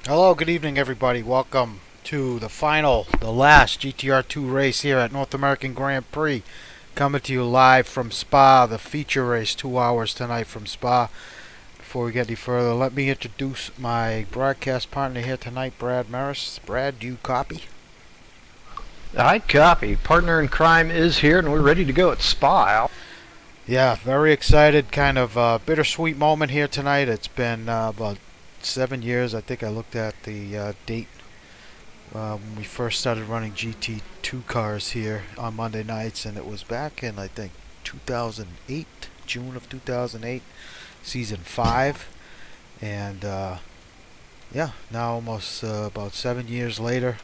Hello, good evening, everybody. Welcome to the last GTR2 race here at North American Grand Prix. Coming to you live from Spa, the feature race, 2 hours tonight from Spa. Before we get any further, let me introduce my broadcast partner here tonight, Brad Maris. Brad, do you copy? I copy. Partner in crime is here, and we're ready to go at Spa, Al. Yeah, very excited. Kind of a bittersweet moment here tonight. It's been about 7 years. I think I looked at the date when we first started running GT2 cars here on Monday nights, and it was back in, I think, 2008, June of 2008, season 5. And yeah, now almost about 7 years later,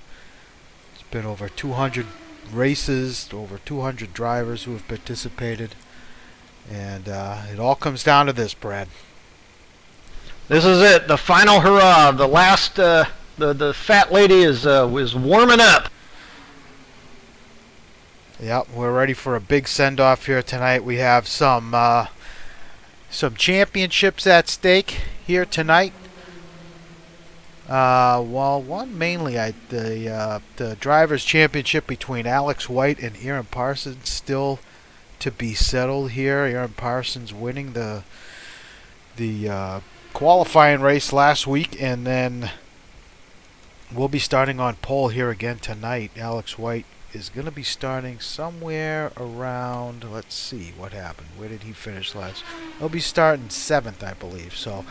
it's been over 200 races, over 200 drivers who have participated, and it all comes down to this, Brad. This is it, the final hurrah. The last, the fat lady is warming up. Yep, we're ready for a big send-off here tonight. We have some championships at stake here tonight. Well, one mainly the drivers' championship between Alex White and Aaron Parsons still to be settled here. Aaron Parsons winning the qualifying race last week, and then we'll be starting on pole here again tonight. Alex White is going to be starting somewhere around, let's see what happened. Where did he finish last? He'll be starting 7th, I believe. So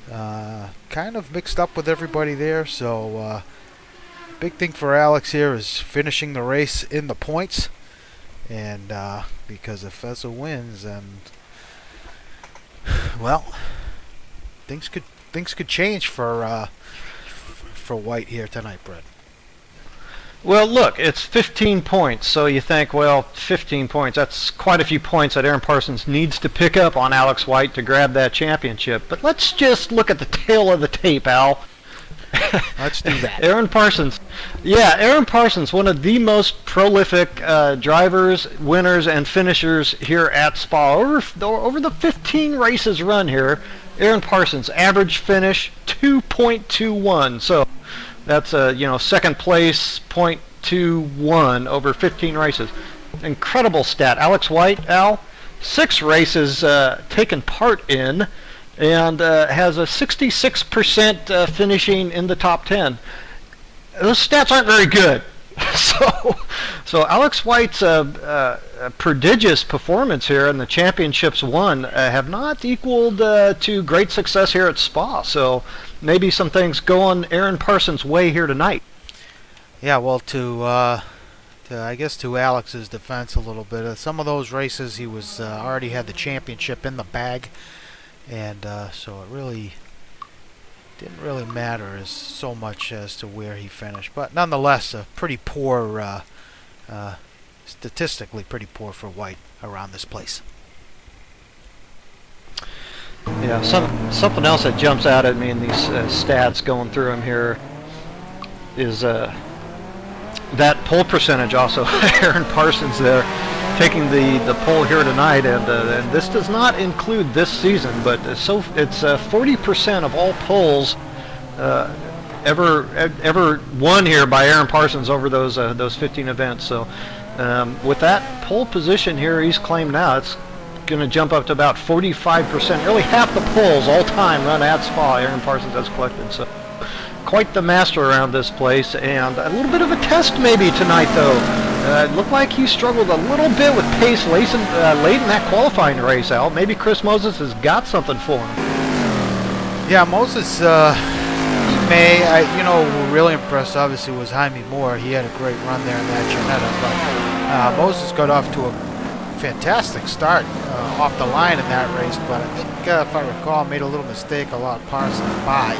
kind of mixed up with everybody there. So big thing for Alex here is finishing the race in the points, and because if Fezza wins, then well, things could change for White here tonight, Brett. Well, look, it's 15 points, so you think, well, 15 points, that's quite a few points that Aaron Parsons needs to pick up on Alex White to grab that championship. But let's just look at the tail of the tape, Al. Let's do that. Aaron Parsons, one of the most prolific drivers, winners, and finishers here at Spa. Over the 15 races run here, Aaron Parsons average finish 2.21. So that's second place 0.21 over 15 races. Incredible stat. Alex White, Al, 6 races taken part in, and has a 66% finishing in the top 10. Those stats aren't very good. So Alex White's prodigious performance here in the championships won have not equaled to great success here at Spa. So maybe some things going Aaron Parsons' way here tonight. Yeah, well, I guess to Alex's defense a little bit, some of those races he was already had the championship in the bag, and so it really didn't really matter as so much as to where he finished. But nonetheless, a pretty poor, statistically pretty poor for White around this place. Yeah, something else that jumps out at me in these stats going through them here is that pole percentage also. Aaron Parsons there taking the pole here tonight, and this does not include this season, but it's 40% of all poles ever won here by Aaron Parsons over those 15 events. So with that pole position here he's claimed now, it's going to jump up to about 45%. Nearly half the poles all time run at Spa Aaron Parsons has collected. So quite the master around this place, and a little bit of a test maybe tonight though. It looked like he struggled a little bit with pace late in that qualifying race, Al. Maybe Chris Moses has got something for him. Yeah, Moses, he may. Really impressed obviously was Jaime Moore. He had a great run there in that Janetta, but Moses got off to a fantastic start off the line in that race, but I think if I recall, made a little mistake, allowed Parsons by.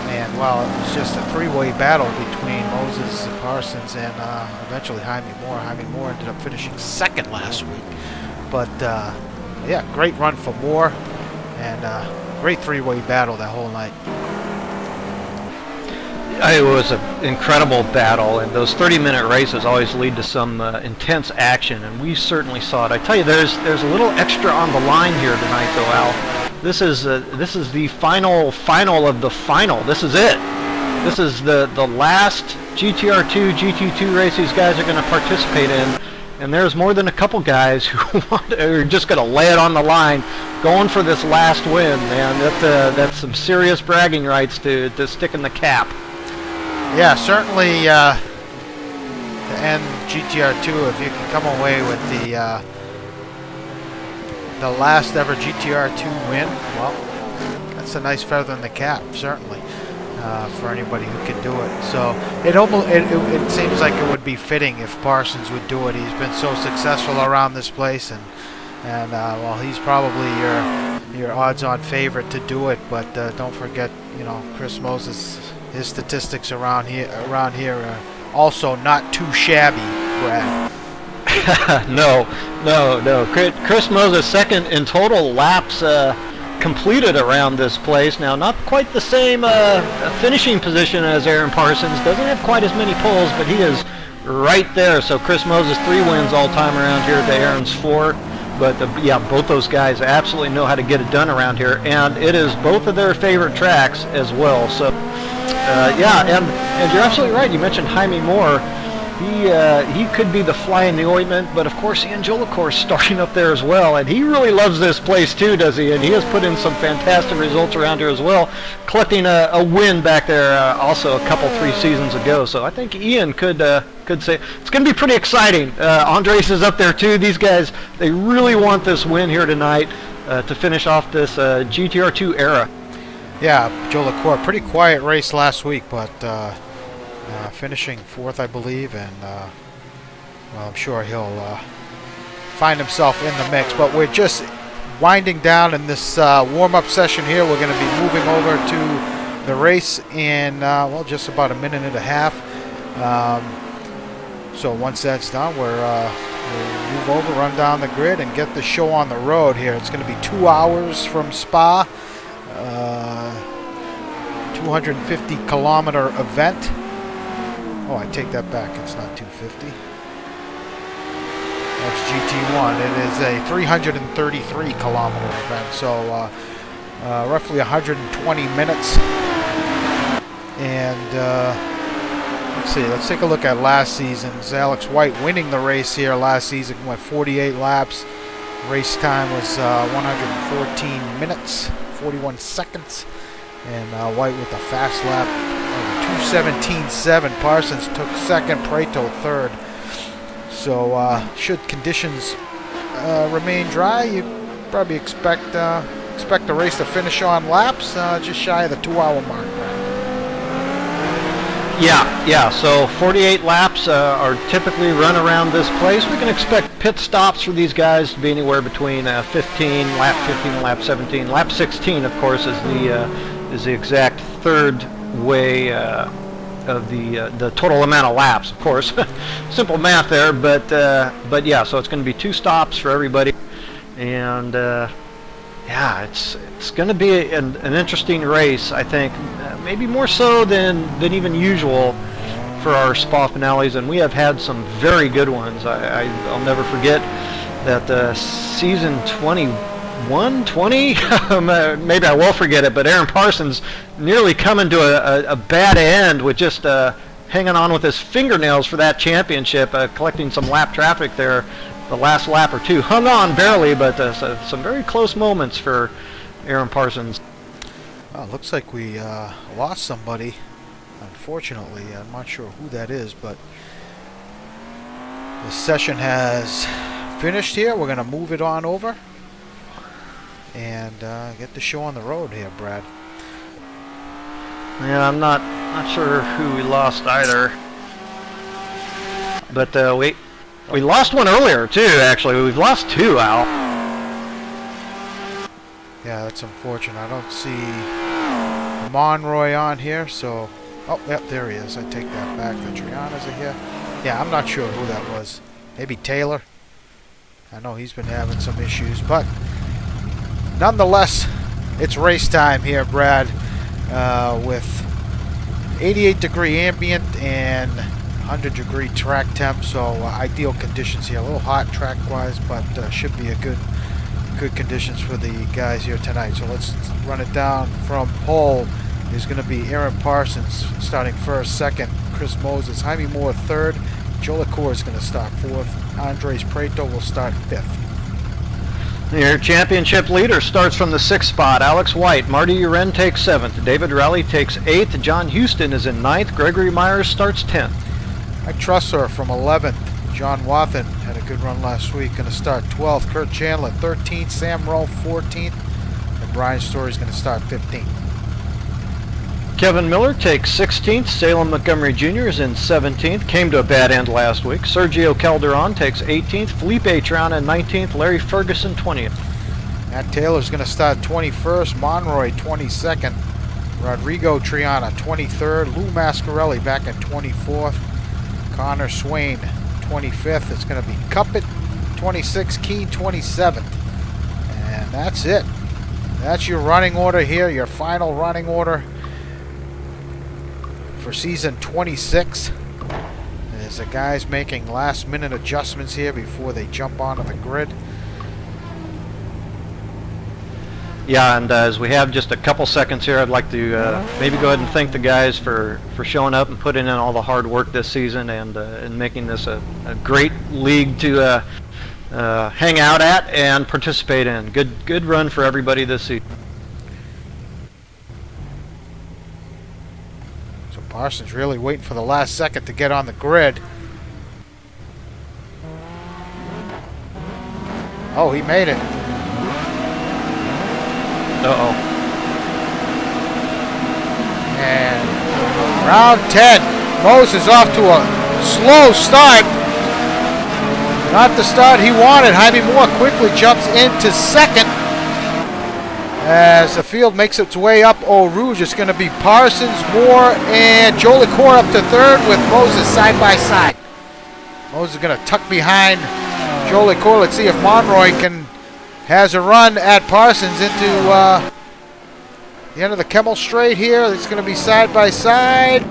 And well, it was just a 3-way battle between Moses, Parsons, and eventually Jaime Moore. Jaime Moore ended up finishing 2nd last week. But yeah, great run for Moore, and great 3-way battle that whole night. It was an incredible battle, and those 30-minute races always lead to some intense action, and we certainly saw it. I tell you, there's a little extra on the line here tonight, though, Al. This is the final of the final. This is it. This is the last GTR2, GT2 race these guys are going to participate in. And there's more than a couple guys who are just going to lay it on the line, going for this last win, man. That's some serious bragging rights to stick in the cap. Yeah, certainly to end GTR2, if you can come away with the last ever GTR2 win, well, that's a nice feather in the cap, certainly, for anybody who can do it. So it seems like it would be fitting if Parsons would do it. He's been so successful around this place, and well, he's probably your odds-on favorite to do it. But don't forget, you know, Chris Moses, his statistics around here are also not too shabby, Brad. No. Chris Moses second in total laps completed around this place. Now, not quite the same finishing position as Aaron Parsons. Doesn't have quite as many poles, but he is right there. So Chris Moses 3 wins all time around here to Aaron's 4. But yeah, both those guys absolutely know how to get it done around here, and it is both of their favorite tracks as well. So yeah, and you're absolutely right. You mentioned Jaime Moore. He could be the fly in the ointment, but of course Ian Jolicoeur's starting up there as well, and he really loves this place too, does he? And he has put in some fantastic results around here as well, collecting a win back there also a couple 3 seasons ago. So I think Ian could say it's going to be pretty exciting. Andres is up there too. These guys, they really want this win here tonight to finish off this GTR2 era. Yeah, Jolicoeur, pretty quiet race last week, but finishing 4th, I believe, and well, I'm sure he'll find himself in the mix. But we're just winding down in this warm-up session here. We're going to be moving over to the race in, well, just about a minute and a half. So once that's done, we'll move over, run down the grid, and get the show on the road here. It's going to be 2 hours from Spa, 250-kilometer event. Oh, I take that back. It's not 250. That's GT1. It is a 333-kilometer event, so roughly 120 minutes. And let's see. Let's take a look at last season's. Alex White winning the race here last season. Went 48 laps. Race time was 114 minutes, 41 seconds. And White with a fast lap. 2:17.7. Parsons took second, Preto third. So should conditions remain dry, you probably expect the race to finish on laps just shy of the 2-hour mark. Yeah. So 48 laps are typically run around this place. We can expect pit stops for these guys to be anywhere between lap 15 and lap 17. Lap 16, of course, is the exact third way of the total amount of laps, of course. Simple math there, but yeah, so it's going to be 2 stops for everybody, and yeah, it's going to be an interesting race, I think, maybe more so than even usual for our Spa finales, and we have had some very good ones. I'll never forget that season 20, maybe I will forget it, but Aaron Parsons nearly coming to a bad end with just hanging on with his fingernails for that championship, collecting some lap traffic there the last lap or 2. Hung on barely, but some very close moments for Aaron Parsons. Well, looks like we lost somebody, unfortunately. I'm not sure who that is, but the session has finished here. We're going to move it on over and get the show on the road here, Brad. Yeah, I'm not sure who we lost either. But we lost one earlier too. Actually, we've lost 2, Al. Yeah, that's unfortunate. I don't see Monroy on here, so oh, yep, there he is. I take that back. The Trianas are here. Yeah, I'm not sure who that was. Maybe Taylor. I know he's been having some issues, but nonetheless, it's race time here, Brad, with 88-degree ambient and 100-degree track temp, so ideal conditions here. A little hot track-wise, but should be a good conditions for the guys here tonight. So let's run it down from pole. is going to be Aaron Parsons starting first, second, Chris Moses, Jaime Moore third, Joe LaCour is going to start fourth, Andres Preto will start fifth. Your championship leader starts from the 6th spot. Alex White. Marty Uren takes 7th. David Rowley takes 8th. John Houston is in 9th. Gregory Myers starts 10th. Mike Trusser from 11th. John Wathen had a good run last week, going to start 12th. Kurt Chandler 13th. Sam Rowe 14th. And Brian Story is going to start 15th. Kevin Miller takes 16th. Salem Montgomery Jr. is in 17th. Came to a bad end last week. Sergio Calderon takes 18th. Felipe Triana 19th. Larry Ferguson 20th. Matt Taylor is going to start 21st. Monroy 22nd. Rodrigo Triana 23rd. Lou Mascarelli back at 24th. Connor Swain 25th. It's going to be Cuppet 26th. Keen 27th. And that's it. That's your running order here. Your final running order for season 26. As the guys making last minute adjustments here before they jump onto the grid. Yeah, and as we have just a couple seconds here, I'd like to maybe go ahead and thank the guys for showing up and putting in all the hard work this season and making this a great league to hang out at and participate in. Good run for everybody this season. Parsons really waiting for the last second to get on the grid. Oh, he made it. Uh-oh. And round 10. Moses off to a slow start. Not the start he wanted. Jaime Moore quickly jumps into second. As the field makes its way up Eau Rouge, it's going to be Parsons, Moore, and Joe LaCour up to third with Moses side by side. Moses is going to tuck behind Joe LaCour. Let's see if Monroy has a run at Parsons into the end of the Kemmel Straight here. It's going to be side by side.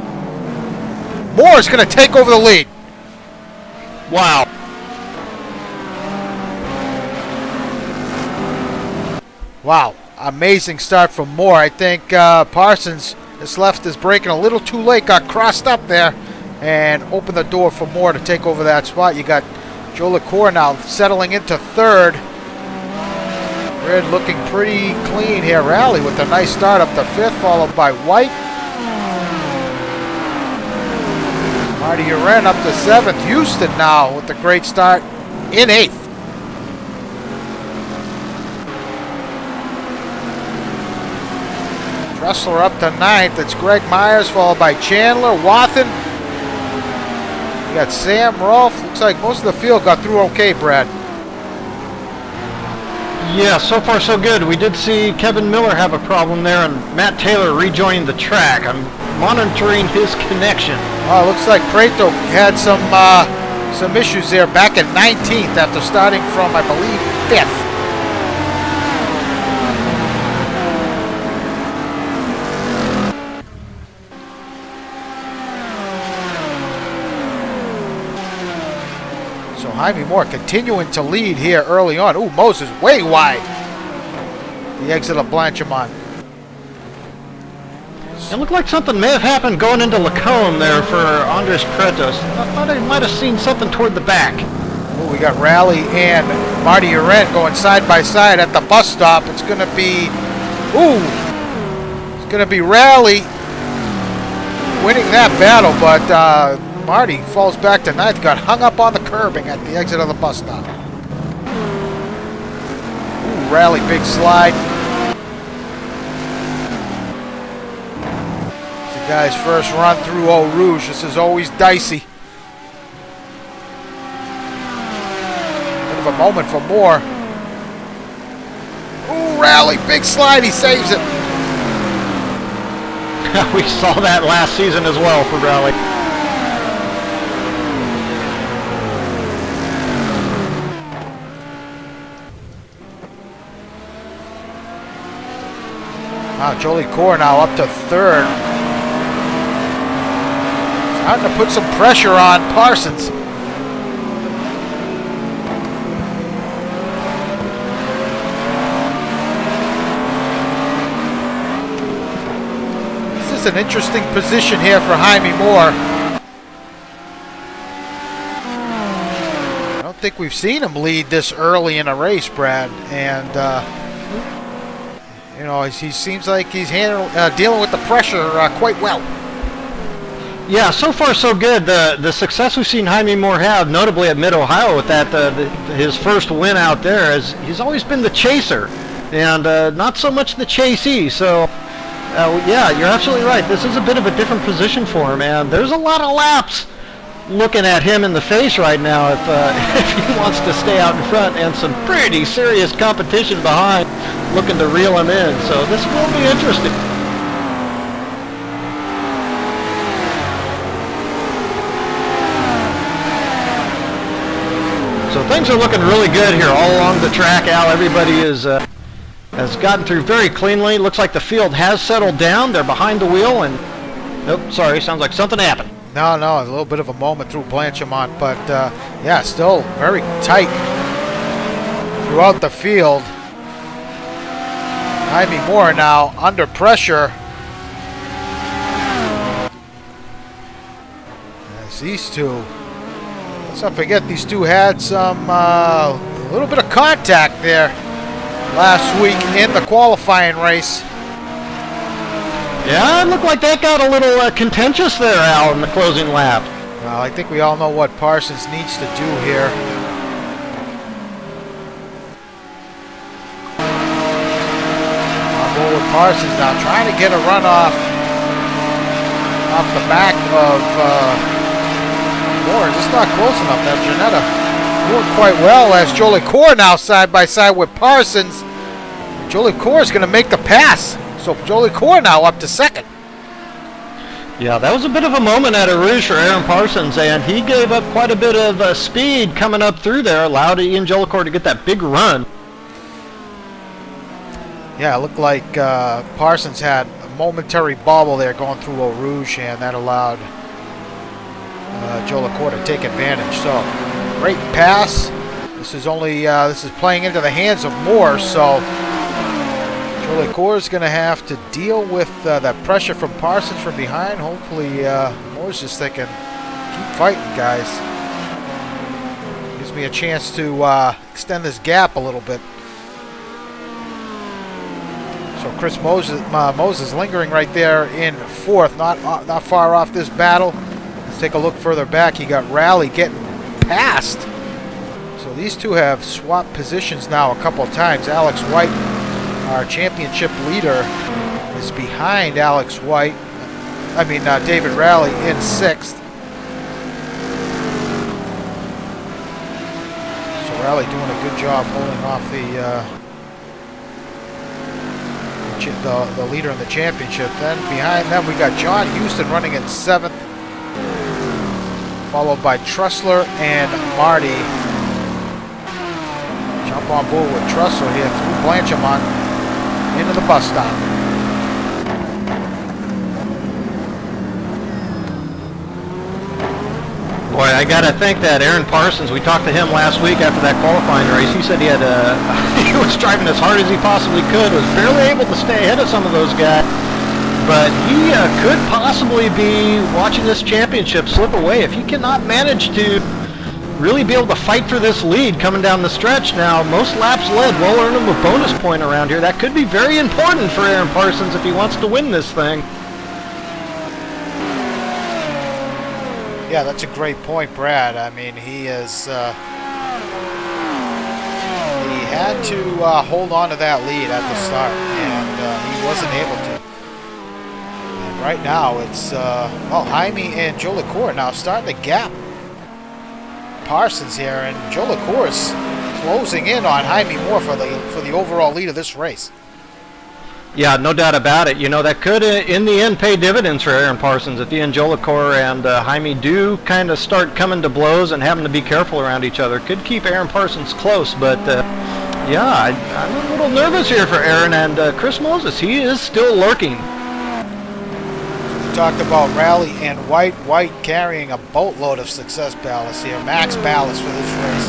Moore is going to take over the lead. Wow. Wow. Amazing start from Moore. I think Parsons, his left is breaking a little too late, got crossed up there and opened the door for Moore to take over that spot. You got Joe LaCour now settling into third. Grid looking pretty clean here. Rally with a nice start up to fifth, followed by White. Marty Uren up to seventh. Houston now with a great start in eighth. Dressler up to ninth. It's Greg Myers, followed by Chandler, Wathen. You got Sam Rolfe. Looks like most of the field got through okay, Brad. Yeah, so far so good. We did see Kevin Miller have a problem there, and Matt Taylor rejoining the track. I'm monitoring his connection. Oh, looks like Preto had some issues there back at 19th after starting from, I believe, 5th. Jaime Moore continuing to lead here early on. Ooh, Moses way wide. The exit of Blanchimont. It looked like something may have happened going into Lacombe there for Andres Pretos. I thought I might have seen something toward the back. Ooh, we got Rally and Marty Uren going side by side at the bus stop. It's going to be, it's going to be Rally winning that battle, but Marty falls back to ninth, got hung up on the curbing at the exit of the bus stop. Ooh, Rally, big slide. It's the guy's first run through Eau Rouge. This is always dicey. Bit of a moment for Moore. Ooh, Rally, big slide, he saves it. We saw that last season as well for Rally. Wow, Joe LaCour now up to third. Starting to put some pressure on Parsons. This is an interesting position here for Jaime Moore. I don't think we've seen him lead this early in a race, Brad. And, you know, he seems like he's dealing with the pressure quite well. Yeah, so far so good. The success we've seen Jaime Moore have, notably at Mid-Ohio with that his first win out there, is he's always been the chaser and not so much the chasee. So, yeah, you're absolutely right. This is a bit of a different position for him, and there's a lot of laps looking at him in the face right now if if he wants to stay out in front, and some pretty serious competition behind looking to reel him in. So this will be interesting. So things are looking really good here all along the track, Al. Everybody has gotten through very cleanly. Looks like the field has settled down. They're behind the wheel, and nope, sorry, sounds like something happened. No, a little bit of a moment through Blanchimont, but yeah, still very tight throughout the field. Jaime Moore now under pressure. As these two, let's not forget, these two had some a little bit of contact there last week in the qualifying race. Yeah, it looked like that got a little contentious there, Al, in the closing lap. Well, I think we all know what Parsons needs to do here. On board with Parsons now, trying to get a run off the back of Moore. Just not close enough. That Janetta doing quite well as Jolie Core now side by side with Parsons. Jolie Core is going to make the pass. So Jolie Core now up to second. Yeah, that was a bit of a moment at Rouge for Aaron Parsons, and he gave up quite a bit of speed coming up through there, allowed Ian Jolicoeur to get that big run. Yeah, it looked like Parsons had a momentary bobble there going through Eau Rouge, and that allowed Jolicoeur to take advantage. So, great pass. This is playing into the hands of Moore, so Jolicoeur is going to have to deal with that pressure from Parsons from behind. Hopefully, Moore's just thinking, keep fighting, guys. Gives me a chance to extend this gap a little bit. So Chris Moses lingering right there in fourth, not far off this battle. Let's take a look further back. You got Rally getting past. So these two have swapped positions now a couple of times. Alex White, our championship leader, is behind David Rally in sixth. So Rally doing a good job holding off the leader in the championship. Then behind them we got John Houston running in seventh, followed by Trussler and Marty. Jump on board with Trussler here through Blanchimont into the bus stop. Boy, I gotta think that Aaron Parsons, we talked to him last week after that qualifying race. He said he was driving as hard as he possibly could, was barely able to stay ahead of some of those guys. But he could possibly be watching this championship slip away if he cannot manage to really be able to fight for this lead coming down the stretch. Now, most laps led will earn him a bonus point around here. That could be very important for Aaron Parsons if he wants to win this thing. Yeah, that's a great point, Brad. I mean, he is he had to hold on to that lead at the start, and he wasn't able to. And right now, it's Jaime and Jolicoeur now starting to gap Parsons here, and Jolicoeur is closing in on Jaime Moore for the overall lead of this race. Yeah, no doubt about it. You know, that could, in the end, pay dividends for Aaron Parsons if Ian Jolicoeur and Jaime do kind of start coming to blows and having to be careful around each other. Could keep Aaron Parsons close, but yeah, I'm a little nervous here for Aaron and Chris Moses. He is still lurking. We talked about Rally and White. White carrying a boatload of success ballast here, max ballast for this race.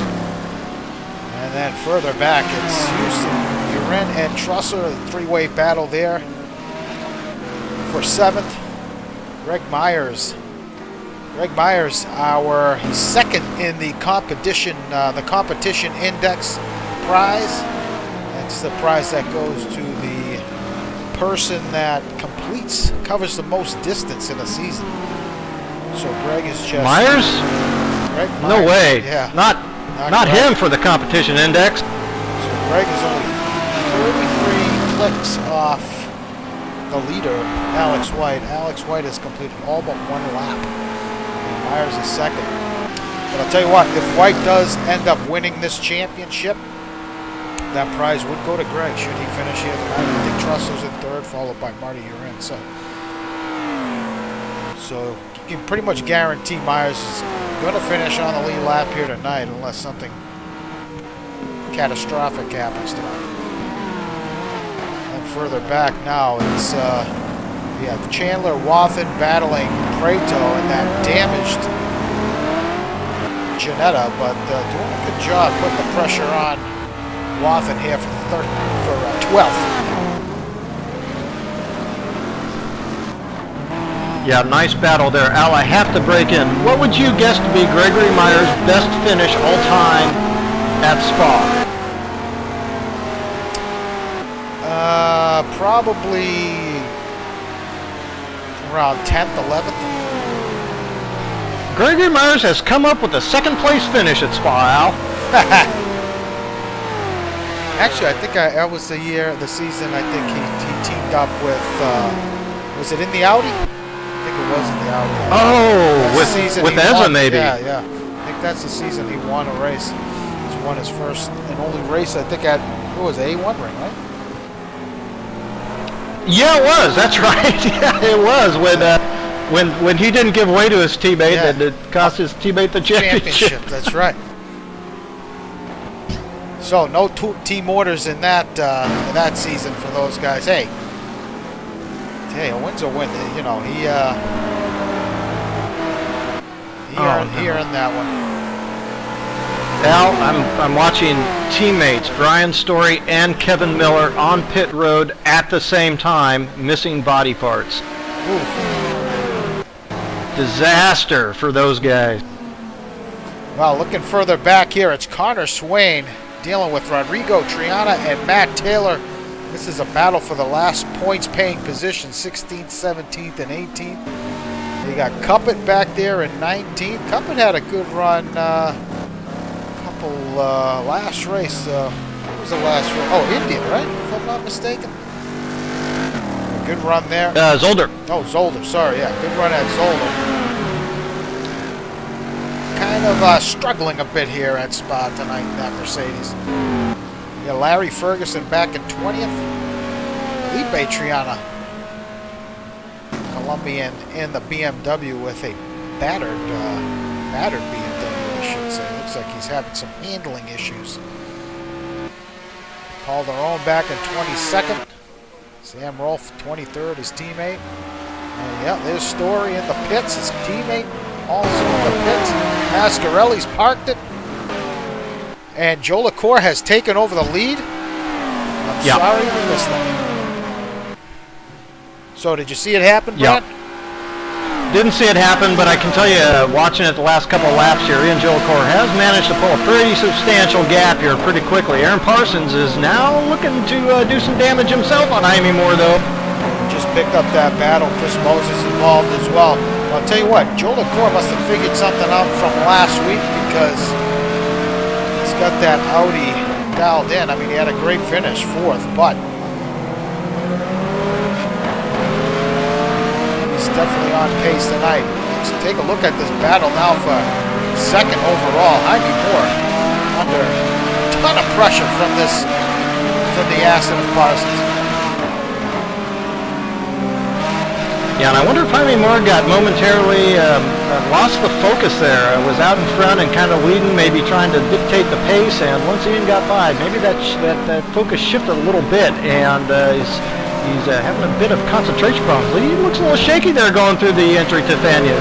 And then further back, it's Houston, Uren, and Trussler, a three-way battle there. for 7th. Greg Myers. Greg Myers, he's 2nd in the competition index prize. That's the prize that goes to the person that covers the most distance in a season. So Greg is just Myers? Greg Myers. No way. Yeah. Not him for the competition index. So Greg is only 33 clicks off the leader, Alex White. Alex White has completed all but 1 lap. And Myers is 2nd. But I'll tell you what, if White does end up winning this championship, that prize would go to Greg should he finish here tonight. I think Trussel's in 3rd, followed by Marty Urin. So you can pretty much guarantee Myers is going to finish on the lead lap here tonight unless something catastrophic happens tonight. And further back now, it's we have Chandler Wathen battling Prato and that damaged Janetta, but doing a good job putting the pressure on Wathen here for 12th. Yeah, nice battle there. Al, I have to break in. What would you guess to be Gregory Myers' best finish all time at Spa? Probably around 10th, 11th. Gregory Myers has come up with a 2nd place finish at Spa, Al. Actually, I think that was the season. I think he teamed up with. Was it in the Audi? I think it was in the Audi. Oh, with Ezra maybe. Yeah. I think that's the season he won a race. He's won his first and only race. I think at what was it, A1 ring, right? Yeah, it was. That's right. Yeah, it was when he didn't give way to his teammate, and it cost his teammate the championship. That's right. So no team orders in that season for those guys. Hey, a win's a win. You know he earned that one. Al, I'm watching teammates Brian Story and Kevin Miller on pit road at the same time, missing body parts. Ooh. Disaster for those guys. Well, looking further back here, it's Connor Swain dealing with Rodrigo Triana and Matt Taylor. This is a battle for the last points-paying position, 16th, 17th, and 18th. You got Cuppet back there in 19th. Cuppet had a good run. Last race. What was the last race? Oh, Indian, right? If I'm not mistaken. A good run there. Zolder. Oh, Zolder. Sorry, yeah, good run at Zolder. Kind of struggling a bit here at Spa tonight in that Mercedes. Yeah, Larry Ferguson back in 20th. Felipe Triana, Colombian in the BMW with a battered BMW, I should say. Looks like he's having some handling issues. Calderon back in 22nd. Sam Rolfe, 23rd, his teammate. And yeah, there's Story in the pits, his teammate, also in the pits. Mascarelli's parked it. And Joe LaCour has taken over the lead. I'm sorry we missed that. So did you see it happen, Brad? Didn't see it happen, but I can tell you, watching it the last couple of laps here, Ian Joe LaCour has managed to pull a pretty substantial gap here pretty quickly. Aaron Parsons is now looking to do some damage himself on Jaime Moore, though. Just picked up that battle. Chris Moses involved as well. I'll tell you what, Joe LaCour must have figured something out from last week because he's got that Audi dialed in. I mean, he had a great finish, 4th, but he's definitely on pace tonight. Let's take a look at this battle now for 2nd overall. Jaime Moore under a ton of pressure from the Aston of Parsons. Yeah, and I wonder if Jaime Moore got momentarily lost the focus there. Was out in front and kind of leading, maybe trying to dictate the pace, and once Ian got by, maybe that focus shifted a little bit, and he's having a bit of concentration problems. He looks a little shaky there going through the entry to Fania.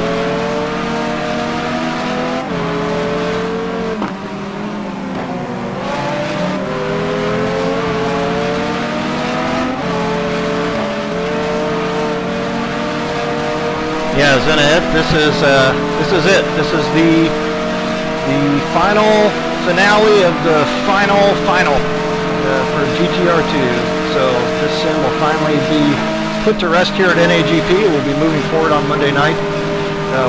Yeah, Zenith, this is it. This is the final finale of the final for GTR2. So this sim will finally be put to rest here at NAGP. We'll be moving forward on Monday night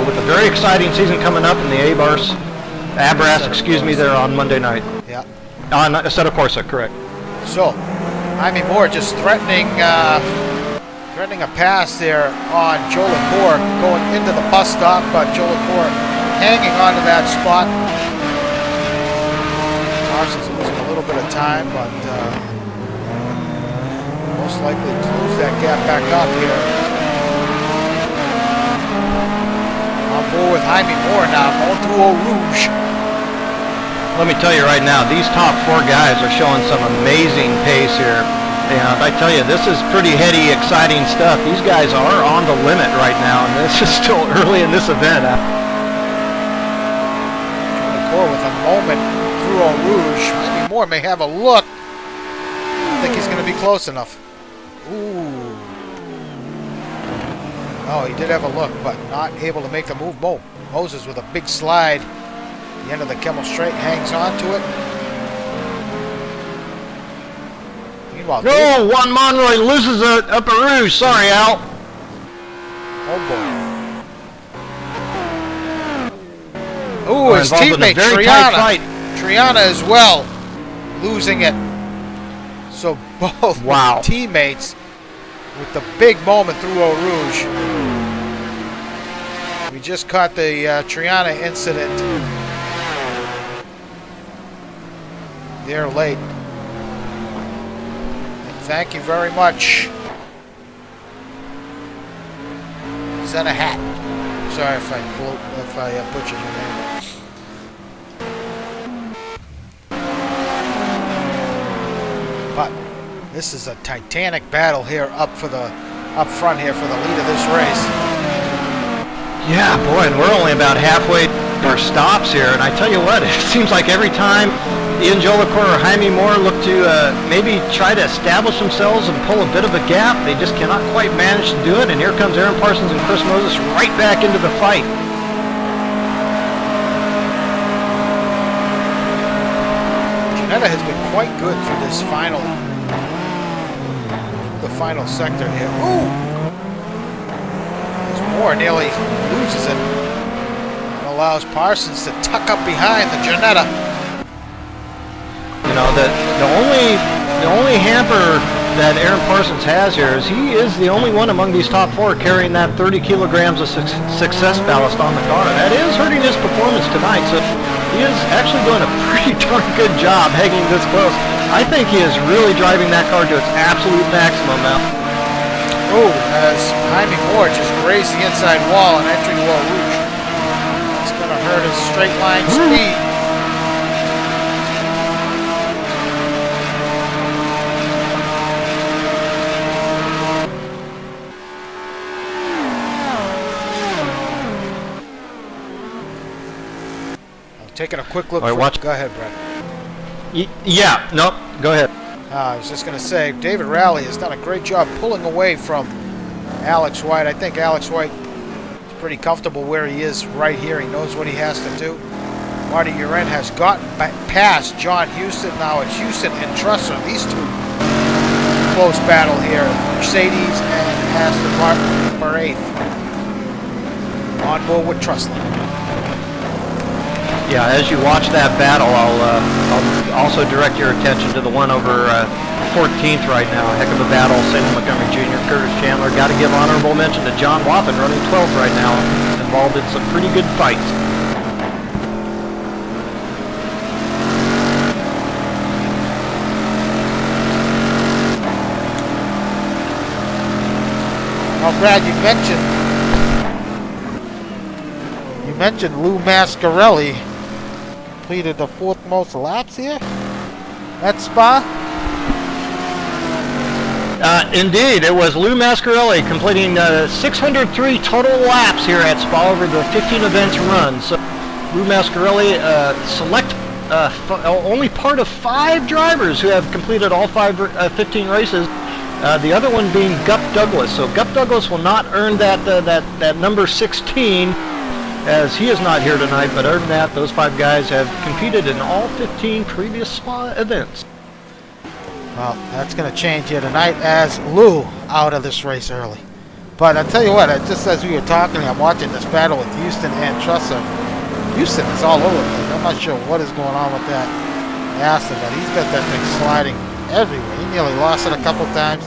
with a very exciting season coming up in the Abras, excuse me, there on Monday night. Yeah. On Assetto Corsa, correct. So, Jaime Moore just threatening a pass there on Joe Lecor going into the bus stop, but Joe Lecor hanging onto that spot. Parsons losing a little bit of time, but most likely close that gap back up here. On board with Jaime Moore now, going through Eau Rouge. Let me tell you right now, these top 4 guys are showing some amazing pace here. And I tell you, this is pretty heady, exciting stuff. These guys are on the limit right now, and this is still early in this event. Joe with a moment through Eau Rouge. Jaime Moore may have a look. I think he's going to be close enough. Ooh. Oh, he did have a look, but not able to make the move. Moses with a big slide. The end of the Kemmel Straight hangs on to it. Meanwhile, no, Juan Monroy loses it up a Rouge. Sorry, Al. Oh boy. Ooh, his teammate Triana as well, losing it. So both teammates with the big moment through Eau Rouge. We just caught the Triana incident. They're late. Thank you very much, Zenahat. Sorry if I butchered your name. But this is a titanic battle here up front here for the lead of this race. Yeah, boy, and we're only about halfway to our stops here, and I tell you what, it seems like every time Ian Joe Lecor or Jaime Moore look to maybe try to establish themselves and pull a bit of a gap, they just cannot quite manage to do it, and here comes Aaron Parsons and Chris Moses right back into the fight. Janetta has been quite good through this final sector here. Ooh! As Moore nearly loses it and allows Parsons to tuck up behind the Janetta. You know, the only hamper that Aaron Parsons has here is he is the only one among these top 4 carrying that 30 kilograms of success ballast on the car. That is hurting his performance tonight, so he is actually doing a pretty darn good job hanging this close. I think he is really driving that car to its absolute maximum now. Oh, as Jaime Moore just grazed the inside wall and entering Eau Rouge. It's going to hurt his straight line speed. Taking a quick look. Go ahead, Brad. Yeah, no, go ahead. I was just going to say, David Rowley has done a great job pulling away from Alex White. I think Alex White is pretty comfortable where he is right here. He knows what he has to do. Marty Uren has gotten past John Houston. Now it's Houston and Trussler. These two close battle here. Mercedes and Aston Martin for 8th. On board with Trussler. Yeah, as you watch that battle, I'll also direct your attention to the one over 14th right now. Heck of a battle. Samuel Montgomery Jr., Curtis Chandler. Got to give honorable mention to John Wathen running 12th right now. Involved in some pretty good fights. Well, Brad, you mentioned Lou Mascarelli. Completed the 4th most laps here at Spa. Indeed, it was Lou Mascarelli completing 603 total laps here at Spa over the 15 events run. So Lou Mascarelli only part of 5 drivers who have completed all 15 races The other one being Gup Douglas. So Gup Douglas will not earn that number 16, as he is not here tonight, but other than that, those 5 guys have competed in all 15 previous SPA events. Well, that's going to change here tonight as Lou out of this race early. But I'll tell you what, just as we were talking, I'm watching this battle with Houston and Trusser. Houston is all over the place. I'm not sure what is going on with that Aston, but he's got that thing sliding everywhere. He nearly lost it a couple times.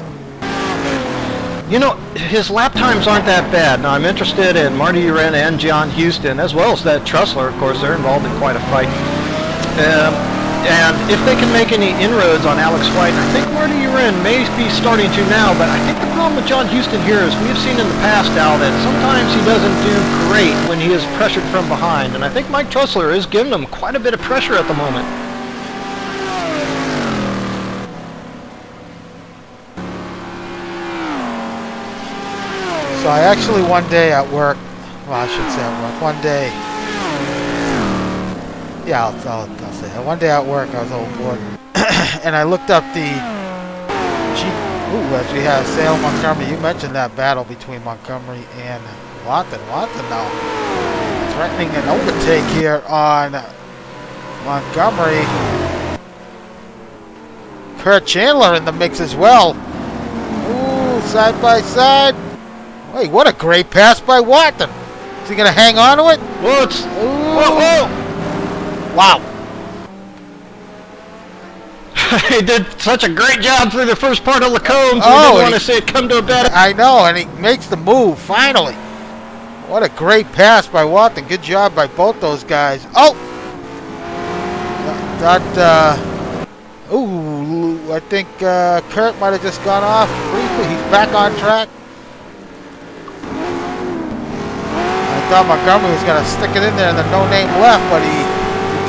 You know, his lap times aren't that bad. Now, I'm interested in Marty Uren and John Houston, as well as that Trussler. Of course, they're involved in quite a fight. And if they can make any inroads on Alex White, I think Marty Uren may be starting to now, but I think the problem with John Houston here is we have seen in the past, Al, that sometimes he doesn't do great when he is pressured from behind. And I think Mike Trussler is giving him quite a bit of pressure at the moment. So I actually one day at work, well, I should say at work, one day, yeah, I'll say it. One day at work I was a little bored, and I looked up the as we have Salem Montgomery. You mentioned that battle between Montgomery and Watson. Watson now threatening an overtake here on Montgomery. Kurt Chandler in the mix as well. Ooh, side by side. Wait, what a great pass by Watson. Is he going to hang on to it? Well, it's... Whoa! Wow. He did such a great job through the first part of Lacombs. Oh, we didn't want to see it come to a bad... I know, and he makes the move, finally. What a great pass by Watson. Good job by both those guys. Oh! I think Kurt might have just gone off briefly. He's back on track. I thought Montgomery was going to stick it in there and the no-name left, but he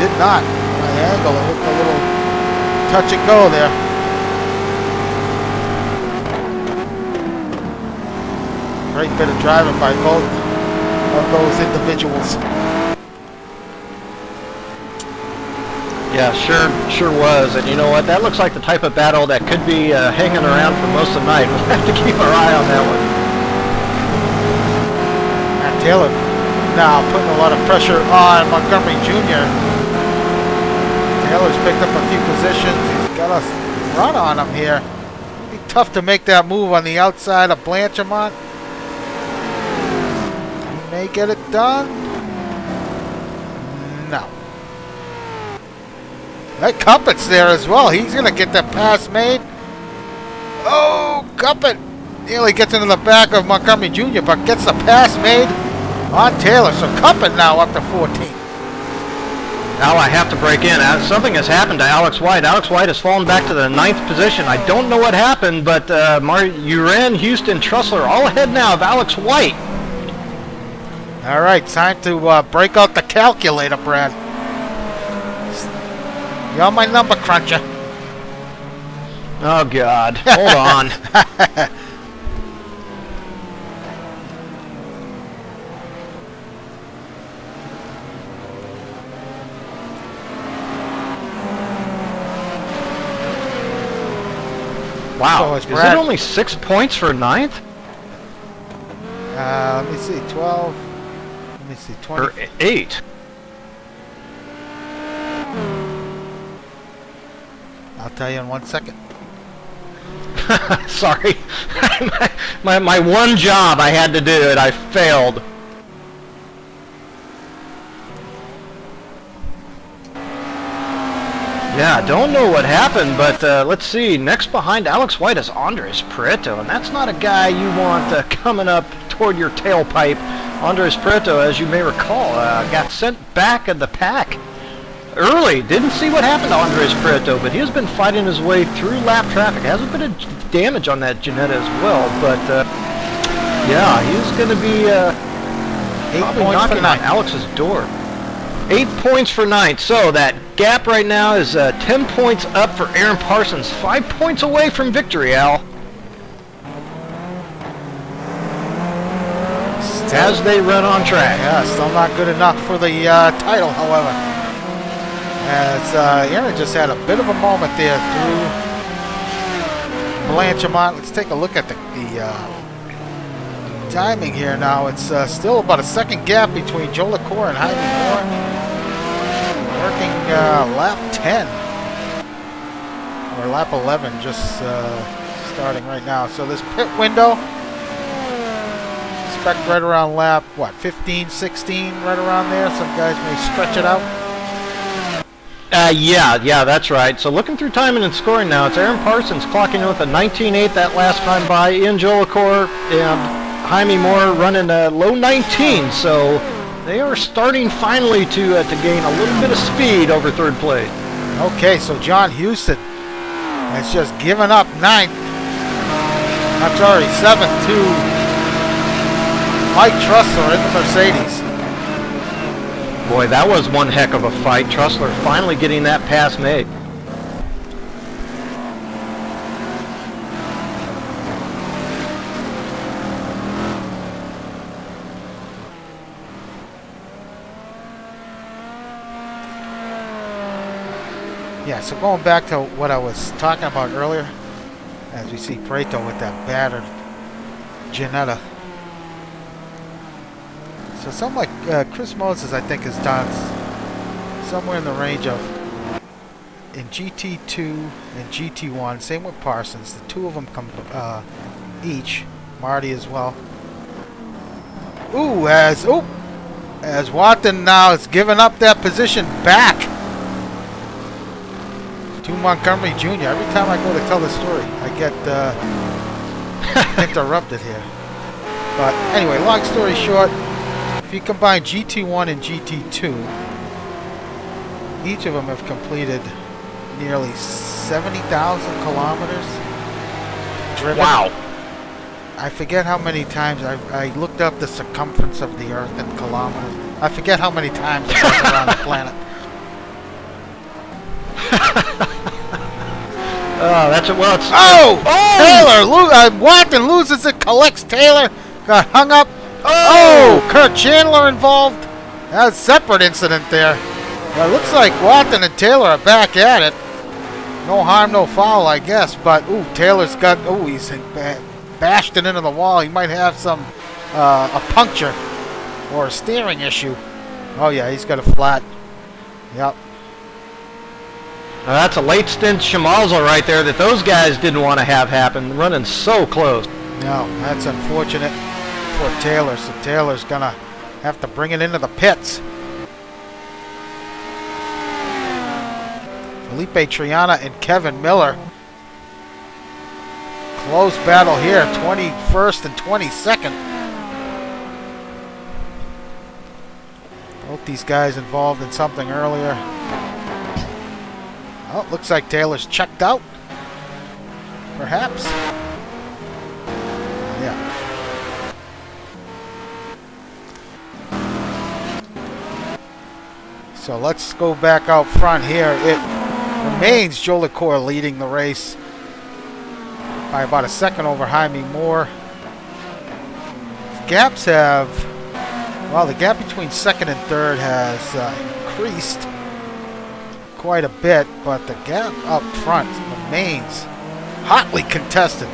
did not. My angle, it looked a little touch and go there. Great bit of driving by both of those individuals. Yeah, sure was. And you know what? That looks like the type of battle that could be hanging around for most of the night. We'll have to keep our eye on that one. Matt Taylor now putting a lot of pressure on Montgomery Jr. Taylor's picked up a few positions. He's got a run on him here. It'll be tough to make that move on the outside of Blanchimont. He may get it done. No. That Cuppet's there as well. He's going to get the pass made. Oh, Cuppet nearly gets into the back of Montgomery Jr., but gets the pass made on Taylor. So Cuppet now up to 14. Now I have to break in. Something has happened to Alex White. Alex White has fallen back to the 9th position. I don't know what happened, but Uren, Houston, Trussler all ahead now of Alex White. All right, time to break out the calculator, Brad. You're my number cruncher. Oh, God. Hold on. Wow. Is it only 6 points for 9th? Let me see. 12. Let me see. 20. Or 8. I'll tell you in 1 second. Sorry. my one job I had to do it. I failed. Yeah, don't know what happened, but let's see. Next behind Alex White is Andres Prieto, and that's not a guy you want coming up toward your tailpipe. Andres Prieto, as you may recall, got sent back in the pack early. Didn't see what happened to Andres Prieto, but he has been fighting his way through lap traffic. Has a bit of damage on that Ginetta as well, but yeah, he's going to be 8 points knocking on Alex's door. 8 points for 9th, so that gap right now is 10 points up for Aaron Parsons. 5 points away from victory, Al. As they run on track. Yeah, still not good enough for the title, however. As Aaron just had a bit of a moment there through Blanchimont. Let's take a look at the timing here now. It's still about a second gap between Joe LaCour and Jaime Moore. Working lap 10. Or lap 11, just starting right now. So this pit window, expect right around lap, what, 15, 16, right around there. Some guys may stretch it out. Yeah, that's right. So looking through timing and scoring now, it's Aaron Parsons clocking in with a 19.8 that last time by, Ian Joe LaCour and Jaime Moore running a low 19. So they are starting finally to gain a little bit of speed over third place. Okay, so John Houston has just given up 7th to Mike Trussler in the Mercedes. Boy, that was one heck of a fight. Trussler finally getting that pass made. Yeah, so going back to what I was talking about earlier, as we see Prato with that battered Ginetta. So something like Chris Moses, I think, has done somewhere in the range of, in GT2 and GT1, same with Parsons, the two of them come each, Marty as well. As Watton now has given up that position back to Montgomery Jr. Every time I go to tell the story, I get interrupted here. But anyway, long story short, if you combine GT1 and GT2, each of them have completed nearly 70,000 kilometers driven. Wow. I forget how many times I looked up the circumference of the Earth in kilometers. I forget how many times I've been around the planet. That's it. Well, it's Taylor! Watton loses it, collects Taylor, got hung up. Kurt Chandler involved. That was a separate incident there. Well, it looks like Watton and Taylor are back at it. No harm, no foul, I guess. But Taylor's got he's bashed it into the wall. He might have some a puncture or a steering issue. Oh yeah, he's got a flat. Yep. That's a late stint schmozzle right there that those guys didn't want to have happen, running so close. No, that's unfortunate for Taylor. So Taylor's gonna have to bring it into the pits. Felipe Triana and Kevin Miller. Close battle here, 21st and 22nd. Both these guys involved in something earlier. Oh, looks like Taylor's checked out. Perhaps. Yeah. So let's go back out front here. It remains Joe LaCour leading the race by about a second over Jaime Moore. Gaps have, well, the gap between second and third has increased quite a bit, but the gap up front remains hotly contested.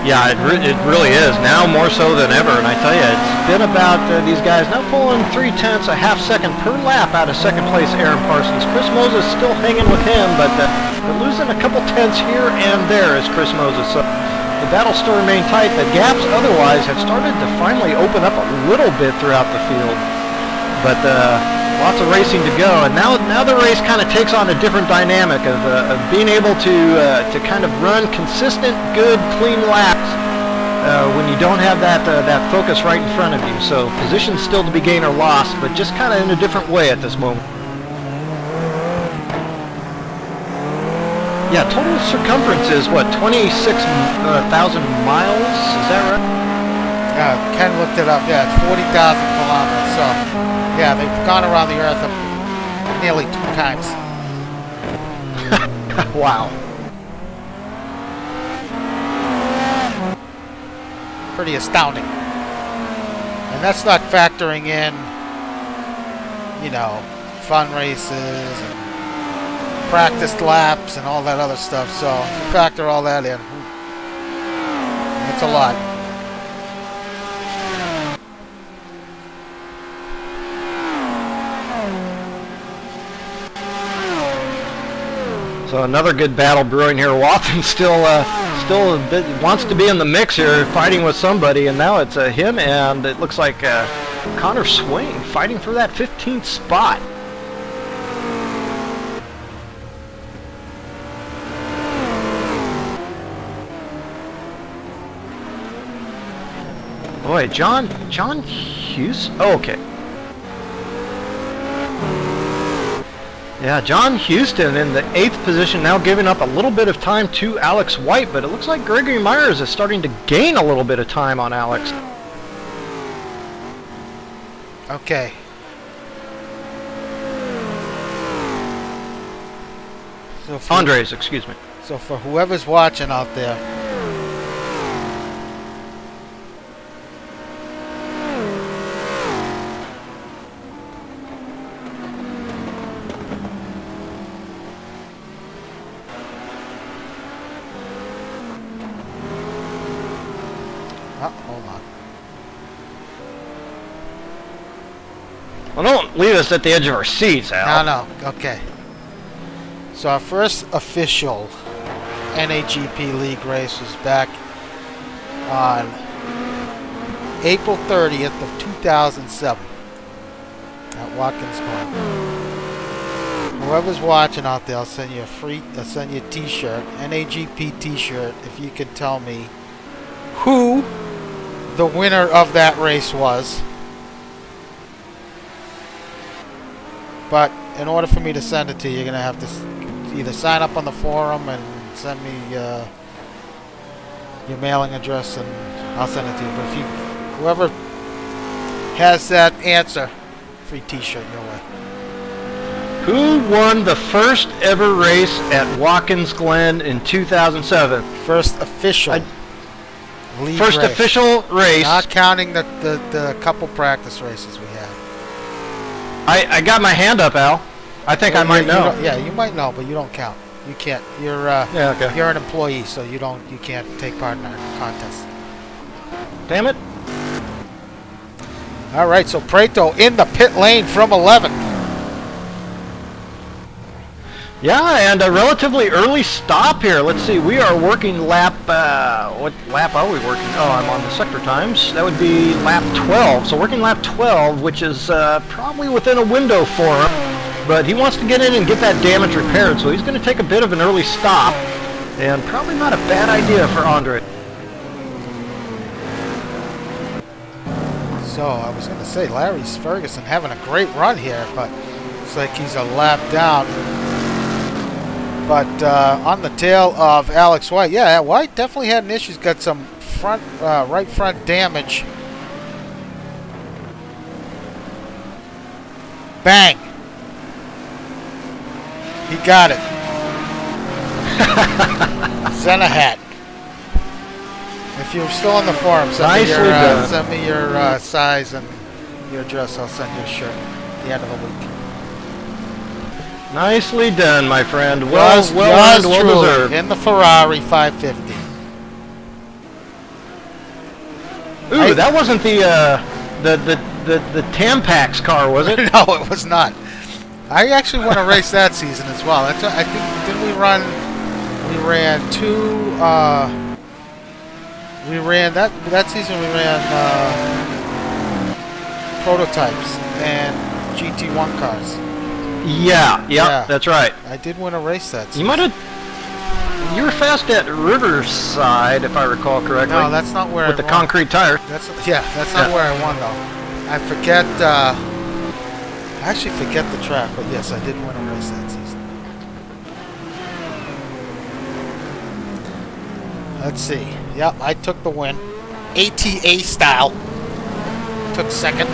Yeah, it really is, now more so than ever, and I tell you, it's been about these guys now pulling 0.3 a half second per lap out of second place Aaron Parsons. Chris Moses still hanging with him, but they're losing a couple tenths here and there as Chris Moses. So the battle still remains tight. The gaps otherwise have started to finally open up a little bit throughout the field, but lots of racing to go, and now the race kind of takes on a different dynamic of being able to kind of run consistent, good, clean laps when you don't have that focus right in front of you. So positions still to be gained or lost, but just kind of in a different way at this moment. Yeah, total circumference is what, 26,000 miles? Is that right? Yeah, Ken looked it up. Yeah, it's 40,000 kilometers. So, yeah, they've gone around the Earth nearly 2 times. Wow. Pretty astounding. And that's not factoring in, fun races and practiced laps and all that other stuff. So you factor all that in. That's a lot. So another good battle brewing here. Watson still a bit, wants to be in the mix here, fighting with somebody, and now it's him and it looks like Connor Swain fighting for that 15th spot. Boy, John Hughes. Oh, okay. Yeah, John Houston in the 8th position, now giving up a little bit of time to Alex White, but it looks like Gregory Myers is starting to gain a little bit of time on Alex. Okay. So Andres, excuse me. So for whoever's watching out there, hold on. Well, don't leave us at the edge of our seats, Al. No, okay. So our first official NAGP League race was back on April 30th of 2007 at Watkins Glen. Whoever's watching out there, I'll send you a t-shirt, NAGP t-shirt, if you can tell me who the winner of that race was. But in order for me to send it to you, you're going to have to either sign up on the forum and send me your mailing address and I'll send it to you. But if whoever has that answer, free t-shirt your way. Who won the first ever race at Watkins Glen in 2007? First official league First race. official race. Not counting the couple practice races we had. I got my hand up, Al. I think I might know. Yeah, you might know, but you don't count. You can't. You're yeah, okay. You're an employee, so you can't take part in our contest. Damn it. All right, so Prato in the pit lane from 11. Yeah, and a relatively early stop here. Let's see, we are working lap, what lap are we working? Oh, I'm on the sector times. That would be lap 12. So working lap 12, which is probably within a window for him. But he wants to get in and get that damage repaired, so he's going to take a bit of an early stop. And probably not a bad idea for Andre. So I was going to say, Larry Ferguson having a great run here, but looks like he's a lap down. But on the tail of Alex White, yeah, White definitely had an issue. He's got some right front damage. Bang! He got it. Send a hat. If you're still on the forum, send me your size and your address. I'll send you a shirt at the end of the week. Nicely done, my friend. Well deserved. In the Ferrari 550. Ooh, that wasn't the Tampax car, was it? No, it was not. I actually won a race that season as well. That's I think didn't we run? We ran two. We ran that season. We ran prototypes and GT1 cars. Yeah, that's right. I did win a race that season. You might have. You were fast at Riverside, if I recall correctly. No, that's not where with I the won. concrete tire. That's not where I won though. I forget. I actually forget the track, but yes, I did win a race that season. Let's see. Yep, I took the win. ATA style. Took second.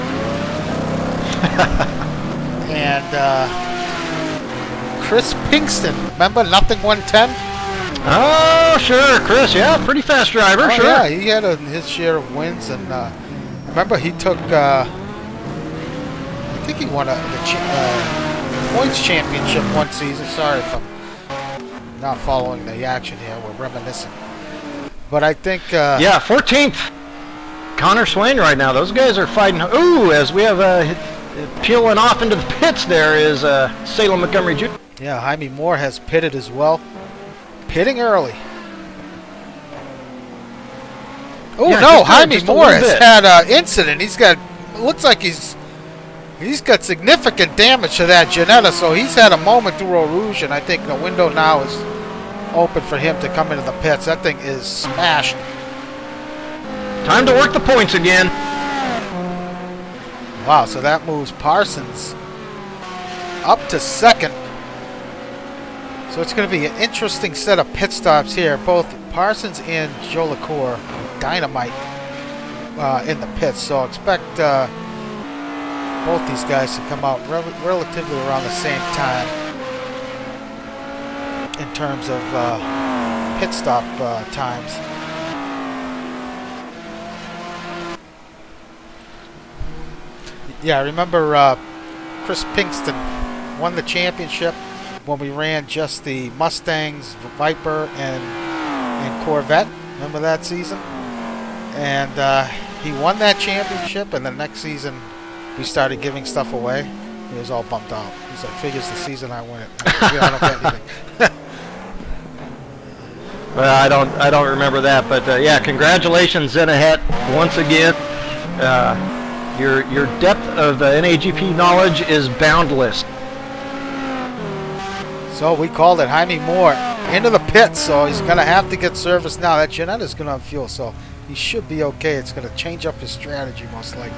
And Chris Pinkston, remember Nothing 110? Oh, sure, Chris. Yeah, pretty fast driver. Oh, sure. Yeah, he had his share of wins, and remember he took. I think he won the points championship one season. Sorry if I'm not following the action here. We're reminiscing. But I think... yeah, 14th. Connor Swain right now. Those guys are fighting. Ooh, as we have peeling off into the pits there is Salem Montgomery Jr. Yeah, Jaime Moore has pitted as well. Pitting early. Oh, yeah, no, Jaime Moore has had an incident. He's got... Looks like he's got significant damage to that Ginetta, so he's had a moment through Eau Rouge, and I think the window now is open for him to come into the pits. That thing is smashed. Time to work the points again. Wow, so that moves Parsons up to second. So it's going to be an interesting set of pit stops here. Both Parsons and Joe LaCour dynamite in the pits, so expect both these guys to come out relatively around the same time in terms of pit stop times. Yeah, I remember Chris Pinkston won the championship when we ran just the Mustangs, Viper, and Corvette. Remember that season? And he won that championship, and the next season we started giving stuff away. He was all bummed out. He's like, figures the season I win it. I don't get anything. Well, I don't remember that, but yeah, congratulations, Zenahet, once again. Your depth of NAGP knowledge is boundless. So we called it. Jaime Moore into the pits, so he's going to have to get service now. That Ginetta's going to have fuel, so he should be okay. It's going to change up his strategy most likely.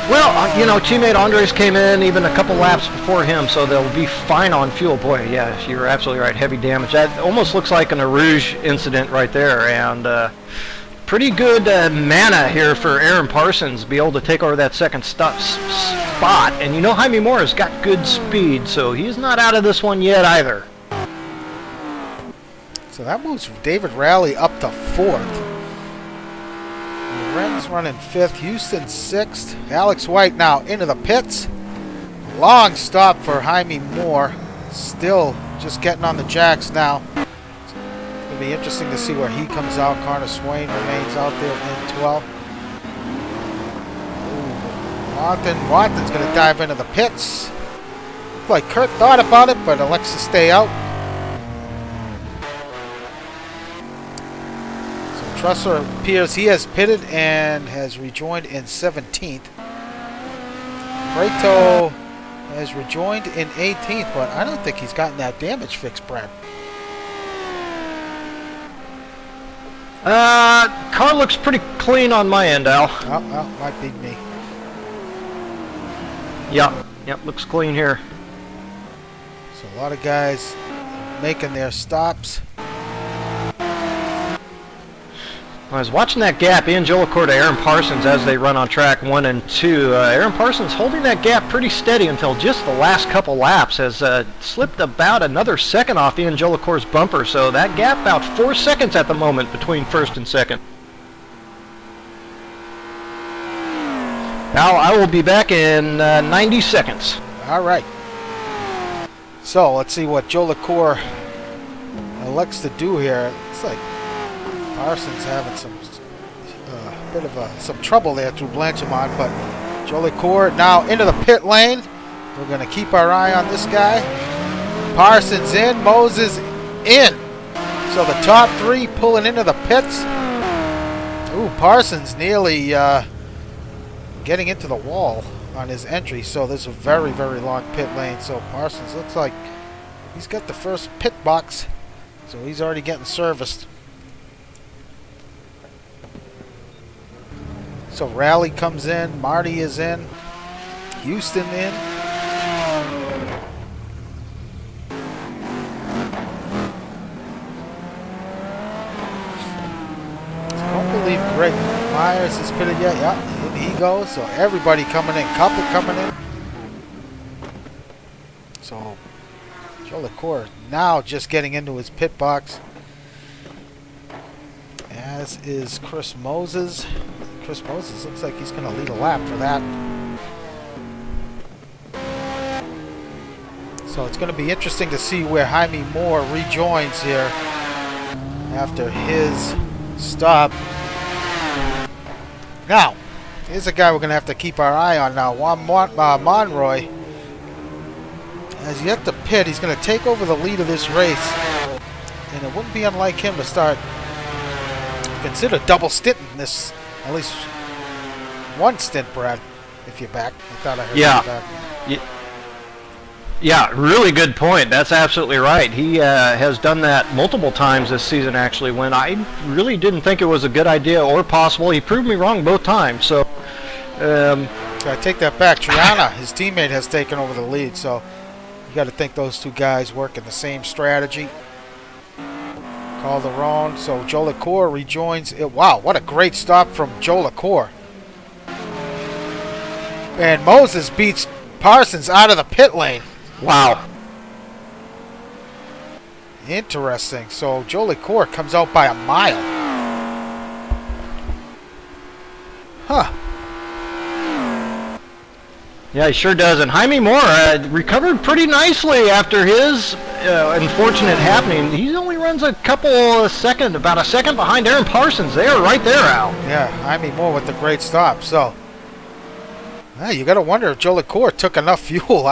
Well, you know, teammate Andres came in even a couple laps before him, so they'll be fine on fuel. Boy, yeah, you're absolutely right. Heavy damage. That almost looks like an Eau Rouge incident right there, and pretty good mana here for Aaron Parsons to be able to take over that second spot. And you know Jaime Moore has got good speed, so he's not out of this one yet either. So that moves David Rowley up to fourth. Ren's running fifth, Houston sixth. Alex White now into the pits. Long stop for Jaime Moore. Still just getting on the jacks now. It's going to be interesting to see where he comes out. Connor Swain remains out there in 12. Watten's going to dive into the pits. Looked like Kurt thought about it, but elects to stay out. Trusser appears he has pitted and has rejoined in 17th. Preto has rejoined in 18th, but I don't think he's gotten that damage fixed, Brad. Car looks pretty clean on my end, Al. Oh, well, might be me. Yep, looks clean here. So a lot of guys making their stops. I was watching that gap in Joe LaCour to Aaron Parsons as they run on track 1 and 2. Aaron Parsons holding that gap pretty steady until just the last couple laps, has slipped about another second off Ian Joe LaCour's bumper, so that gap about 4 seconds at the moment between first and second. Al, I will be back in 90 seconds. All right. So let's see what Joe LaCour elects to do here. It's like Parsons having some bit of some trouble there through Blanchimont, but Joe LaCour now into the pit lane. We're going to keep our eye on this guy. Parsons in, Moses in. So the top three pulling into the pits. Ooh, Parsons nearly getting into the wall on his entry, so there's a very, very long pit lane. So Parsons looks like he's got the first pit box, so he's already getting serviced. So Rally comes in, Marty is in, Houston in. So I don't believe Greg Myers is pitted yet. Yeah, in he goes. So everybody coming in, couple coming in. So Joe LaCour now just getting into his pit box, as is Chris Moses. Chris Moses looks like he's going to lead a lap for that. So So it's going to be interesting to see where Jaime Moore rejoins here after his stop. Now, here's a guy we're going to have to keep our eye on now. Juan Monroy has yet to pit. He's going to take over the lead of this race. And it wouldn't be unlike him to start consider double stinting this, at least one stint, Brad, if you're back. I thought I heard you back. Yeah, really good point. That's absolutely right. He has done that multiple times this season, actually, when I really didn't think it was a good idea or possible. He proved me wrong both times. So, I take that back. Triana, his teammate, has taken over the lead. So you got to think those two guys work in the same strategy. Calderon. So Joe LaCour rejoins. Wow, what a great stop from Joe LaCour. And Moses beats Parsons out of the pit lane. Wow. Interesting. So Joe LaCour comes out by a mile. Huh. Yeah, he sure does. And Jaime Moore recovered pretty nicely after his unfortunate happening. He only runs a couple of seconds, about a second behind Aaron Parsons. They are right there, Al. Yeah, Jaime Moore with the great stop. So, you got to wonder if Joe LaCour took enough fuel.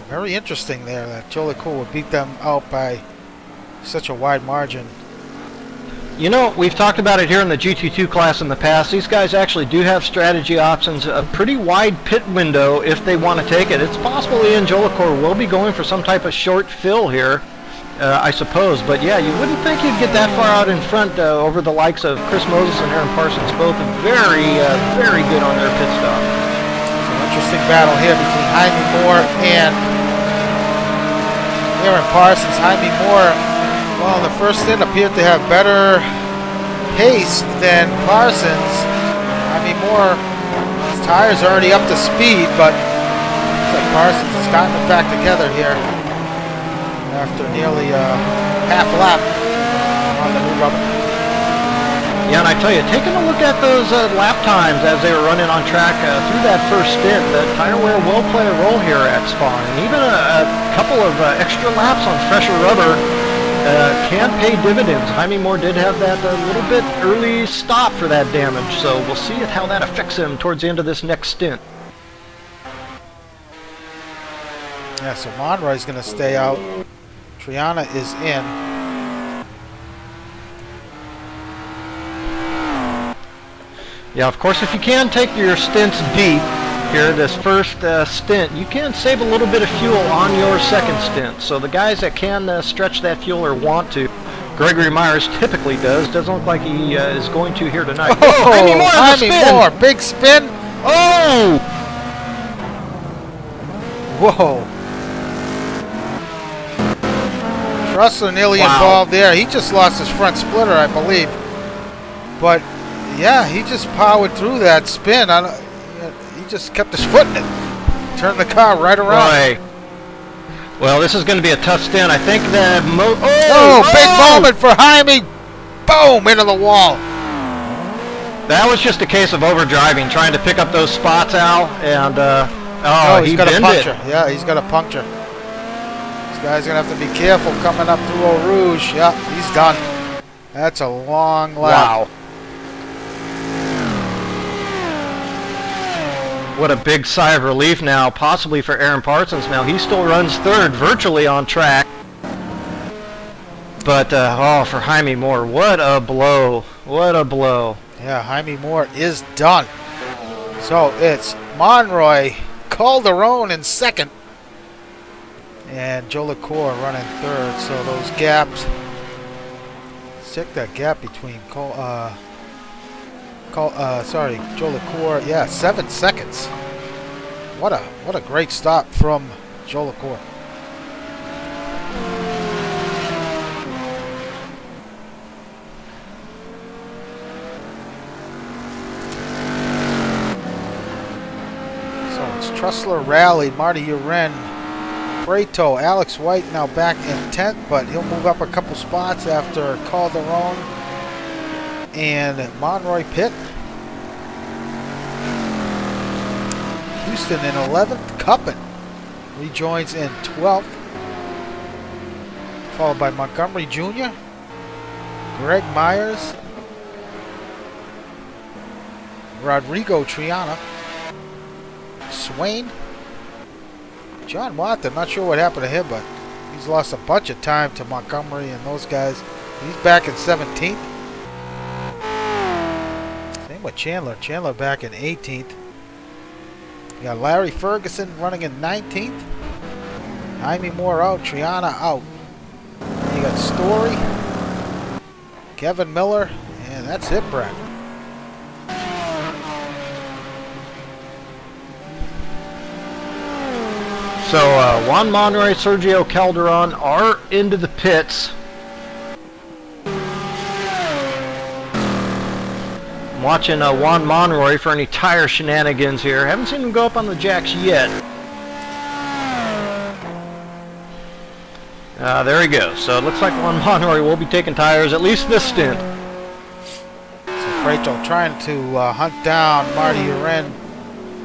Very interesting there that Joe LaCour would beat them out by such a wide margin. You know, we've talked about it here in the GT2 class in the past. These guys actually do have strategy options, a pretty wide pit window if they want to take it. It's possible Ian Joe LaCour will be going for some type of short fill here, I suppose. But yeah, you wouldn't think you'd get that far out in front over the likes of Chris Moses and Aaron Parsons, both very good on their pit stop. It's an interesting battle here between Jaime Moore and Aaron Parsons. Jaime Moore, well, in the first stint appeared to have better pace than Parsons. Jaime Moore, his tires are already up to speed, but looks like Parsons has gotten it back together here after nearly a half lap on the new rubber. Yeah, and I tell you, taking a look at those lap times as they were running on track through that first stint, the tire wear will play a role here at Spa. And even a couple of extra laps on fresher rubber can pay dividends. Jaime Moore did have that little bit early stop for that damage, so we'll see how that affects him towards the end of this next stint. Yeah, so Monroy's going to stay out. Triana is in. Yeah, of course, if you can take your stints deep here, this first stint, you can save a little bit of fuel on your second stint. So the guys that can stretch that fuel or want to, Gregory Myers typically doesn't look like he is going to here tonight. Oh, Jaime Moore, big spin. Oh! Whoa. Trussler nearly involved there. He just lost his front splitter, I believe. But, yeah, he just powered through that spin. He just kept his foot in it. Turned the car right around. Boy. Well, this is going to be a tough stint. I think that big moment for Jaime. Boom, into the wall. That was just a case of overdriving, trying to pick up those spots, Al, and he's got a puncture. Yeah, he's got a puncture. This guy's going to have to be careful coming up through Eau Rouge. Yeah, he's done. That's a long lap. Wow. What a big sigh of relief now, possibly for Aaron Parsons. Now, he still runs third, virtually on track. But, for Jaime Moore, what a blow. What a blow. Yeah, Jaime Moore is done. So, it's Monroy, Calderon in second, and Joe LaCour running third. So, those gaps, let's check that gap between Joe LaCour. Yeah, 7 seconds. What a great stop from Joe LaCour. So it's Trussler rallied, Marty Uren, Preto, Alex White now back in 10th, but he'll move up a couple spots after Calderon and Monroy pit. Houston in 11th. Cuppin rejoins in 12th. Followed by Montgomery Jr., Greg Myers, Rodrigo Triana, Swain, John Martin. Not sure what happened to him, but he's lost a bunch of time to Montgomery and those guys. He's back in 17th. Same with Chandler. Chandler back in 18th. You got Larry Ferguson running in 19th. Jaime Moore out. Triana out. You got Story, Kevin Miller, and that's it, Brad. So Juan Monroy, Sergio Calderon are into the pits. I'm watching Juan Monroy for any tire shenanigans here. Haven't seen him go up on the jacks yet. There he goes. So it looks like Juan Monroy will be taking tires, at least this stint. So Preto trying to hunt down Marty Uren.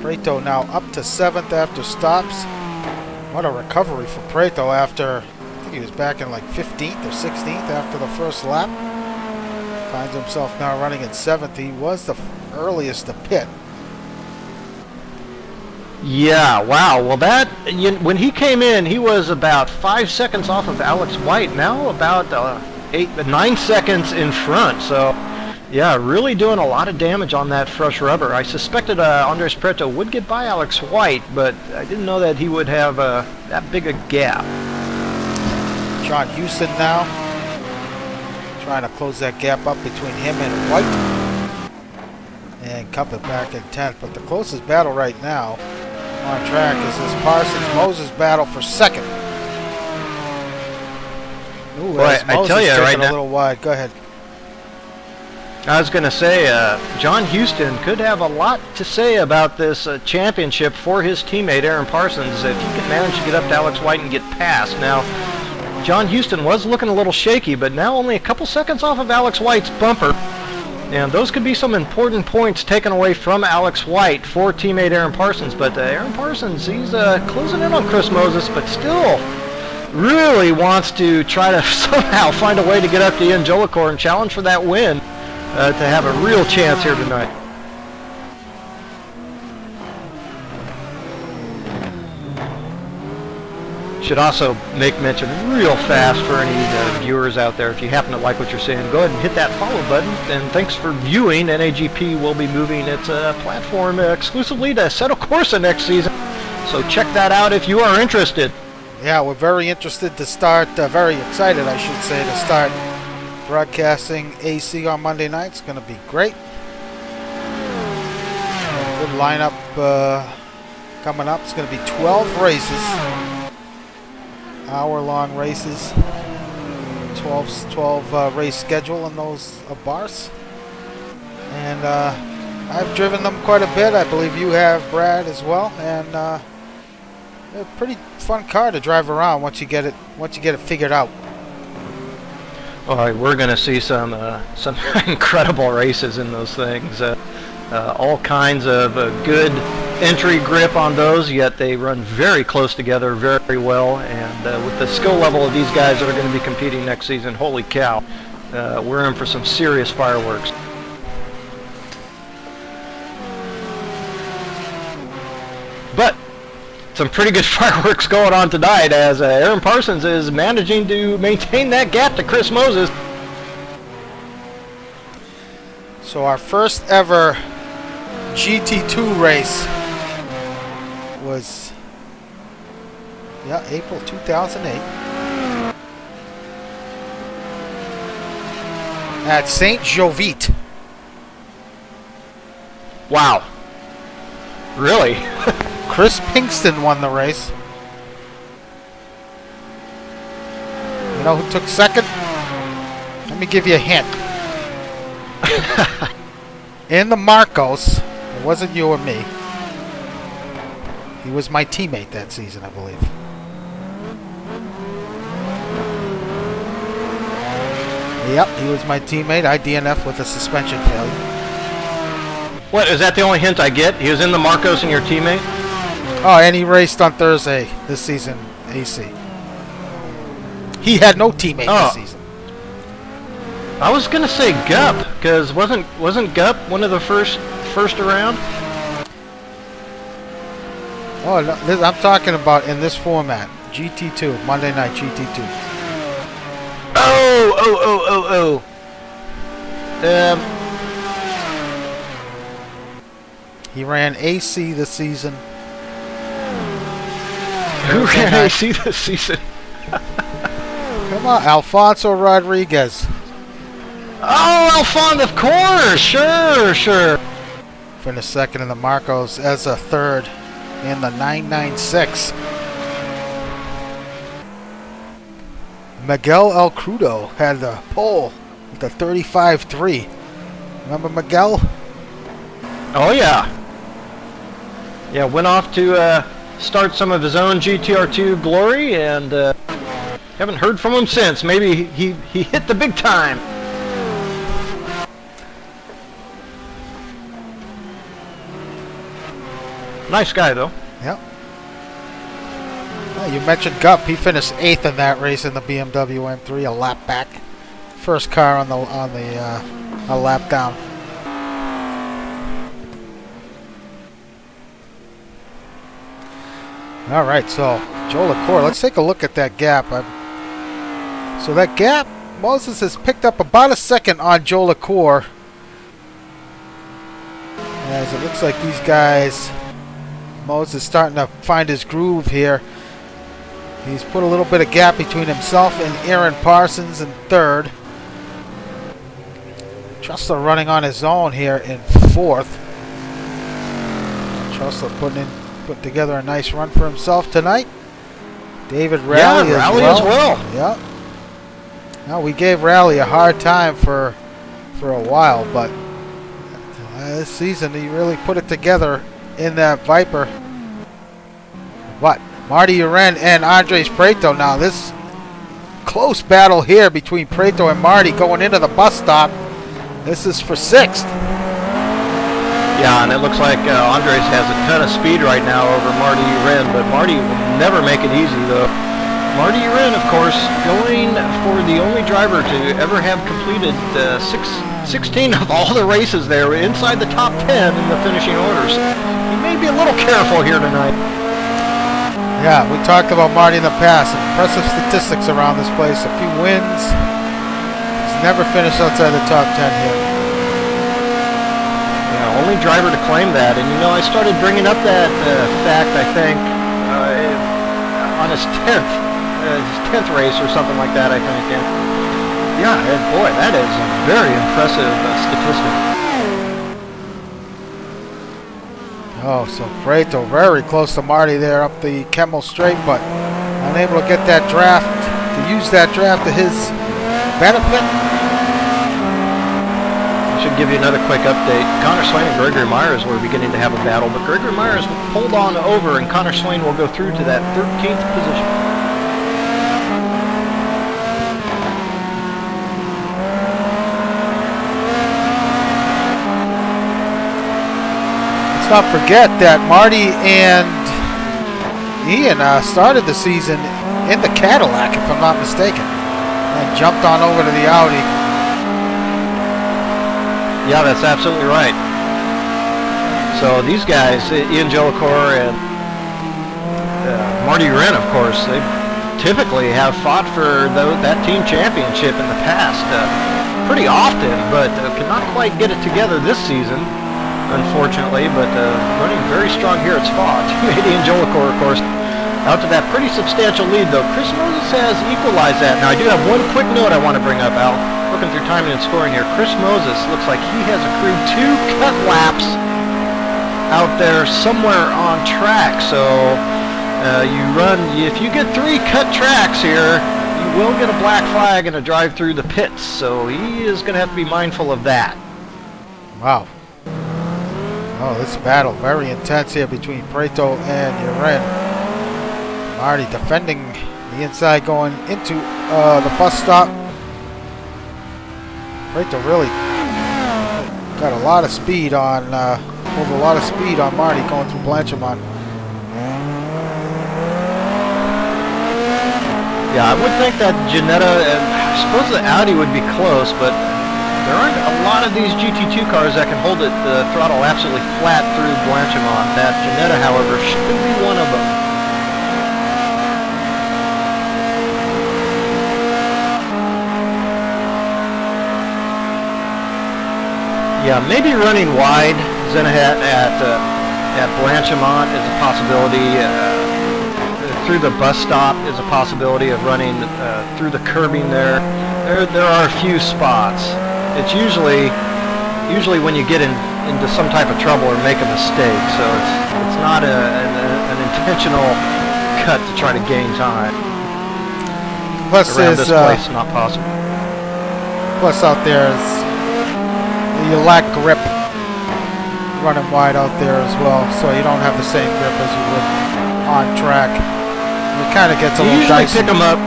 Preto now up to 7th after stops. What a recovery for Preto after, I think he was back in like 15th or 16th after the first lap. Finds himself now running in 7th. He was the earliest to pit. Yeah, wow. Well, when he came in, he was about 5 seconds off of Alex White. Now about 9 seconds in front. So, yeah, really doing a lot of damage on that fresh rubber. I suspected Andres Preto would get by Alex White, but I didn't know that he would have that big a gap. John Houston now trying to close that gap up between him and White. And Cuppin back in 10th. But the closest battle right now on track is this Parsons-Moses battle for 2nd. Ooh, Boy, I tell you right now, a little wide. Go ahead. I was going to say, John Houston could have a lot to say about this championship for his teammate Aaron Parsons if he can manage to get up to Alex White and get past. Now, John Houston was looking a little shaky, but now only a couple seconds off of Alex White's bumper. And those could be some important points taken away from Alex White for teammate Aaron Parsons. But Aaron Parsons, he's closing in on Chris Moses, but still really wants to try to somehow find a way to get up to Ian Jolicoeur and challenge for that win to have a real chance here tonight. Should also make mention real fast for any viewers out there, if you happen to like what you're seeing, go ahead and hit that follow button. And thanks for viewing. NAGP will be moving its platform exclusively to Assetto Corsa next season. So check that out if you are interested. Yeah, we're very interested to start, very excited, I should say, to start broadcasting AC on Monday night. It's going to be great. Good lineup coming up. It's going to be 12 races. Hour-long races, 12 race schedule in those bars, and I've driven them quite a bit. I believe you have, Brad, as well, and a pretty fun car to drive around once you get it figured out. All right, we're going to see some incredible races in those things. All kinds of good entry grip on those, yet they run very close together very well. And with the skill level of these guys that are going to be competing next season, holy cow, we're in for some serious fireworks. But some pretty good fireworks going on tonight as Aaron Parsons is managing to maintain that gap to Chris Moses. So our first ever GT2 race was April 2008 at St. Jovite. Wow. Really? Chris Pinkston won the race. You know who took second? Let me give you a hint. In the Marcos, it wasn't you or me. He was my teammate that season, I believe. Yep, he was my teammate. I DNF with a suspension failure. What, is that the only hint I get? He was in the Marcos and your teammate? Oh, and he raced on Thursday this season, AC. He had no teammate this season. I was gonna say Gup, because wasn't Gup one of the first around? Oh, no, I'm talking about in this format, GT2, Monday Night GT2. Oh. He ran AC this season. Who ran AC this season? Come on, Alfonso Rodriguez. Oh, Alphonse, of course. Sure. Finished second in the Marcos as a third in the 996. Miguel El Crudo had the pole with the 35.3. Remember Miguel? Oh, yeah. Yeah, went off to start some of his own GTR2 glory, and haven't heard from him since. Maybe he hit the big time. Nice guy, though. Yep. Well, you mentioned Gup. He finished 8th in that race in the BMW M3, a lap back. First car on the a lap down. All right, so Joe LaCour. Let's take a look at that gap. So that gap, Moses has picked up about a second on Joe LaCour. As it looks like these guys, Moses is starting to find his groove here. He's put a little bit of gap between himself and Aaron Parsons in third. Trussler running on his own here in fourth. Trussler putting together a nice run for himself tonight. David Rowley as well. Yeah. Now we gave Rowley a hard time for a while, but this season he really put it together in that Viper. But Marty Uren and Andres Prieto. Now this close battle here between Prieto and Marty going into the bus stop. This is for 6th. Yeah, and it looks like Andres has a ton of speed right now over Marty Uren, but Marty will never make it easy, though. Marty Uren, of course, going for the only driver to ever have completed 16 of all the races there inside the top 10 in the finishing orders. He may be a little careful here tonight. Yeah, we talked about Marty in the past. Impressive statistics around this place. A few wins. He's never finished outside the top 10 here. Yeah, only driver to claim that. And, you know, I started bringing up that fact, I think, on his 10th race or something like that, I think. And yeah, and boy, that is a very impressive statistic. Oh, so Prieto very close to Marty there up the Kemmel Straight, but unable to get that draft, to use that draft to his benefit. I should give you another quick update. Connor Swain and Gregory Myers were beginning to have a battle, but Gregory Myers pulled on over, and Connor Swain will go through to that 13th position. Let's not forget that Marty and Ian started the season in the Cadillac, if I'm not mistaken, and jumped on over to the Audi. Yeah, that's absolutely right. So these guys, Ian Jellicoe and Marty Uren, of course, they typically have fought for that team championship in the past pretty often, but could not quite get it together this season, unfortunately, but running very strong here at Spa. Teammate Ian Jellicoe, of course, out to that pretty substantial lead, though. Chris Moses has equalized that. Now, I do have one quick note I want to bring up, Al. Looking through timing and scoring here, Chris Moses looks like he has accrued 2 cut laps out there somewhere on track. So if you get 3 cut tracks here, you will get a black flag and a drive through the pits. So he is going to have to be mindful of that. Wow. Oh, this battle very intense here between Prieto and Uren. Marty defending the inside going into the bus stop. Prieto really got a lot of speed on, pulled a lot of speed on Marty going through Blanchimont. Yeah, I would think that Ginetta, and I suppose the Audi would be close, but there aren't a lot of these GT2 cars that can hold the throttle absolutely flat through Blanchimont. That Ginetta, however, should be one of them. Yeah, maybe running wide Zenahat at Blanchimont is a possibility. Through the bus stop is a possibility of running through the curbing there. There are a few spots. It's usually when you get into some type of trouble or make a mistake. So it's not an intentional cut to try to gain time. Plus, around this place, not possible. Plus, out there is you lack grip running wide out there as well, so you don't have the same grip as you would on track. It kind of gets a little dicey. Pick them up.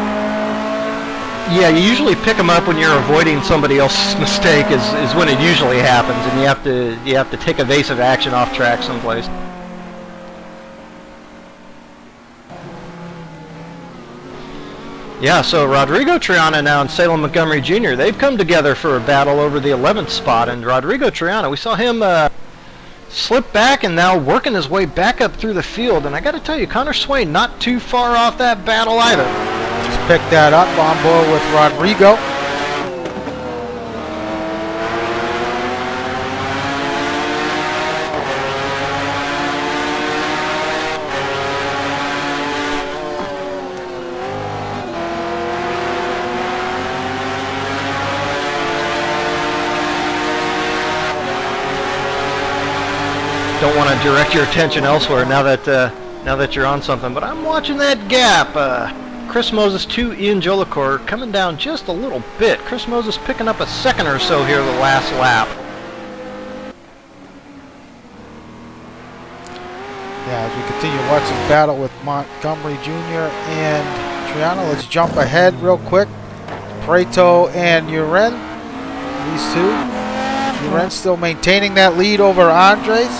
Yeah, you usually pick them up when you're avoiding somebody else's mistake. Is when it usually happens, and you have to take evasive action off track someplace. Yeah, so Rodrigo Triana now and Salem Montgomery Jr., they've come together for a battle over the 11th spot, and Rodrigo Triana, we saw him slip back and now working his way back up through the field, and I got to tell you, Connor Swain not too far off that battle either. Just picked that up on board with Rodrigo. Don't want to direct your attention elsewhere now that you're on something, but I'm watching that gap. Chris Moses to Ian Jolicoeur coming down just a little bit. Chris Moses picking up a second or so here the last lap. Yeah, as we continue to watch this battle with Montgomery Jr. and Triana, let's jump ahead real quick. Preto and Uren, these two. Uren still maintaining that lead over Andres.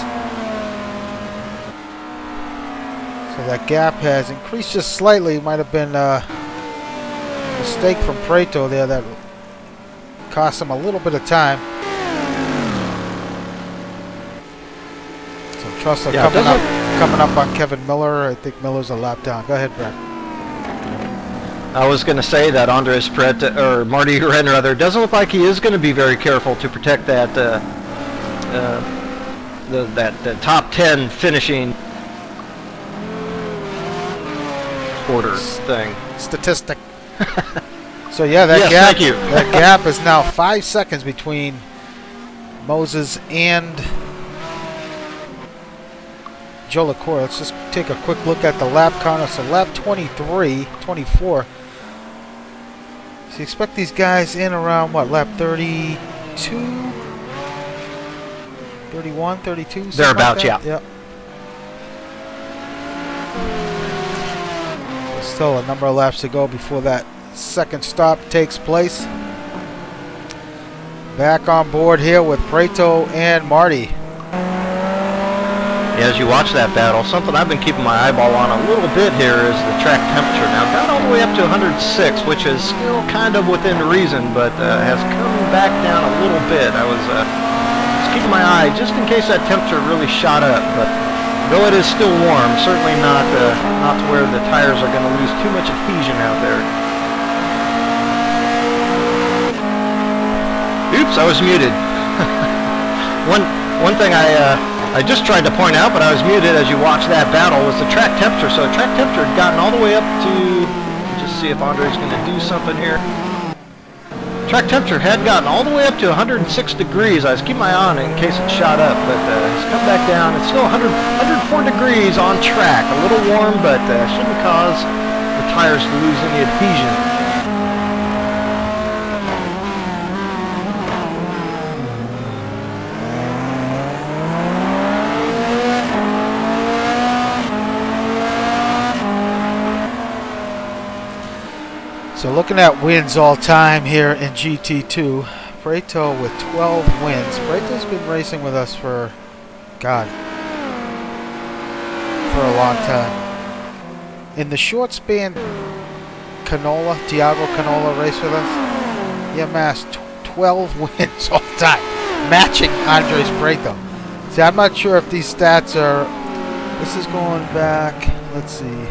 So that gap has increased just slightly. It might have been a mistake from Preto there that cost him a little bit of time. So Trussell coming up on Kevin Miller. I think Miller's a lap down. Go ahead, Brett. I was going to say that Andres Preto, or Marty Uren rather, doesn't look like he is going to be very careful to protect that the top 10 finishing order thing. Statistic. So yeah, that yes, gap. Thank you. That gap is now 5 seconds between Moses and Jolicoeur. Let's just take a quick look at the lap counter. So lap 23, 24. So you expect these guys in around what, lap 32, 31, 32? Thereabouts, like yeah. Yep. Still a number of laps to go before that second stop takes place. Back on board here with Preto and Marty. Yeah, as you watch that battle, something I've been keeping my eyeball on a little bit here is the track temperature. Now, got all the way up to 106, which is still kind of within reason, but has come back down a little bit. I was just keeping my eye just in case that temperature really shot up, but though it is still warm, certainly not to where the tires are going to lose too much adhesion out there. Oops, I was muted. One thing I just tried to point out, but I was muted as you watched that battle, was the track temperature. So the track temperature had gotten all the way up to, just see if Andre's going to do something here. Track temperature had gotten all the way up to 106 degrees. I was keeping my eye on it in case it shot up, but it's come back down. It's still 104 degrees on track. A little warm, but shouldn't cause the tires to lose any adhesion. So looking at wins all time here in GT2, Preto with 12 wins. Preto's been racing with us for, God, for a long time. In the short span, Tiago Canola race with us. He amassed 12 wins all time, matching Andres Prieto. See, I'm not sure if these stats are... This is going back... Let's see.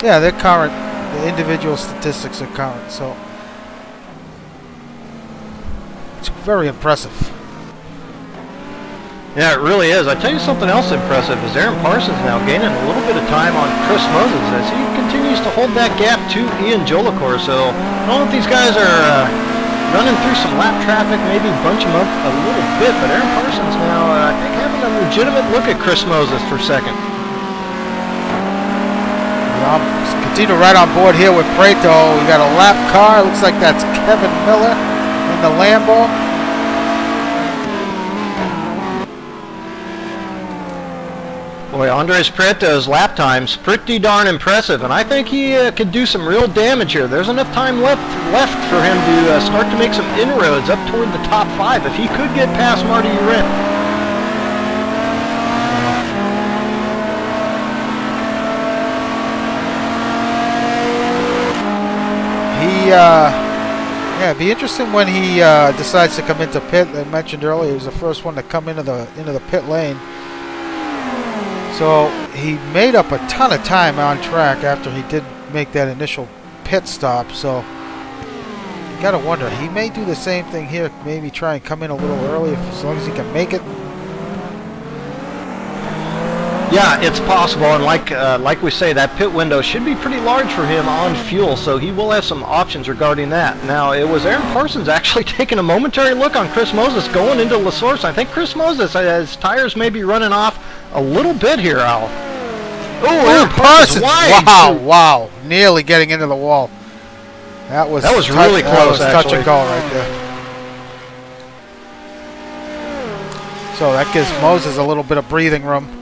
Yeah, they're current. The individual statistics are current, so... It's very impressive. Yeah, it really is. I tell you something else impressive is Aaron Parsons now gaining a little bit of time on Chris Moses as he continues to hold that gap to Ian Jolicoeur. So I don't know if these guys are running through some lap traffic, maybe bunch them up a little bit, but Aaron Parsons now, I think, having a legitimate look at Chris Moses for second. Well, continue right on board here with Prieto. We got a lap car. Looks like that's Kevin Miller in the Lambo. Boy, Andres Prieto's lap time's pretty darn impressive, and I think he could do some real damage here. There's enough time left for him to start to make some inroads up toward the top 5 if he could get past Marty Urin. Yeah, it'd be interesting when he decides to come into pit. I mentioned earlier he was the first one to come into the pit lane. So he made up a ton of time on track after he did make that initial pit stop. So you gotta wonder, he may do the same thing here. Maybe try and come in a little early as long as he can make it. Yeah, it's possible, and like we say, that pit window should be pretty large for him on fuel, so he will have some options regarding that. Now, it was Aaron Parsons actually taking a momentary look on Chris Moses going into La Source. I think Chris Moses, his tires may be running off a little bit here, Al. Oh, Aaron Parsons! Wow! Nearly getting into the wall. That was really close, touch and go right there. So that gives Moses a little bit of breathing room.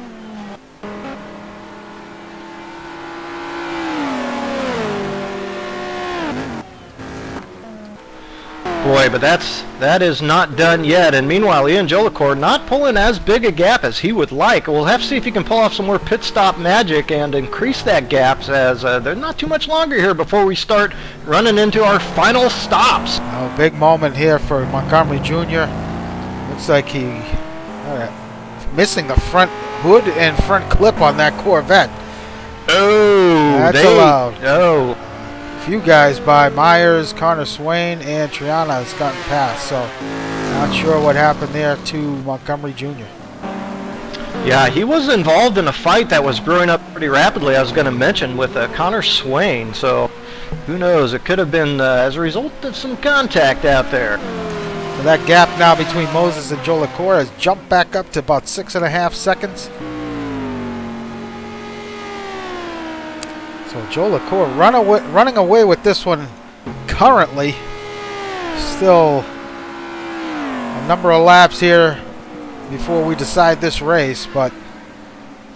Boy, but that is not done yet, and meanwhile Ian Jolicoeur not pulling as big a gap as he would like. We'll have to see if he can pull off some more pit stop magic and increase that gap, as there's not too much longer here before we start running into our final stops. A big moment here for Montgomery Jr. Looks like he missing the front hood and front clip on that Corvette. Oh, that's allowed. Oh. Few guys by Myers, Connor Swain, and Triana has gotten past, so not sure what happened there to Montgomery Jr. Yeah, he was involved in a fight that was growing up pretty rapidly, I was going to mention, with Connor Swain, so who knows, it could have been as a result of some contact out there. So that gap now between Moses and Jolicoeur has jumped back up to about 6.5 seconds. So Jolicoeur running away with this one currently. Still a number of laps here before we decide this race, but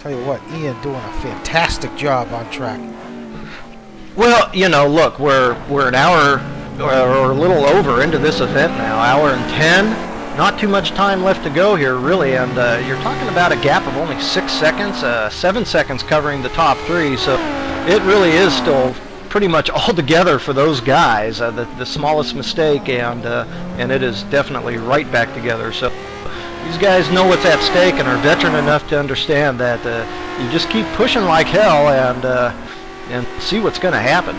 tell you what, Ian doing a fantastic job on track. Well, you know, look, we're an hour or a little over into this event now, hour and 10. Not too much time left to go here, really, and you're talking about a gap of only 6 seconds, 7 seconds covering the top 3, so it really is still pretty much all together for those guys. The smallest mistake, and it is definitely right back together. So these guys know what's at stake and are veteran enough to understand that you just keep pushing like hell and see what's going to happen.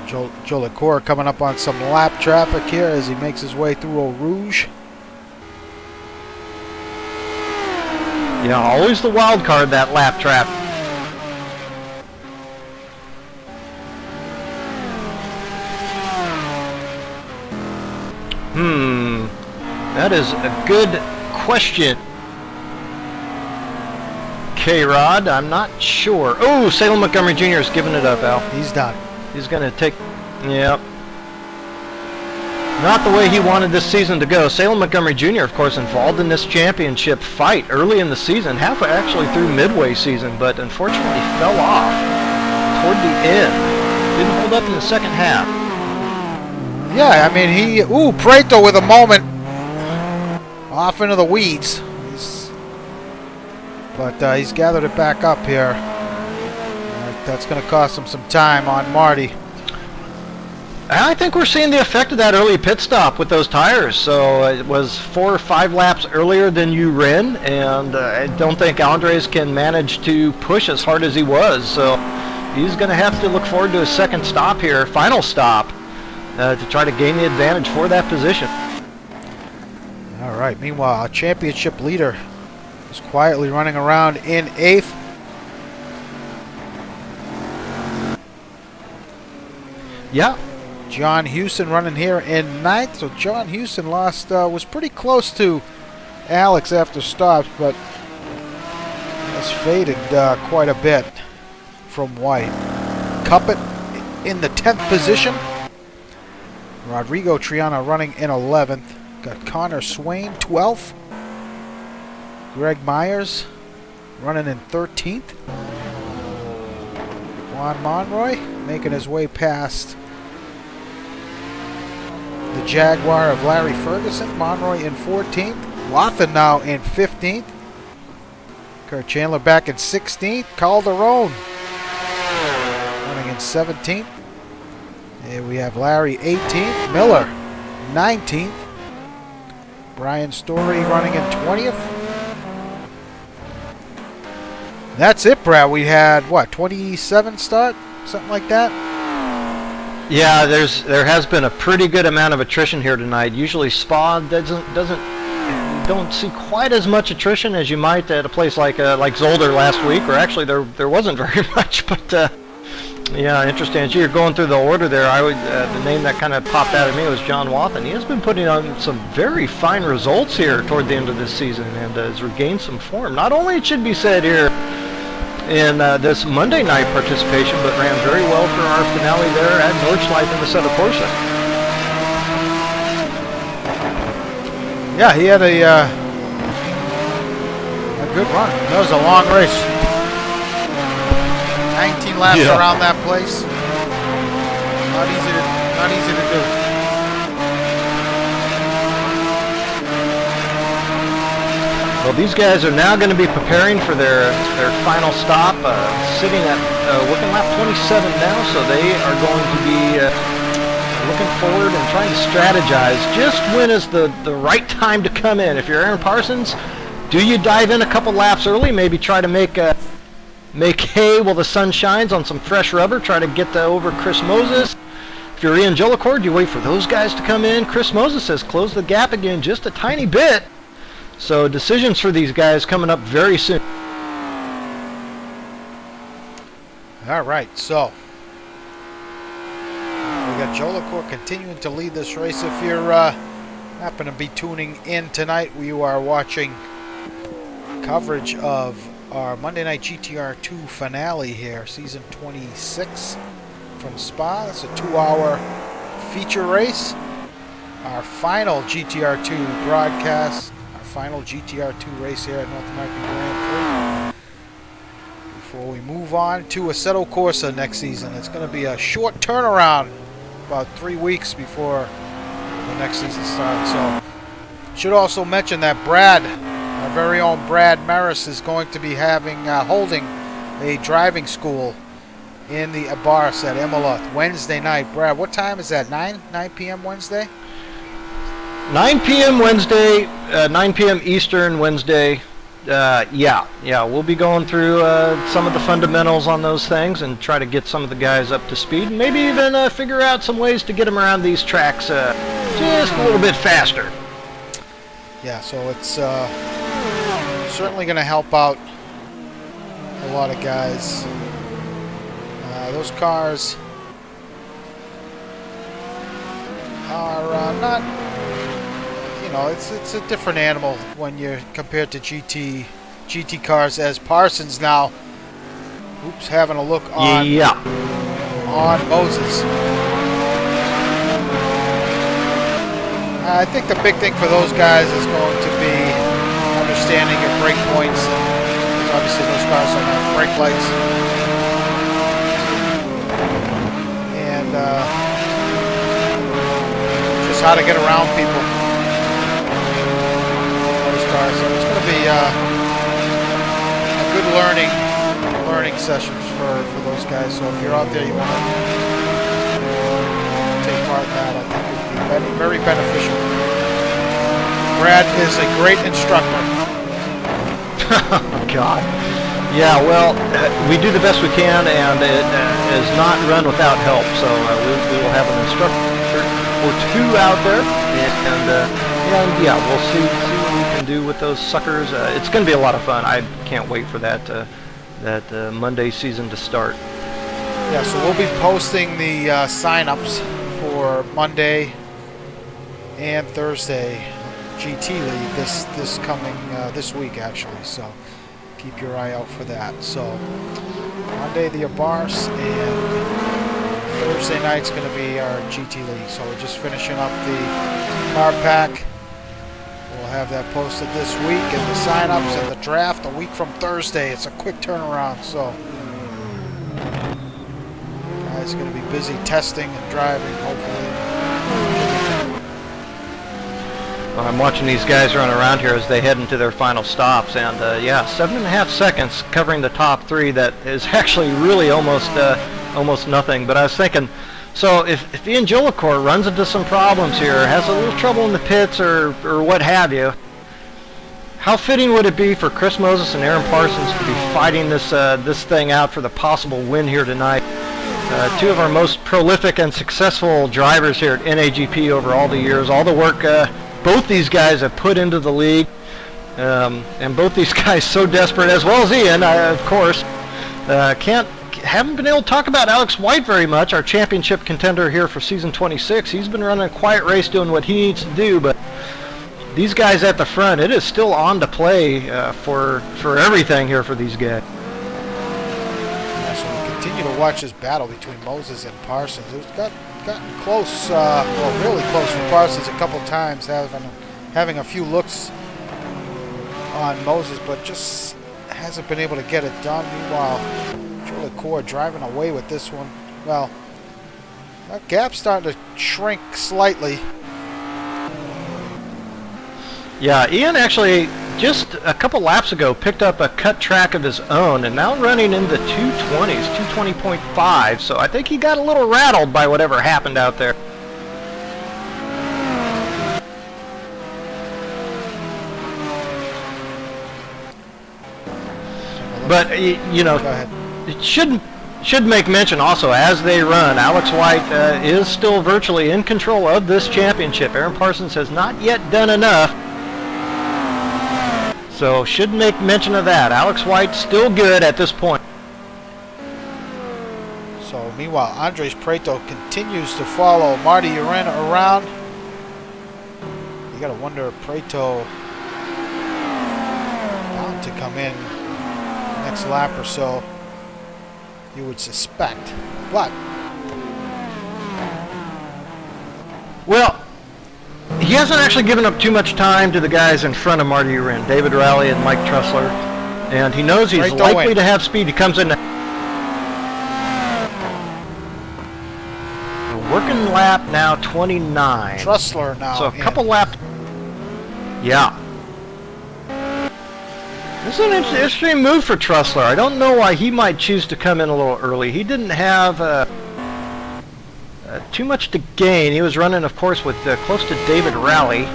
Jolicoeur coming up on some lap traffic here as he makes his way through Eau Rouge. Yeah, always the wild card, that lap traffic. That is a good question. K-Rod, I'm not sure. Oh, Salem Montgomery Jr. is giving it up, Al. He's done. He's going to take... Yep. Not the way he wanted this season to go. Salem Montgomery Jr., of course, involved in this championship fight early in the season, halfway actually through midway season, but unfortunately fell off toward the end. Didn't hold up in the second half. Yeah, I mean, Prieto with a moment off into the weeds. But he's gathered it back up here. That's going to cost him some time on Marty. I think we're seeing the effect of that early pit stop with those tires. So it was 4 or 5 laps earlier than you ran, and I don't think Andres can manage to push as hard as he was. So he's going to have to look forward to his second stop here, final stop, to try to gain the advantage for that position. All right. Meanwhile, our championship leader is quietly running around in 8th. Yeah. John Houston running here in 9th. So John Houston was pretty close to Alex after stops, but has faded quite a bit from White. Cuppet in the 10th position. Rodrigo Triana running in 11th. Got Connor Swain 12th. Greg Myers running in 13th. Juan Monroy making his way past the Jaguar of Larry Ferguson. Monroy in 14th. Wathen now in 15th. Kurt Chandler back in 16th. Calderon running in 17th. And we have Larry 18th. Miller 19th. Brian Story running in 20th. That's it, Brad. We had, what, 27 start? Something like that? Yeah, there has been a pretty good amount of attrition here tonight. Usually Spa don't see quite as much attrition as you might at a place like Zolder last week, or actually there wasn't very much. But yeah, interesting. As you're going through the order there, the name that kind of popped out at me was John Wathen. He has been putting on some very fine results here toward the end of this season and has regained some form. Not only, it should be said here, in this Monday night participation, but ran very well for our finale there at Nordschleife in the Sette Corsa. Yeah, he had a good run. That was a long race. 19 laps around that place. Not easy to do. Well, these guys are now going to be preparing for their final stop, sitting at working lap 27 now, so they are going to be looking forward and trying to strategize just when is the right time to come in. If you're Aaron Parsons, do you dive in a couple laps early, maybe try to make hay while the sun shines on some fresh rubber, try to get over Chris Moses? If you're Ian Jellicourt, you wait for those guys to come in. Chris Moses has closed the gap again just a tiny bit. So decisions for these guys coming up very soon. All right, so we got Jellicourt continuing to lead this race. If you're happen to be tuning in tonight, we are watching coverage of our Monday Night GTR2 finale here, season 26 from Spa. That's a 2-hour feature race. Our final GTR2 broadcast. Final GTR2 race here at North American Grand Prix. Before we move on to Assetto Corsa next season, it's going to be a short turnaround, about 3 weeks before the next season starts. So, should also mention that Brad, our very own Brad Maris, is going to be holding a driving school in the Abarth at Imola Wednesday night. Brad, what time is that? 9 p.m. Wednesday? 9 p.m. Wednesday, 9 p.m. Eastern Wednesday. Yeah, we'll be going through some of the fundamentals on those things and try to get some of the guys up to speed. Maybe even figure out some ways to get them around these tracks just a little bit faster. Yeah, so it's certainly going to help out a lot of guys. Those cars are not... You know, it's a different animal when you're compared to GT cars, as Parsons now, having a look on Moses. I think the big thing for those guys is going to be understanding your brake points. And obviously, those cars don't have brake lights, and just how to get around people. So it's going to be a good learning session. for those guys. So if you're out there, you want to take part in that, I think it would be very beneficial. Brad is a great instructor. Oh, God. Yeah, well, we do the best we can, and it is not run without help. So we will have an instructor or two out there, and yeah, we'll see what we can do with those suckers. It's going to be a lot of fun. I can't wait for that Monday season to start. Yeah, so we'll be posting the sign-ups for Monday and Thursday GT League this coming this week actually. So keep your eye out for that. So Monday the Abarth, and Thursday night's going to be our GT League. So we're just finishing up the car pack. We'll have that posted this week, and the sign-ups and the draft a week from Thursday. It's a quick turnaround, so guys are going to be busy testing and driving, hopefully. Well, I'm watching these guys run around here as they head into their final stops, and yeah, 7.5 seconds covering the top three. That is actually really almost nothing. But I was thinking, so if Ian Jolicoeur runs into some problems here, has a little trouble in the pits or what have you, how fitting would it be for Chris Moses and Aaron Parsons to be fighting this thing out for the possible win here tonight? Two of our most prolific and successful drivers here at NAGP over all the years, all the work both these guys have put into the league, and both these guys so desperate, as well as Ian, of course. Haven't been able to talk about Alex White very much, our championship contender here for season 26. He's been running a quiet race doing what he needs to do, but these guys at the front, it is still on to play for everything here for these guys. Yeah, so we continue to watch this battle between Moses and Parsons. It's gotten close, well, really close for Parsons a couple times, having a few looks on Moses, but just hasn't been able to get it done. Meanwhile, Jolicoeur driving away with this one. Well, that gap's starting to shrink slightly. Yeah, Ian actually just a couple laps ago picked up a cut track of his own, and now running in the 220s, 220.5. So I think he got a little rattled by whatever happened out there. But you know, it should make mention also, as they run, Alex White is still virtually in control of this championship. Aaron Parsons has not yet done enough, so should make mention of that. Alex White still good at this point. So meanwhile, Andres Prieto continues to follow Marty Urin around. You got to wonder if Prieto bound to come in next lap or so, you would suspect. But well, he hasn't actually given up too much time to the guys in front of Marty Urin, David Rowley and Mike Trussler, and he knows he's likely to have speed. He comes in a working lap now 29. Trussler now. So a couple laps. Yeah. This is an interesting move for Trussler. I don't know why he might choose to come in a little early. He didn't have too much to gain. He was running, of course, with close to David Rowley.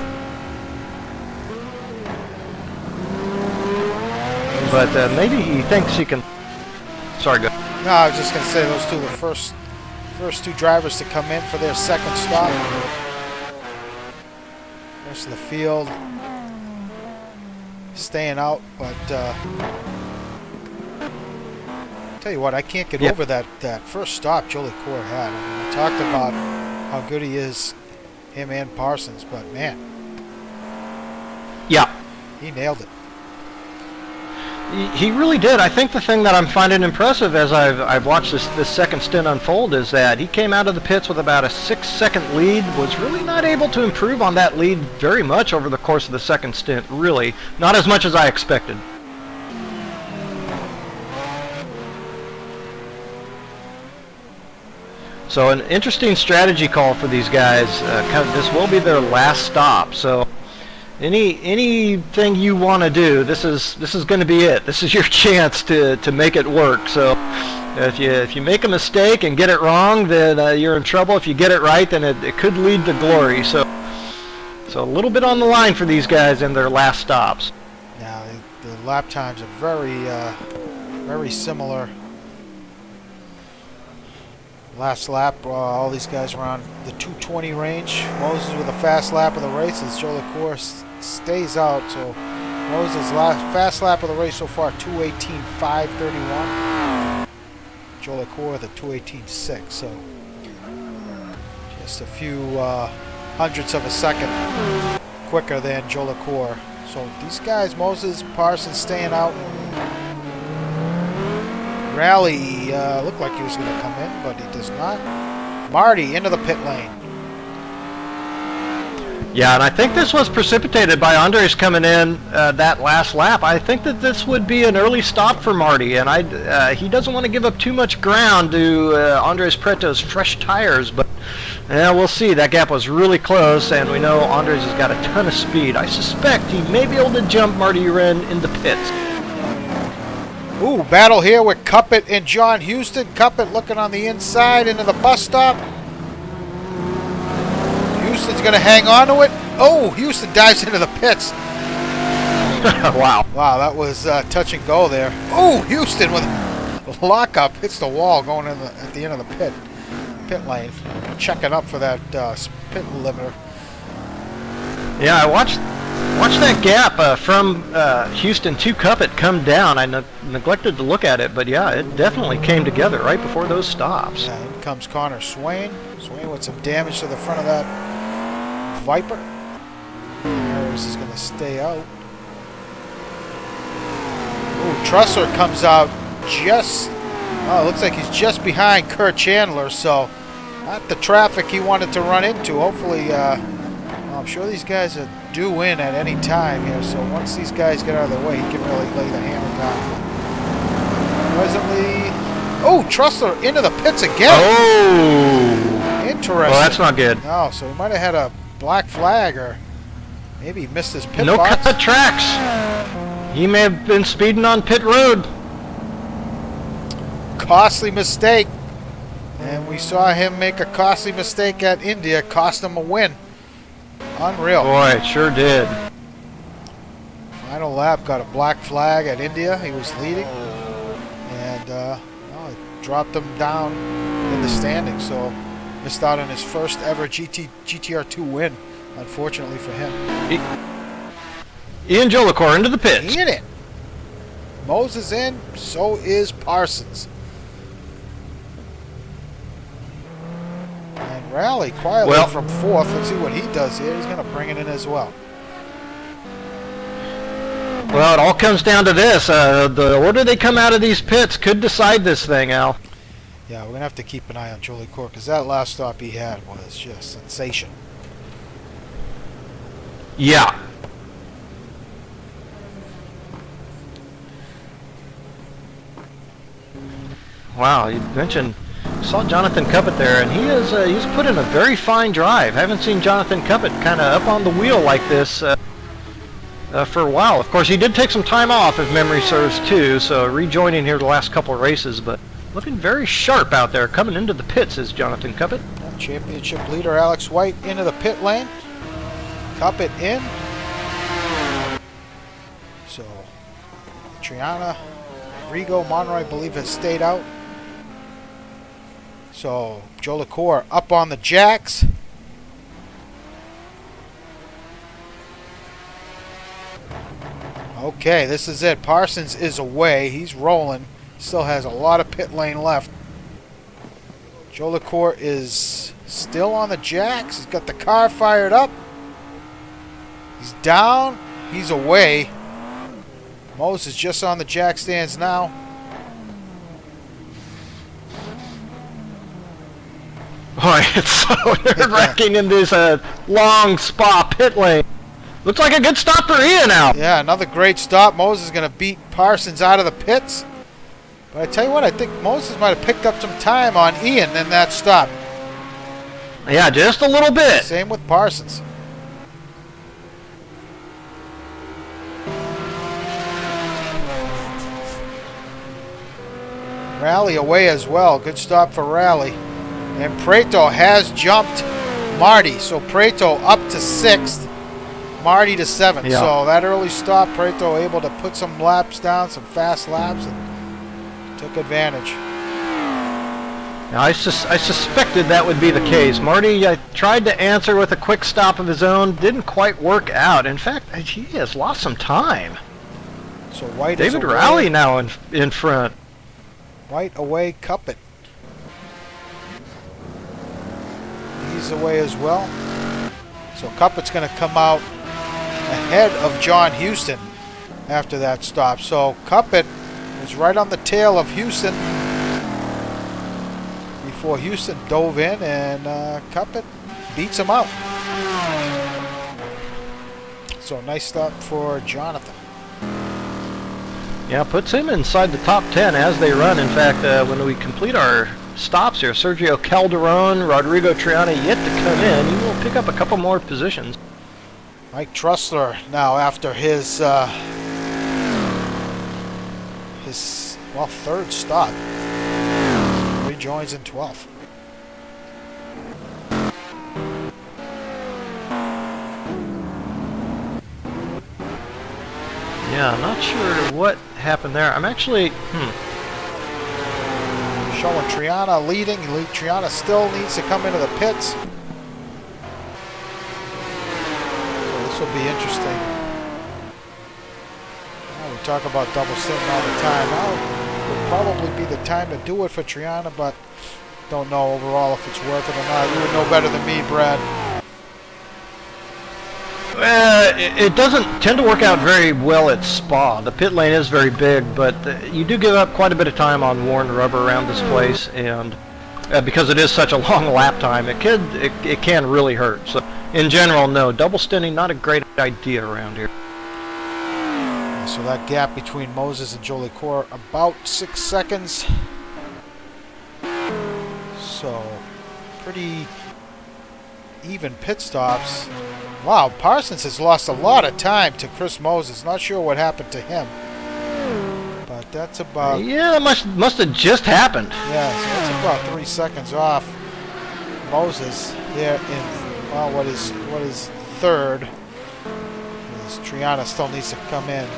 But maybe he thinks he can... Sorry, go. No, I was just going to say those two are the first two drivers to come in for their second stop. The rest of the field staying out, but tell you what, I can't get over that first stop Jolicoeur had. I mean, I talked about how good he is, him and Parsons, but man, yeah, he nailed it. He really did. I think the thing that I'm finding impressive as I've watched this second stint unfold is that he came out of the pits with about a 6-second lead, was really not able to improve on that lead very much over the course of the second stint, really. Not as much as I expected. So an interesting strategy call for these guys. This will be their last stop, so anything you want to do, this is going to be it. This is your chance to make it work. So if you make a mistake and get it wrong, then you're in trouble. If you get it right, then it could lead to glory. So a little bit on the line for these guys in their last stops. Now the lap times are very similar. Last lap, all these guys were on the 220 range. Moses with a fast lap of the race as Joe LaCour stays out. So Moses' fast lap of the race so far, 2:18.531. Joe LaCour the 2:18.6. So just a few hundredths of a second quicker than Joe LaCour. So these guys, Moses, Parsons staying out. Rally looked like he was going to come in, but he does not. Marty into the pit lane. Yeah, and I think this was precipitated by Andres coming in that last lap. I think that this would be an early stop for Marty, and he doesn't want to give up too much ground to Andres Preto's fresh tires, but we'll see. That gap was really close, and we know Andres has got a ton of speed. I suspect he may be able to jump Marty Wren in the pits. Ooh, battle here with Cuppet and John Houston. Cuppet looking on the inside into the bus stop. Houston's going to hang on to it. Oh, Houston dives into the pits. Wow. Wow, that was touch and go there. Oh, Houston with a lockup hits the wall going in at the end of the pit lane. Checking up for that pit limiter. Yeah, I watched that gap from Houston to Cuppet come down. I neglected to look at it, but yeah, it definitely came together right before those stops. Yeah, in comes Connor Swain. Swain with some damage to the front of that Viper. Harris is going to stay out. Ooh, Trussler comes out just... Oh, it looks like he's just behind Kurt Chandler, so not the traffic he wanted to run into. Hopefully, I'm sure these guys are due in at any time here, so once these guys get out of the way, he can really lay the hammer down. Presently... Oh, Trussler into the pits again! Oh! Interesting. Well, that's not good. No, so he might have had a black flag, or maybe he missed his pit No box. cut tracks. He may have been speeding on pit road. Costly mistake. And we saw him make a costly mistake at India, cost him a win. Unreal. Boy, it sure did. Final lap, got a black flag at India. He was leading. And it dropped him down in the standings, so missed out on his first ever GTR2 win, unfortunately for him. Ian Joe LaCour into the pits. In it. Moses in, so is Parsons. And Rally quietly from fourth. Let's see what he does here. He's going to bring it in as well. Well, it all comes down to this. The order they come out of these pits could decide this thing, Al. Yeah, we're going to have to keep an eye on Joe LaCour because that last stop he had was just sensational. Yeah. Wow, you mentioned, saw Jonathan Cuppet there, and he's put in a very fine drive. Haven't seen Jonathan Cuppet kind of up on the wheel like this for a while. Of course, he did take some time off, if memory serves, too, so rejoining here the last couple of races, but looking very sharp out there. Coming into the pits is Jonathan Cuppet. Championship leader Alex White into the pit lane. Cuppet in. So, Triana, Rigo, Monroy, I believe, has stayed out. So, Joe LaCour up on the jacks. Okay, this is it. Parsons is away. He's rolling. Still has a lot of pit lane left. Joe LaCour is still on the jacks. He's got the car fired up. He's down. He's away. Moses just on the jack stands now. Boy, it's so nerve-wracking in this long Spa pit lane. Looks like a good stop for Ian now. Yeah, another great stop. Moses is going to beat Parsons out of the pits. But I tell you what, I think Moses might have picked up some time on Ian in that stop. Yeah, just a little bit. Same with Parsons. Rally away as well. Good stop for Rally. And Preto has jumped Marty. So Preto up to 6th. Marty to 7th. Yeah. So that early stop, Preto able to put some laps down, some fast laps, and took advantage. Now, I suspected that would be the case. Marty tried to answer with a quick stop of his own. Didn't quite work out. In fact, he has lost some time. So White David is away. Rowley now in front. White away, Cuppet. He's away as well. So Cuppet's going to come out ahead of John Houston after that stop. So Cuppet was right on the tail of Houston before Houston dove in, and Cuppet beats him out. So nice stop for Jonathan. Yeah, puts him inside the top 10 as they run. In fact, when we complete our stops here, Sergio Calderon, Rodrigo Triana yet to come in. He will pick up a couple more positions. Mike Trussler now after his third stop rejoins in 12th. Yeah, I'm not sure what happened there. I'm actually Showing Triana leading. Triana still needs to come into the pits. So this will be interesting. Well, we talk about double sitting all the time. Now would probably be the time to do it for Triana, but don't know overall if it's worth it or not. You would know better than me, Brad. it doesn't tend to work out very well at Spa. The pit lane is very big, but you do give up quite a bit of time on worn rubber around this place, and because it is such a long lap time, it can really hurt. So in general, no, double stinting not a great idea around here. So that gap between Moses and Jolicoeur about 6 seconds. So pretty even pit stops. Wow, Parsons has lost a lot of time to Chris Moses. Not sure what happened to him, but that's about... Yeah, that must have just happened. Yeah, so that's about 3 seconds off Moses there in, well, what is third. As Triana still needs to come in.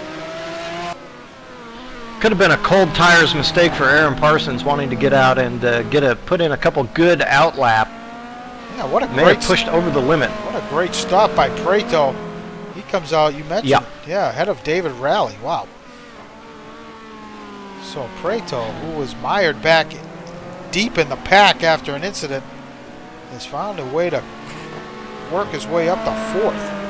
Could have been a cold tires mistake for Aaron Parsons wanting to get out and put in a couple good out lap. Yeah, what a May great have pushed over the limit. What a great stop by Preto. He comes out, you mentioned, Yep. yeah, ahead of David Rowley. Wow. So Preto, who was mired back deep in the pack after an incident, has found a way to work his way up to fourth.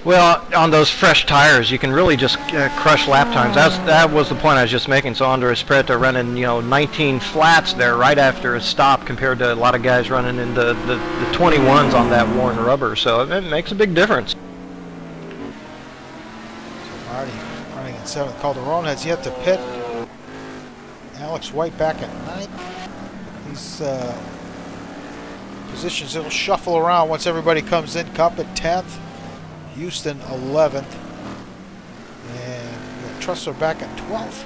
Well, on those fresh tires, you can really just crush lap times. That was the point I was just making. So Andres Preto running, 19 flats there right after a stop, compared to a lot of guys running in the 21s on that worn rubber. So it makes a big difference. So Marty running in seventh. Calderon has yet to pit. Alex White back at ninth. These positions, it'll shuffle around once everybody comes in. Cup at 10th. Houston 11th, and Trussler back at 12th.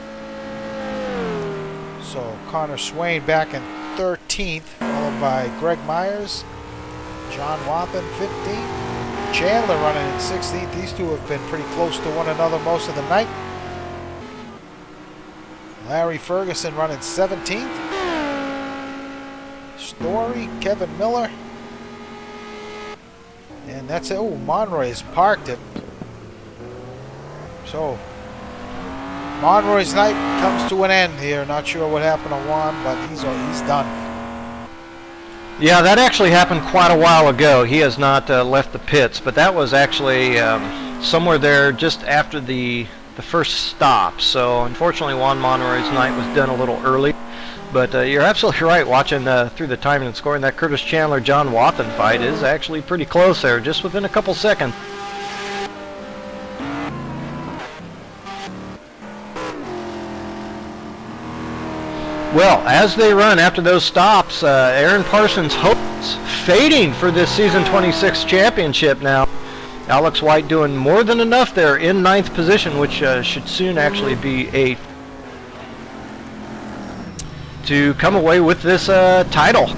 So Connor Swain back in 13th, followed by Greg Myers, John Wathen 15th, Chandler running in 16th. These two have been pretty close to one another most of the night. Larry Ferguson running 17th. Story, Kevin Miller. And that's it. Oh, Monroy's parked it. So, Monroy's night comes to an end here. Not sure what happened to Juan, but he's done. Yeah, that actually happened quite a while ago. He has not left the pits, but that was actually somewhere there just after the first stop. So, unfortunately, Juan Monroy's night was done a little early. But you're absolutely right, watching through the timing and scoring. That Curtis Chandler-John Wathen fight is actually pretty close there, just within a couple seconds. Well, as they run after those stops, Aaron Parsons' hopes fading for this season 26 championship now. Alex White doing more than enough there in ninth position, which should soon actually be eighth. to come away with this title.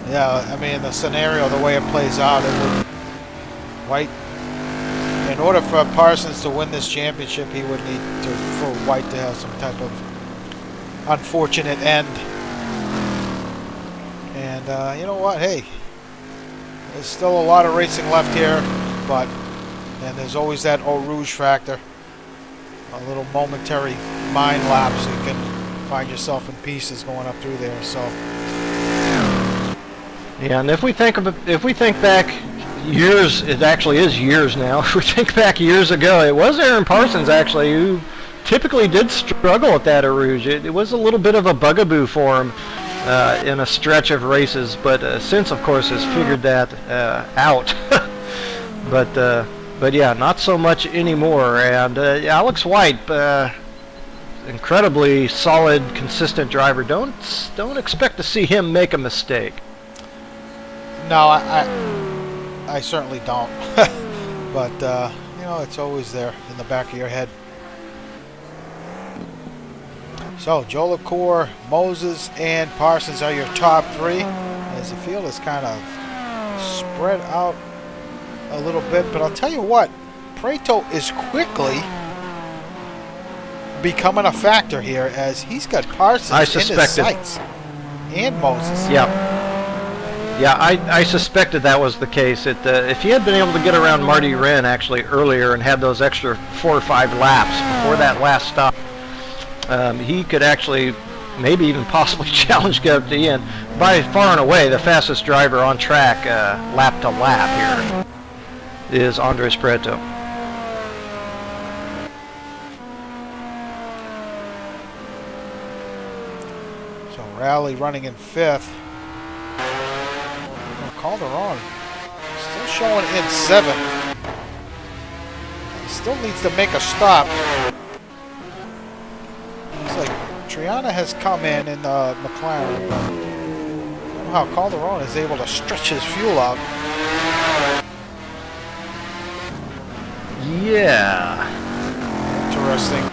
Yeah, I mean, the scenario, the way it plays out, it would White. In order for Parsons to win this championship, he would need for White to have some type of unfortunate end. And you know what? Hey, there's still a lot of racing left here, and there's always that Eau Rouge factor. A little momentary mind lapse, you can find yourself in pieces going up through there. So, yeah, and if we think back years, it actually is years now. If we think back years ago, it was Aaron Parsons actually who typically did struggle at that Eau Rouge. It was a little bit of a bugaboo for him in a stretch of races, but since, of course, has figured that out. But yeah, not so much anymore. And Alex White, incredibly solid, consistent driver. Don't expect to see him make a mistake. No, I certainly don't. But you know, it's always there in the back of your head. So Joe LaCour, Moses, and Parsons are your top three, as the field is kind of spread out a little bit. But I'll tell you what, Prato is quickly becoming a factor here, as he's got Parsons in his sights and Moses. Yeah, I suspected that was the case. If he had been able to get around Marty Wren actually earlier and had those extra 4 or 5 laps before that last stop, he could actually maybe even possibly challenge get up to the end. By far and away, the fastest driver on track lap to lap here is Andres Prato. So Rally running in 5th. Calderon still showing in 7th. He still needs to make a stop. Looks like Triana has come in the McLaren, but somehow Calderon is able to stretch his fuel out. Yeah. Interesting.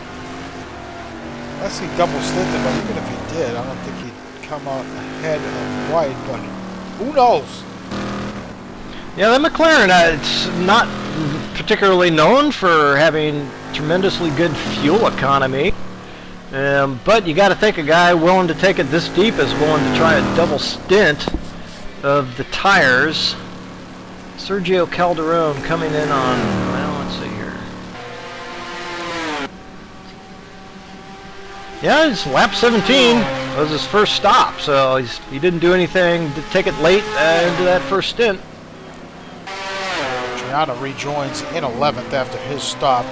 Unless he double stinted, but even if he did, I don't think he'd come out ahead of White, but who knows? Yeah, the McLaren, it's not particularly known for having tremendously good fuel economy. But you got to think a guy willing to take it this deep is willing to try a double stint of the tires. Sergio Calderon coming in on, well, let's see here. Yeah, it's lap 17 was his first stop, so he didn't do anything to take it late into that first stint. Triana rejoins in 11th after his stop.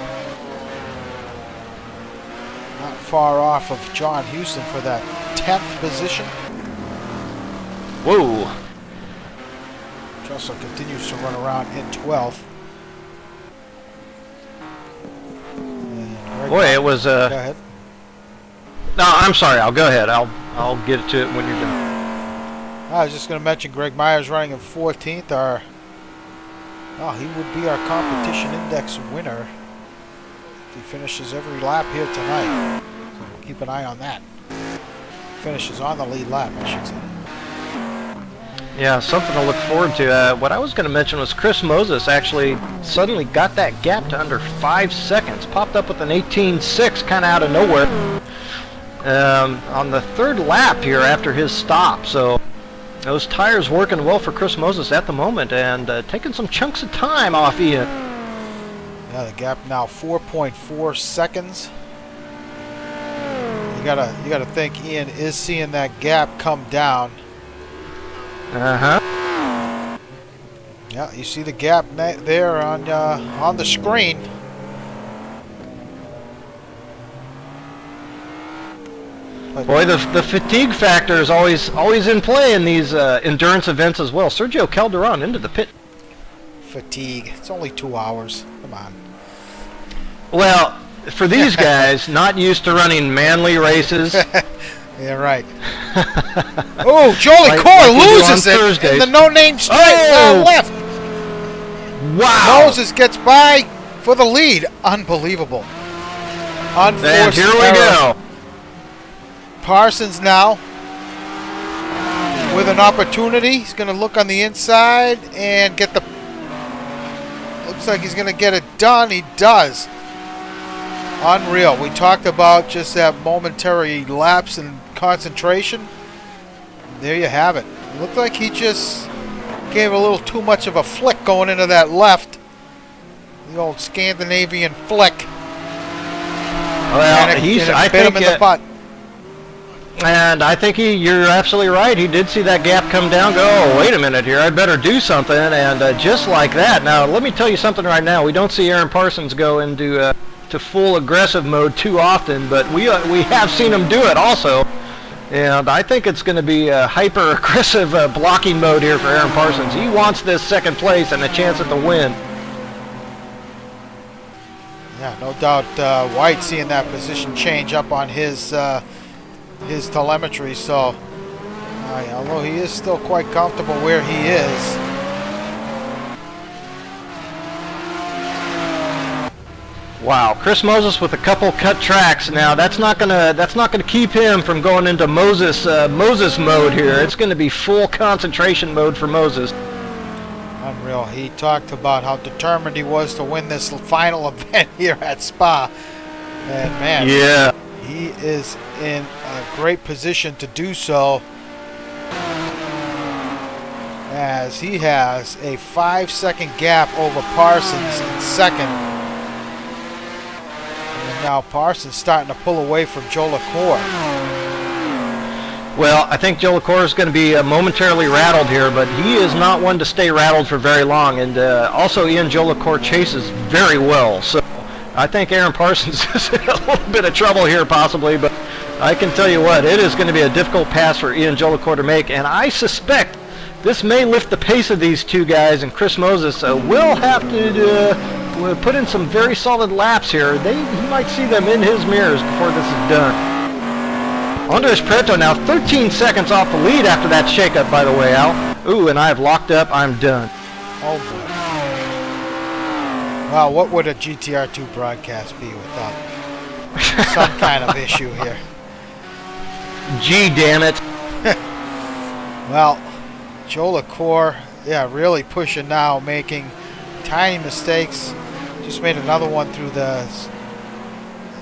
Not far off of John Houston for that 10th position. Whoa. Trussell continues to run around in 12th. Boy, it was Go ahead. No, I'm sorry. I'll go ahead. I'll get to it when you're done. I was just going to mention Greg Myers running in 14th. He would be our competition index winner if he finishes every lap here tonight. So we'll keep an eye on that. Finishes on the lead lap, I should say. Yeah, something to look forward to. What I was going to mention was Chris Moses actually suddenly got that gap to under 5 seconds. Popped up with an 18.6 kind of out of nowhere on the 3rd lap here after his stop. So those tires working well for Chris Moses at the moment, and taking some chunks of time off Ian. Yeah, the gap now 4.4 seconds. You gotta think Ian is seeing that gap come down. Yeah, you see the gap there on the screen. Boy, the fatigue factor is always in play in these endurance events as well. Sergio Calderon into the pit. Fatigue. It's only 2 hours. Come on. Well, for these guys, not used to running manly races. Yeah, right. Oh, Jolie Core loses it in the no-name straight left. Wow. Moses gets by for the lead. Unbelievable. And here we go. Parsons now with an opportunity. He's going to look on the inside and get the... Looks like he's going to get it done. He does. Unreal. We talked about just that momentary lapse in concentration. There you have it. It looked like he just gave a little too much of a flick going into that left. The old Scandinavian flick. Well, and it I bit think him in the butt. And I think you're absolutely right. He did see that gap come down, go, oh, wait a minute here, I better do something, and just like that. Now, let me tell you something right now. We don't see Aaron Parsons go into to full aggressive mode too often, but we have seen him do it also. And I think it's going to be a hyper-aggressive blocking mode here for Aaron Parsons. He wants this second place and a chance at the win. Yeah, no doubt White seeing that position change up on his telemetry, so although he is still quite comfortable where he is. Wow, Chris Moses with a couple cut tracks. Now that's not gonna keep him from going into Moses mode here. It's going to be full concentration mode for Moses. Unreal. He talked about how determined he was to win this final event here at Spa, and man, yeah, he is in a great position to do so, as he has a 5-second gap over Parsons in second. And now Parsons starting to pull away from Joe LaCour. Well, I think Joe LaCour is going to be momentarily rattled here, but he is not one to stay rattled for very long. And also, Joe LaCour chases very well. So I think Aaron Parsons is in a little bit of trouble here possibly, but I can tell you what, it is going to be a difficult pass for Joe LaCour to make, and I suspect this may lift the pace of these two guys, and Chris Moses will have to put in some very solid laps here. He might see them in his mirrors before this is done. Andres Prieto now 13 seconds off the lead after that shakeup, by the way, Al. Ooh, and I've locked up. I'm done. Oh, boy. Wow, what would a GTR2 broadcast be without some kind of issue here? Gee, damn it. Well, Joe LaCour, yeah, really pushing now, making tiny mistakes. Just made another one through the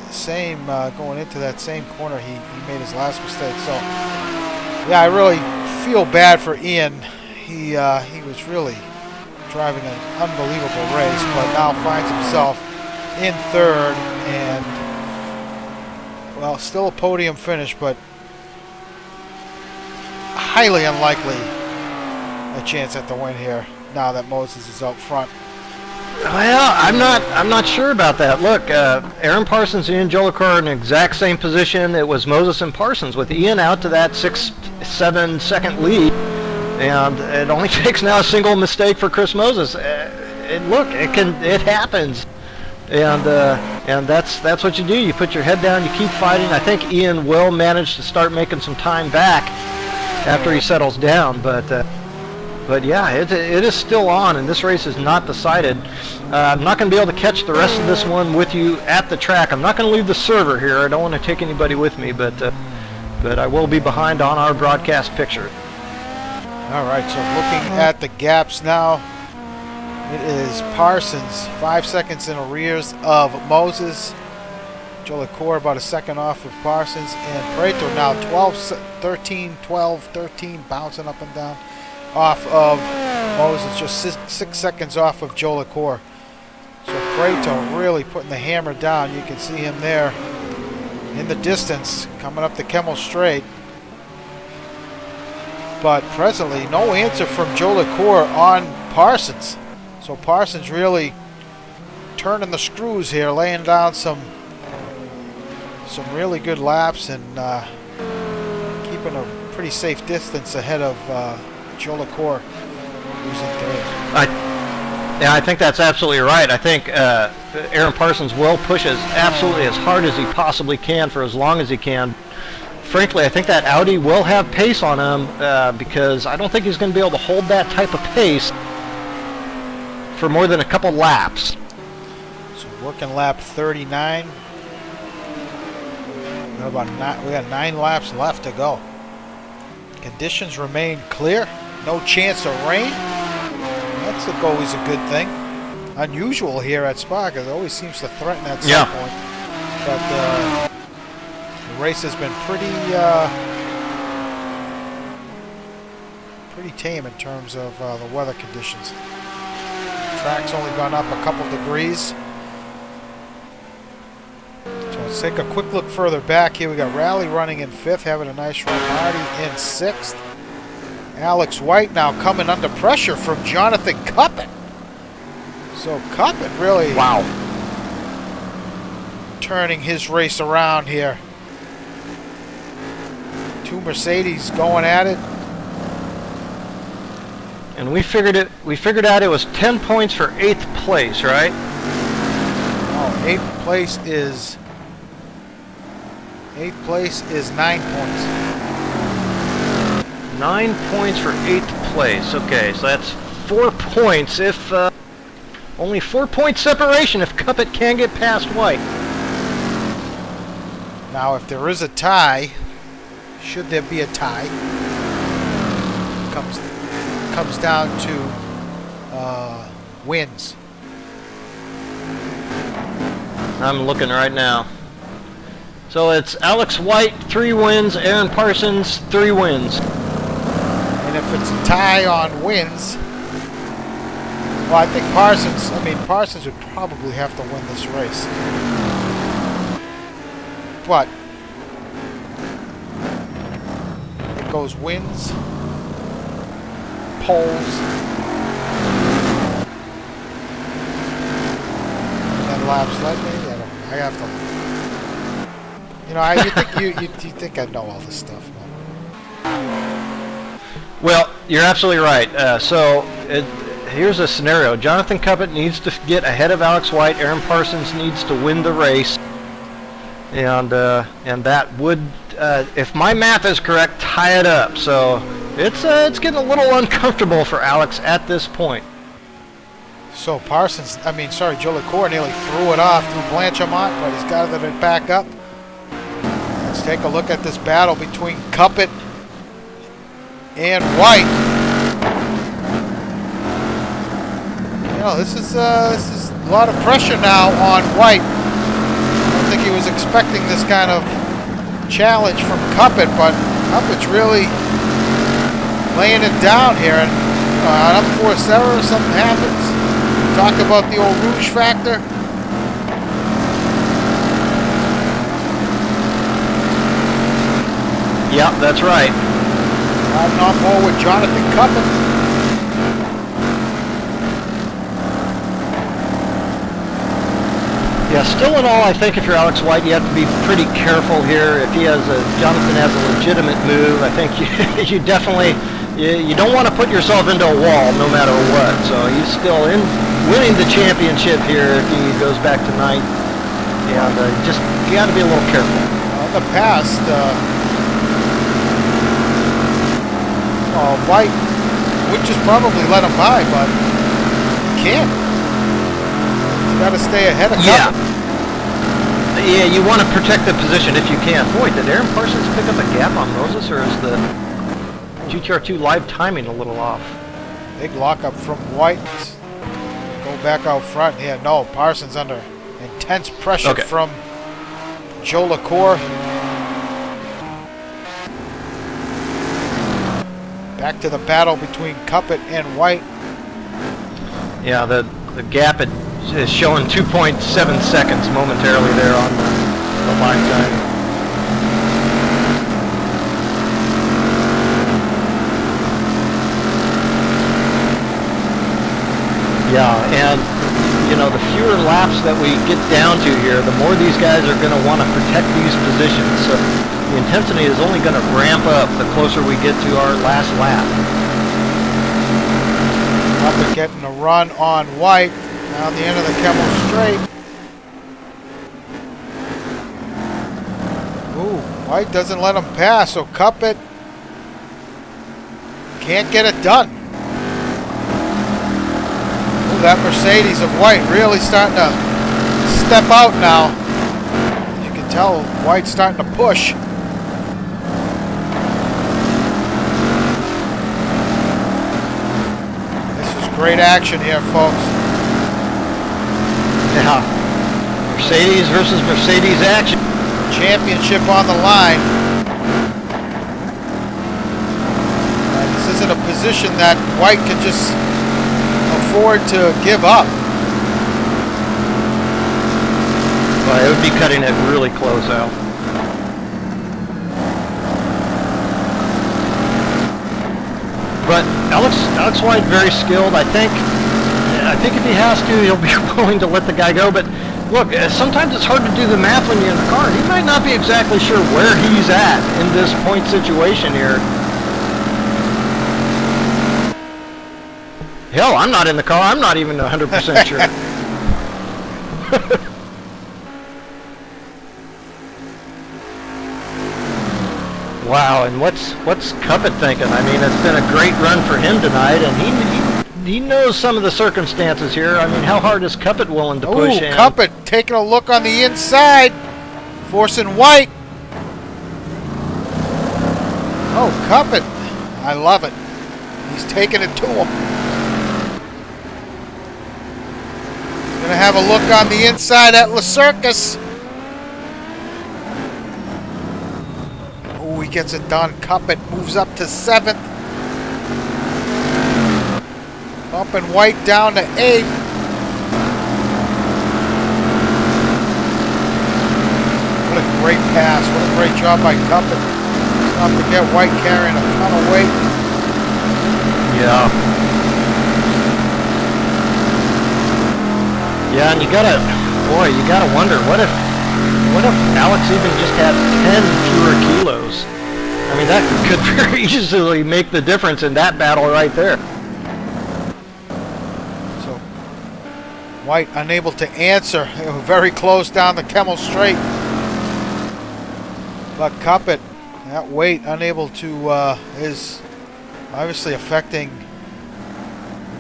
same, going into that same corner he made his last mistake. So, yeah, I really feel bad for Ian. He was really driving an unbelievable race, but now finds himself in third and, well, still a podium finish, but highly unlikely a chance at the win here now that Moses is out front. Well, I'm not sure about that. Look, Aaron Parsons and Joe LaCour are in the exact same position. It was Moses and Parsons with Ian out to that 6-7 second lead, and it only takes now a single mistake for Chris Moses. Look, it happens, and that's what you do. You put your head down, you keep fighting. I think Ian will manage to start making some time back after he settles down, but yeah, it is still on, and this race is not decided. I'm not going to be able to catch the rest of this one with you at the track. I'm not going to leave the server here. I don't want to take anybody with me, but I will be behind on our broadcast picture. All right, so looking at the gaps now, it is Parsons 5 seconds in arrears of Moses. Joe LaCour about a second off of Parsons, and Prieto now 13, bouncing up and down off of Moses, just 6 seconds off of Joe LaCour. So Prieto really putting the hammer down. You can see him there in the distance coming up the Kemmel Straight. But presently, no answer from Joe LaCour on Parsons. So Parsons really turning the screws here, laying down some really good laps and keeping a pretty safe distance ahead of Joe LaCour, who's in third. I think that's absolutely right. I think Aaron Parsons will push absolutely as hard as he possibly can for as long as he can. Frankly, I think that Audi will have pace on him because I don't think he's going to be able to hold that type of pace for more than a couple laps. So working lap 39. We got 9 laps left to go. Conditions remain clear. No chance of rain. That's always a good thing. Unusual here at Spa because it always seems to threaten at some point. But the race has been pretty tame in terms of the weather conditions. The track's only gone up a couple degrees. So let's take a quick look further back here. We got Rally running in 5th, having a nice run. Hardy in 6th. Alex White now coming under pressure from Jonathan Cuppett. So Cuppett really turning his race around here. 2 Mercedes going at it. And we figured out it was 10 points for 8th place, right? Oh, 8th place is 9 points. 9 points for 8th place. Okay, so that's 4 points if only 4 point separation if Cuppett can get past White. Now, if there is a tie, should there be a tie, comes down to wins. I'm looking right now. So it's Alex White 3 wins, Aaron Parsons 3 wins. And if it's a tie on wins, well, I think Parsons would probably have to win this race. But it goes wins, poles, and laps led. Maybe I have to. You think I know all this stuff? Well, you're absolutely right. Here's a scenario. Jonathan Cuppett needs to get ahead of Alex White. Aaron Parsons needs to win the race. And that would, if my math is correct, tie it up. So it's getting a little uncomfortable for Alex at this point. So Joe LaCour nearly threw it off through Blanchimont, but he's got it back up. Let's take a look at this battle between Cuppett and White. This is a lot of pressure now on White. I don't think he was expecting this kind of challenge from Cuppett, but Cuppett's really laying it down here. And an up-force error, something happens. Talk about the old Rouge factor. Yep, that's right. Riding on board with Jonathan Cuppett. Yeah, still in all, I think if you're Alex White, you have to be pretty careful here. If Jonathan has a legitimate move, I think you definitely, you don't want to put yourself into a wall no matter what. So he's still winning the championship here if he goes back to 9th. And you got to be a little careful. In the past, White would just probably let him by, but can't. You got to stay ahead of Cuppett. Yeah, you want to protect the position if you can. Boy, did Aaron Parsons pick up a gap on Moses, or is the GTR2 live timing a little off? Big lockup from White. Go back out front. Yeah, no, Parsons under intense pressure from Joe LaCour. Back to the battle between Cuppett and White. Yeah, the gap is showing 2.7 seconds momentarily there on the line time. Yeah, and the fewer laps that we get down to here, the more these guys are going to want to protect these positions. So the intensity is only going to ramp up the closer we get to our last lap. Cuppett getting a run on White down the end of the Kemmel Straight. Ooh, White doesn't let him pass, so Cuppett can't get it done. Ooh, that Mercedes of White really starting to step out now. You can tell White's starting to push. great action here, folks. Yeah. Mercedes versus Mercedes action. Championship on the line. This isn't a position that White can just afford to give up. Well, it would be cutting it really close out. But Alex White, very skilled. I think if he has to, he'll be willing to let the guy go. But look, sometimes it's hard to do the math when you're in the car. He might not be exactly sure where he's at in this point situation here. Hell, I'm not in the car. I'm not even 100% sure. Wow, and what's Cuppet thinking? I mean, it's been a great run for him tonight, and he knows some of the circumstances here. I mean, how hard is Cuppet willing to push him? Cuppet taking a look on the inside, forcing White. Oh, Cuppet, I love it. He's taking it to him. Gonna have a look on the inside at La Circus. Oh, he gets it done. Cuppet moves up to 7th. Bumping White down to 8th. What a great pass. What a great job by Cuppet. Not forget White carrying a ton of weight. Yeah. Yeah, and you gotta wonder, what if Alex even just had 10 fewer kilos? I mean, that could very easily make the difference in that battle right there. So, White unable to answer. They were very close down the Kemmel Straight. But Cuppet, that weight unable to, is obviously affecting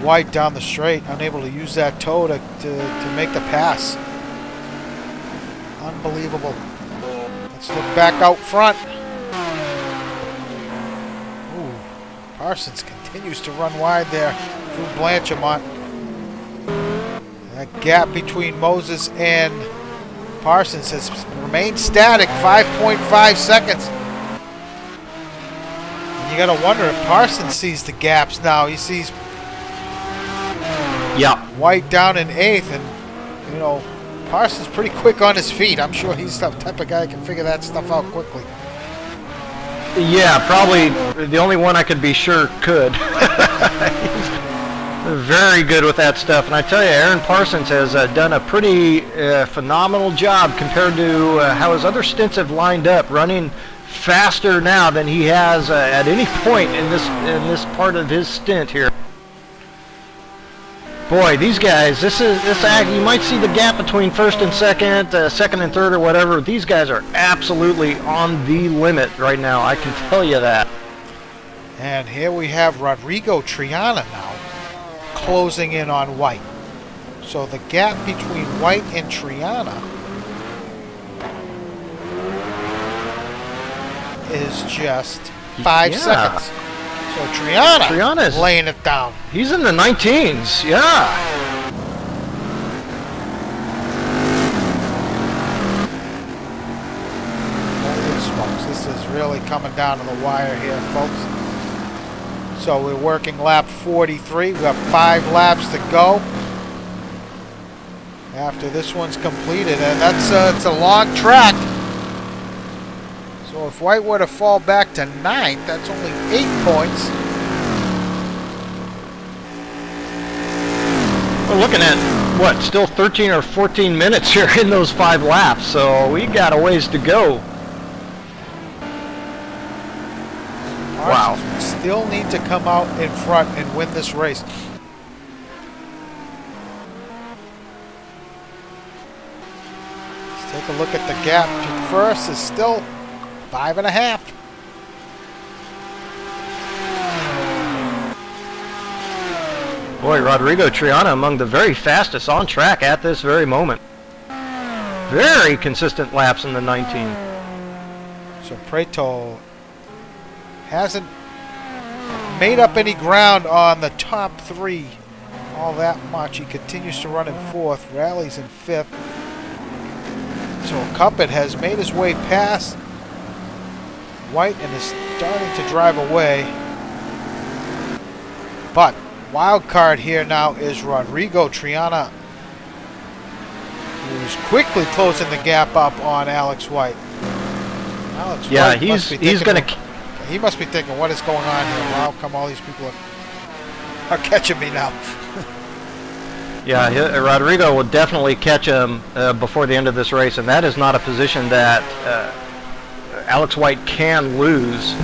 White down the straight, unable to use that toe to make the pass. Unbelievable. Let's look back out front. Ooh, Parsons continues to run wide there through Blanchimont. That gap between Moses and Parsons has remained static, 5.5 seconds. And you got to wonder if Parsons sees the gaps now. He sees White down in 8th, and you know, Parsons pretty quick on his feet. I'm sure he's the type of guy who can figure that stuff out quickly. Yeah, probably the only one I could be sure could. He's very good with that stuff, and I tell you, Aaron Parsons has done a pretty phenomenal job compared to how his other stints have lined up, running faster now than he has at any point in this part of his stint here. Boy, these guys, you might see the gap between first and second, second and third or whatever. These guys are absolutely on the limit right now, I can tell you that. And here we have Rodrigo Triana now closing in on White. So the gap between White and Triana is just 5 seconds. So Triana's laying it down. He's in the 19s, yeah. Holy smokes, this is really coming down to the wire here, folks. So we're working lap 43. We've got 5 laps to go after this one's completed, and that's it's a long track. So if White were to fall back to 9th, that's only 8 points. We're looking at, what, still 13 or 14 minutes here in those 5 laps, so we got a ways to go. Wow. We still need to come out in front and win this race. Let's take a look at the gap. First is still 5.5. Boy, Rodrigo Triana among the very fastest on track at this very moment. Very consistent laps in the 19. So Preto hasn't made up any ground on the top 3 all that much. He continues to run in 4th, rallies in 5th. So Cuppet has made his way past White and is starting to drive away. But wild card here now is Rodrigo Triana, who's quickly closing the gap up on Alex White. Alex White he must be thinking, what is going on here? How come all these people are catching me now? Yeah, Rodrigo will definitely catch him before the end of this race, and that is not a position that Alex White can lose.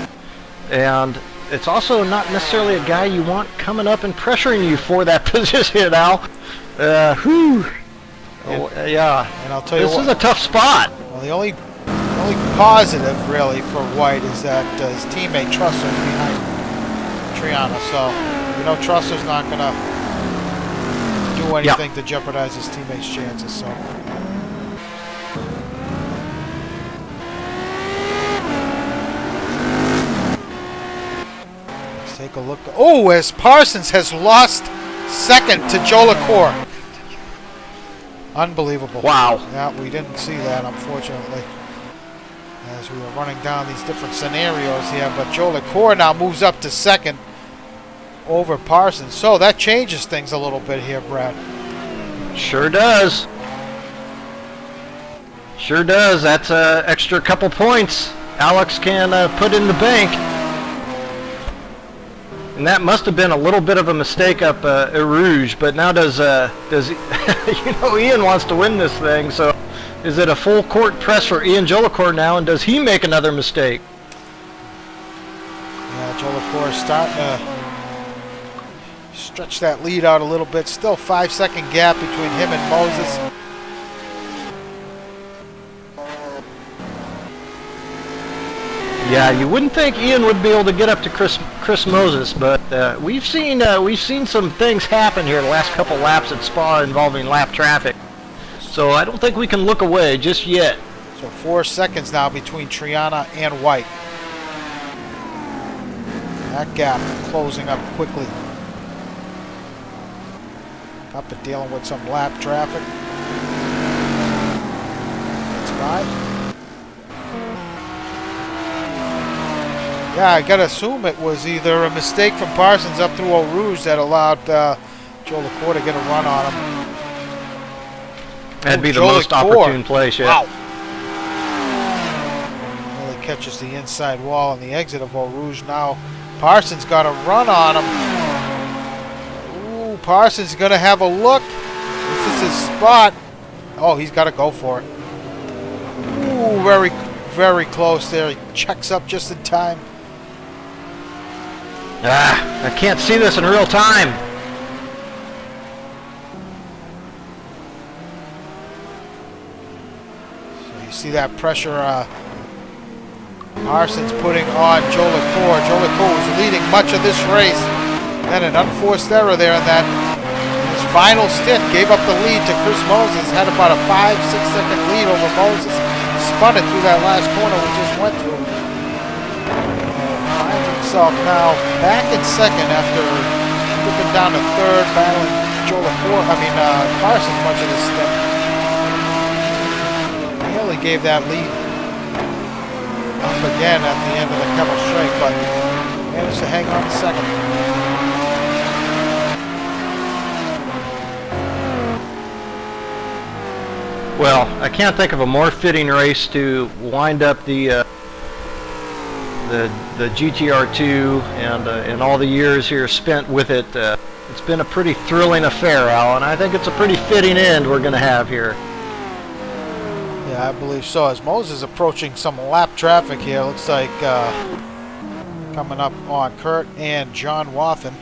And it's also not necessarily a guy you want coming up and pressuring you for that position, Al. Yeah. And I'll tell you, this is a tough spot. Well, the only positive really for White is that his teammate Trusser's behind Triana. So you know Trusser's not going to do anything to jeopardize his teammate's chances. So. Let's take a look. Oh, as Parsons has lost second to Joe LaCour. Unbelievable. Wow. Yeah, we didn't see that, unfortunately, as we were running down these different scenarios here. But Joe LaCour now moves up to second over Parsons. So that changes things a little bit here, Brad. Sure does. Sure does. That's an extra couple points Alex can put in the bank. And that must have been a little bit of a mistake up at Rouge, but now does you know, Ian wants to win this thing, so is it a full court press for Ian Jolicoeur now, and does he make another mistake? Yeah, Jolicoeur starting to stretch that lead out a little bit. Still 5-second gap between him and Moses. Yeah, you wouldn't think Ian would be able to get up to Chris Moses, but we've seen some things happen here the last couple laps at Spa involving lap traffic. So I don't think we can look away just yet. So 4 seconds now between Triana and White. That gap closing up quickly. Up and dealing with some lap traffic. That's by. Yeah, I gotta assume it was either a mistake from Parsons up through Eau Rouge that allowed Joe LaCour to get a run on him. That'd be the most opportune place, yeah. Wow. Really catches the inside wall on the exit of Eau Rouge. Now Parsons got a run on him. Ooh, Parsons gonna have a look. This is his spot. Oh, he's got to go for it. Ooh, very, very close there. He checks up just in time. I can't see this in real time. So you see that pressure Parsons putting on Joe LaCour. Joe LaCour was leading much of this race. Then an unforced error there in that his final stint gave up the lead to Chris Moses. Had about a 5-6 second lead over Moses. Spun it through that last corner we just went through. Finds himself now back in second after dipping down to third, battling Joe LaCour. Parsons much of this stint. Nearly gave that lead up again at the end of the Keppel straight, but managed to hang on to second. Well, I can't think of a more fitting race to wind up the GTR2 and all the years here spent with it. It's been a pretty thrilling affair, Al, and I think it's a pretty fitting end we're going to have here. Yeah, I believe so. As Moses approaching some lap traffic here, looks like coming up on Kurt and John Wathen.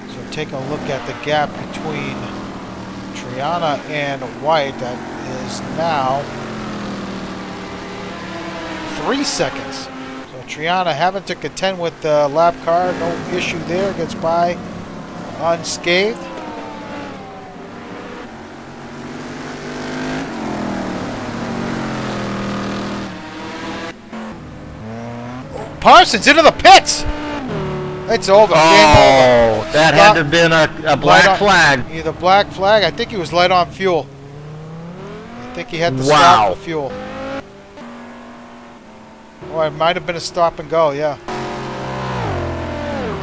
So take a look at the gap between Triana and White. That is now 3 seconds. So Triana having to contend with the lap car. No issue there. Gets by unscathed. Parsons into the pits. It's over. Game over. Oh, that had to have been a black flag. Either black flag. I think he was light on fuel. I think he had to stop for fuel. Oh, it might have been a stop and go, yeah.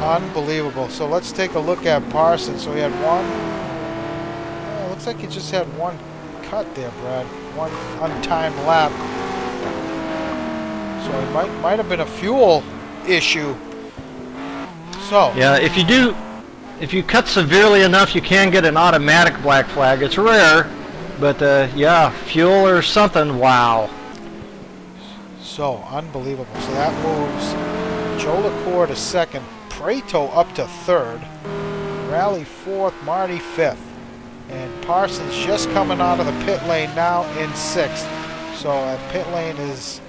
Unbelievable. So let's take a look at Parsons. So he had one. Oh, looks like he just had one cut there, Brad. One untimed lap. So it might have been a fuel issue. So yeah, if you cut severely enough, you can get an automatic black flag. It's rare, but yeah, fuel or something. Wow. So unbelievable. So that moves Joe LaCour to second, Prato up to third, Rally fourth, Marty fifth, and Parsons just coming out of the pit lane now in sixth. So that pit lane is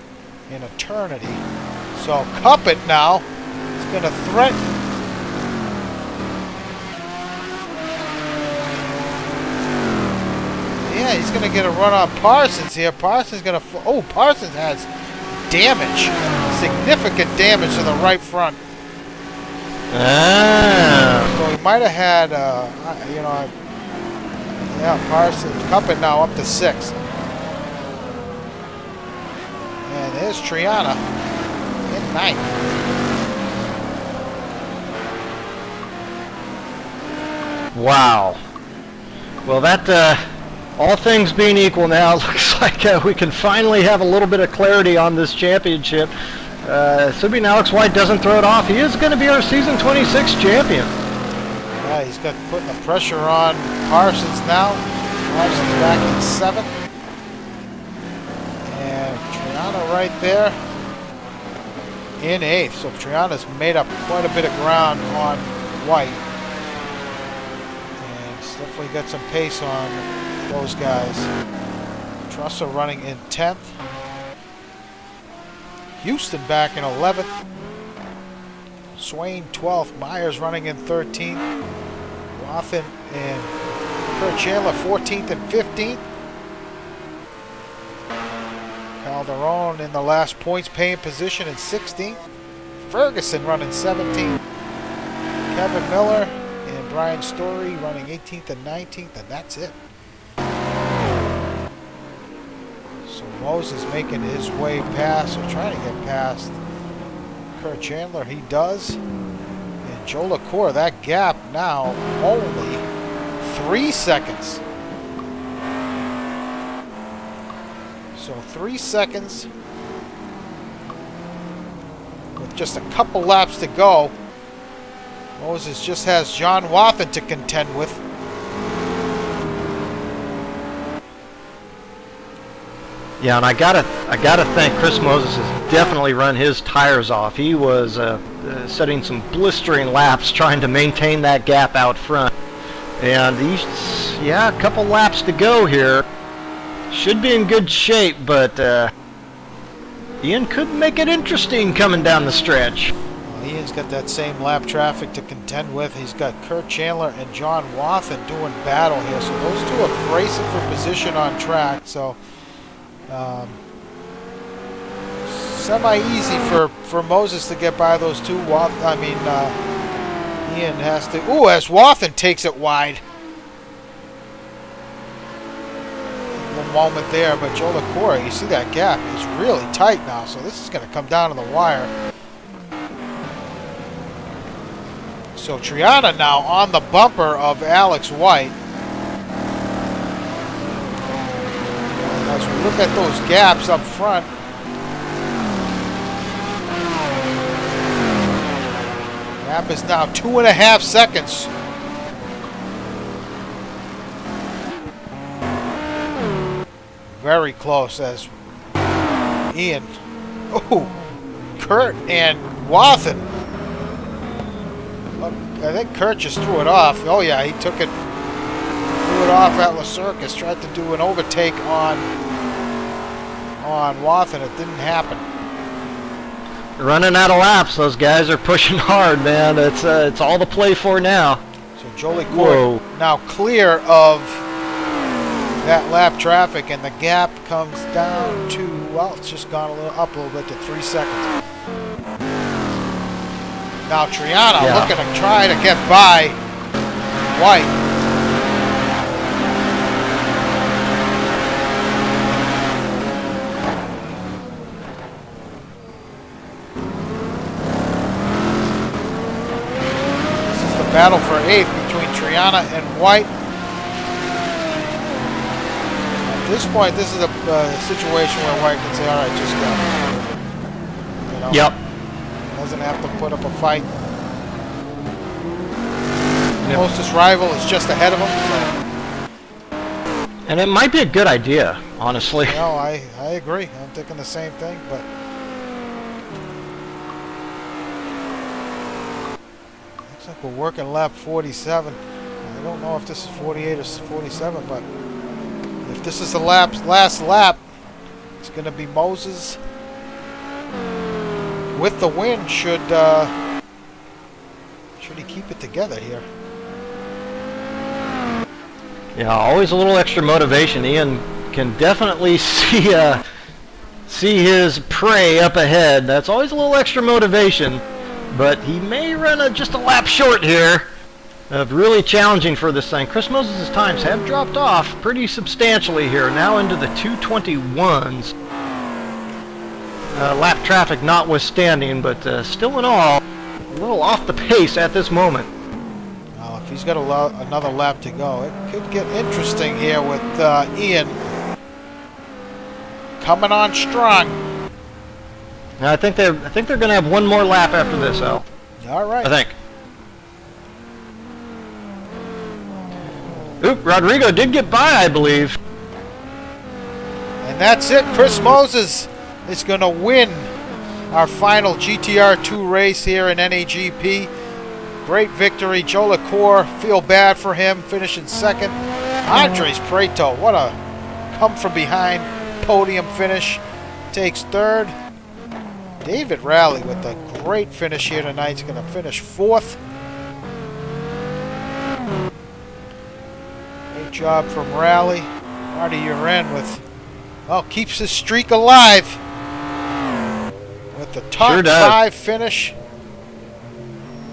an eternity. So Cuppet now is going to threaten. Yeah, he's going to get a run on Parsons here. Parsons going to... Oh, Parsons has damage. Significant damage to the right front. So he might have had, you know... Yeah, Parsons. Cuppet now up to sixth. And there's Triana in ninth. Wow. Well, that, all things being equal now, looks like we can finally have a little bit of clarity on this championship. Assuming Alex White doesn't throw it off, he is going to be our season 26 champion. Yeah, he's got putting the pressure on Parsons now. Parsons back in seventh. And Triana right there in eighth. So Triana's made up quite a bit of ground on White. And he's definitely got some pace on those guys. Trussell running in 10th. Houston back in 11th. Swain 12th. Myers running in 13th. Wathen and Kurt Chandler 14th and 15th. Calderon in the last points paying position in 16th. Ferguson running 17th. Kevin Miller and Brian Story running 18th and 19th, and that's it. So Moses making his way past, or trying to get past Kurt Chandler. He does. And Joe LaCour, that gap now only 3 seconds. So 3 seconds with just a couple laps to go. Moses just has John Wathen to contend with. Yeah, and I gotta thank Chris Moses has definitely run his tires off. He was setting some blistering laps trying to maintain that gap out front. And a couple laps to go here. Should be in good shape, but Ian could make it interesting coming down the stretch. Well, Ian's got that same lap traffic to contend with. He's got Kurt Chandler and John Wathen doing battle here. So those two are racing for position on track. So semi-easy for Moses to get by those two. Ian has to... Ooh, as Wathen takes it wide. Moment there, but Joe LaCour, you see that gap is really tight now, so this is going to come down to the wire. So Triana now on the bumper of Alex White. As we look at those gaps up front, gap is now 2.5 seconds. Very close as Ian. Oh, Kurt and Wathen. I think Kurt just threw it off. Oh yeah, he threw it off at La Circus. Tried to do an overtake on Wathen. It didn't happen. Running out of laps. Those guys are pushing hard, man. It's all to play for now. So Joe LaCour now clear of that lap traffic, and the gap comes down to, well, it's just gone up a little bit to 3 seconds. Now Triana Yeah. looking to try to get by White. This is the battle for 8th between Triana and White. At this point, this is a situation where White can say, all right, just go. You know? Yep. Doesn't have to put up a fight. Yep. Closest rival is just ahead of him. So, And it might be a good idea, honestly. no, I agree. I'm thinking the same thing, but looks like we're working lap 47. I don't know if this is 48 or 47, but if this is the last lap, it's going to be Moses with the win. Should he keep it together here? Yeah, always a little extra motivation. Ian can definitely see his prey up ahead. That's always a little extra motivation, but he may run just a lap short here of really challenging for this thing. Chris Moses' times have dropped off pretty substantially here, now into the 221s. Lap traffic notwithstanding, but still in all, a little off the pace at this moment. Well, if he's got another lap to go, it could get interesting here with Ian coming on strong. Now, I think they're going to have one more lap after this, Al. All right. I think. Oop, Rodrigo did get by, I believe. And that's it. Chris Moses is going to win our final GTR2 race here in NAGP. Great victory. Joe LaCour, feel bad for him, finishing second. Andres Preto, what a come from behind podium finish, takes third. David Rowley with a great finish here tonight. He's going to finish fourth. Great job from Rowley. Marty Uren with, well, keeps his streak alive with the top Sure does. 5 finish.